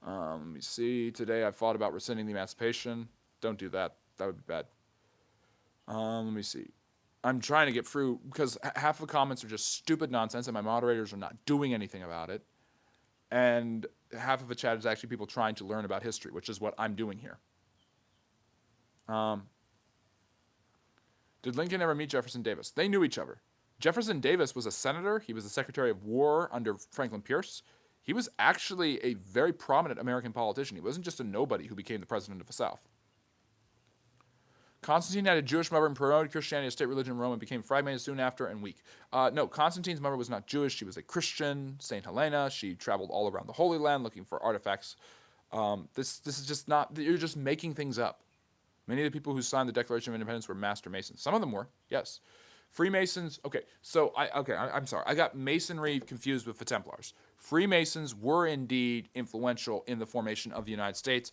Let me see. Today I thought about rescinding the Emancipation. Don't do that. That would be bad. Let me see. I'm trying to get through because half the comments are just stupid nonsense and my moderators are not doing anything about it. And half of the chat is actually people trying to learn about history, which is what I'm doing here. Did Lincoln ever meet Jefferson Davis? They knew each other. Jefferson Davis was a senator. He was the Secretary of War under Franklin Pierce. He was actually a very prominent American politician. He wasn't just a nobody who became the president of the South. Constantine had a Jewish mother and promoted Christianity as state religion in Rome and became fragmented soon after and weak. No, Constantine's mother was not Jewish. She was a Christian, Saint Helena. She traveled all around the Holy Land looking for artifacts. This is just not, you're just making things up. Many of the people who signed the Declaration of Independence were master masons. Some of them were, yes. Freemasons. Okay, so I'm sorry. I got Masonry confused with the Templars. Freemasons were indeed influential in the formation of the United States,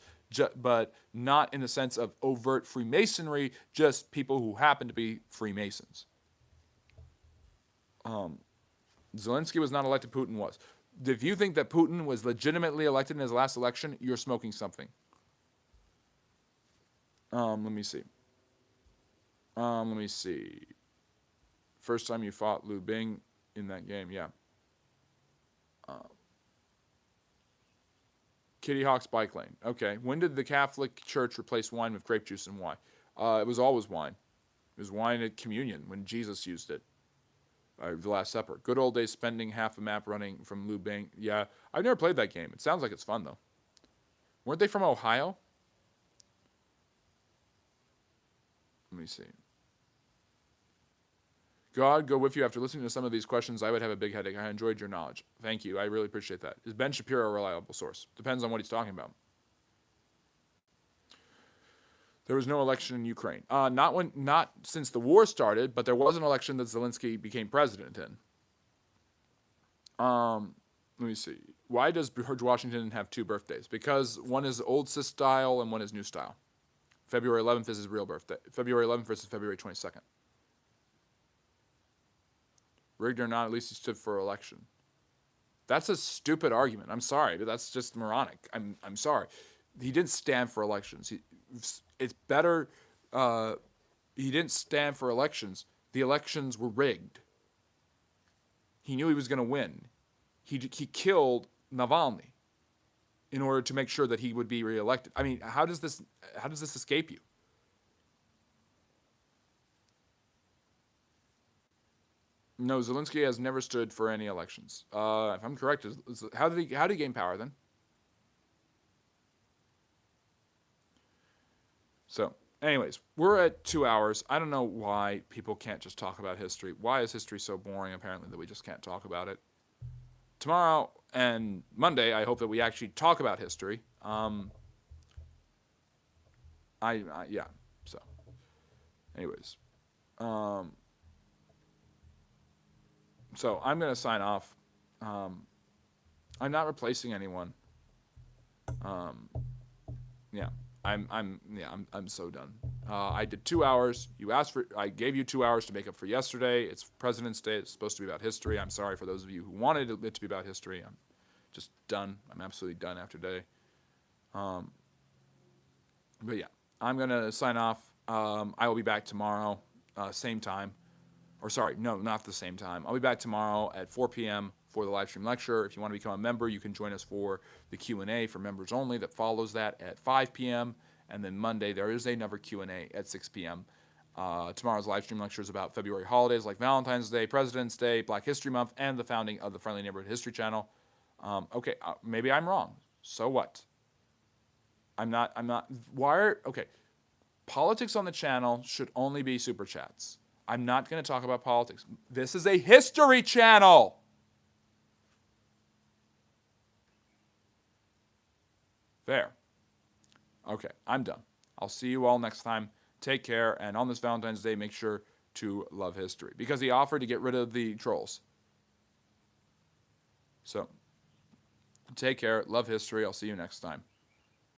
but not in the sense of overt Freemasonry. Just people who happen to be Freemasons. Zelensky was not elected. Putin was. If you think that Putin was legitimately elected in his last election, you're smoking something. Let me see. First time you fought Liu Bing in that game, yeah. Kitty Hawk's bike lane. Okay. When did the Catholic Church replace wine with grape juice and why? It was always wine. It was wine at communion when Jesus used it. The Last Supper. Good old days spending half a map running from Liu Bing. Yeah, I've never played that game. It sounds like it's fun, though. Weren't they from Ohio? Let me see. God go with you. After listening to some of these questions, I would have a big headache. I enjoyed your knowledge. Thank you. I really appreciate that. Is Ben Shapiro a reliable source? Depends on what he's talking about. There was no election in Ukraine. Not since the war started, but there was an election that Zelensky became president in. Let me see. Why does George Washington have 2 birthdays? Because one is old cis style and one is new style. February 11th is his real birthday. February 11th versus February 22nd. Rigged or not, at least he stood for election. That's a stupid argument. I'm sorry, but that's just moronic. I'm sorry. He didn't stand for elections. It's better. He didn't stand for elections. The elections were rigged. He knew he was going to win. He killed Navalny in order to make sure that he would be reelected. I mean, how does this escape you? No, Zelensky has never stood for any elections. If I'm correct, how did he gain power then? So, anyways, we're at 2 hours. I don't know why people can't just talk about history. Why is history so boring, apparently, that we just can't talk about it? Tomorrow and Monday, I hope that we actually talk about history. Yeah. So, anyways. So I'm going to sign off. I'm not replacing anyone. Yeah. I'm so done. I did 2 hours. I gave you 2 hours to make up for yesterday. It's President's Day. It's supposed to be about history. I'm sorry for those of you who wanted it to be about history. I'm just done. I'm absolutely done after today. But yeah, I'm going to sign off. I will be back tomorrow, same time. Or sorry, no, not the same time. I'll be back tomorrow at 4 p.m. for the live stream lecture. If you want to become a member, you can join us for the Q&A for members only that follows that at 5 p.m. And then Monday, there is another Q&A at 6 p.m. Tomorrow's live stream lecture is about February holidays like Valentine's Day, President's Day, Black History Month, and the founding of the Friendly Neighborhood History Channel. Okay, maybe I'm wrong. So what? Okay. Politics on the channel should only be super chats. I'm not going to talk about politics. This is a history channel. There. Okay, I'm done. I'll see you all next time. Take care, and on this Valentine's Day, make sure to love history, because he offered to get rid of the trolls. So, take care, love history. I'll see you next time.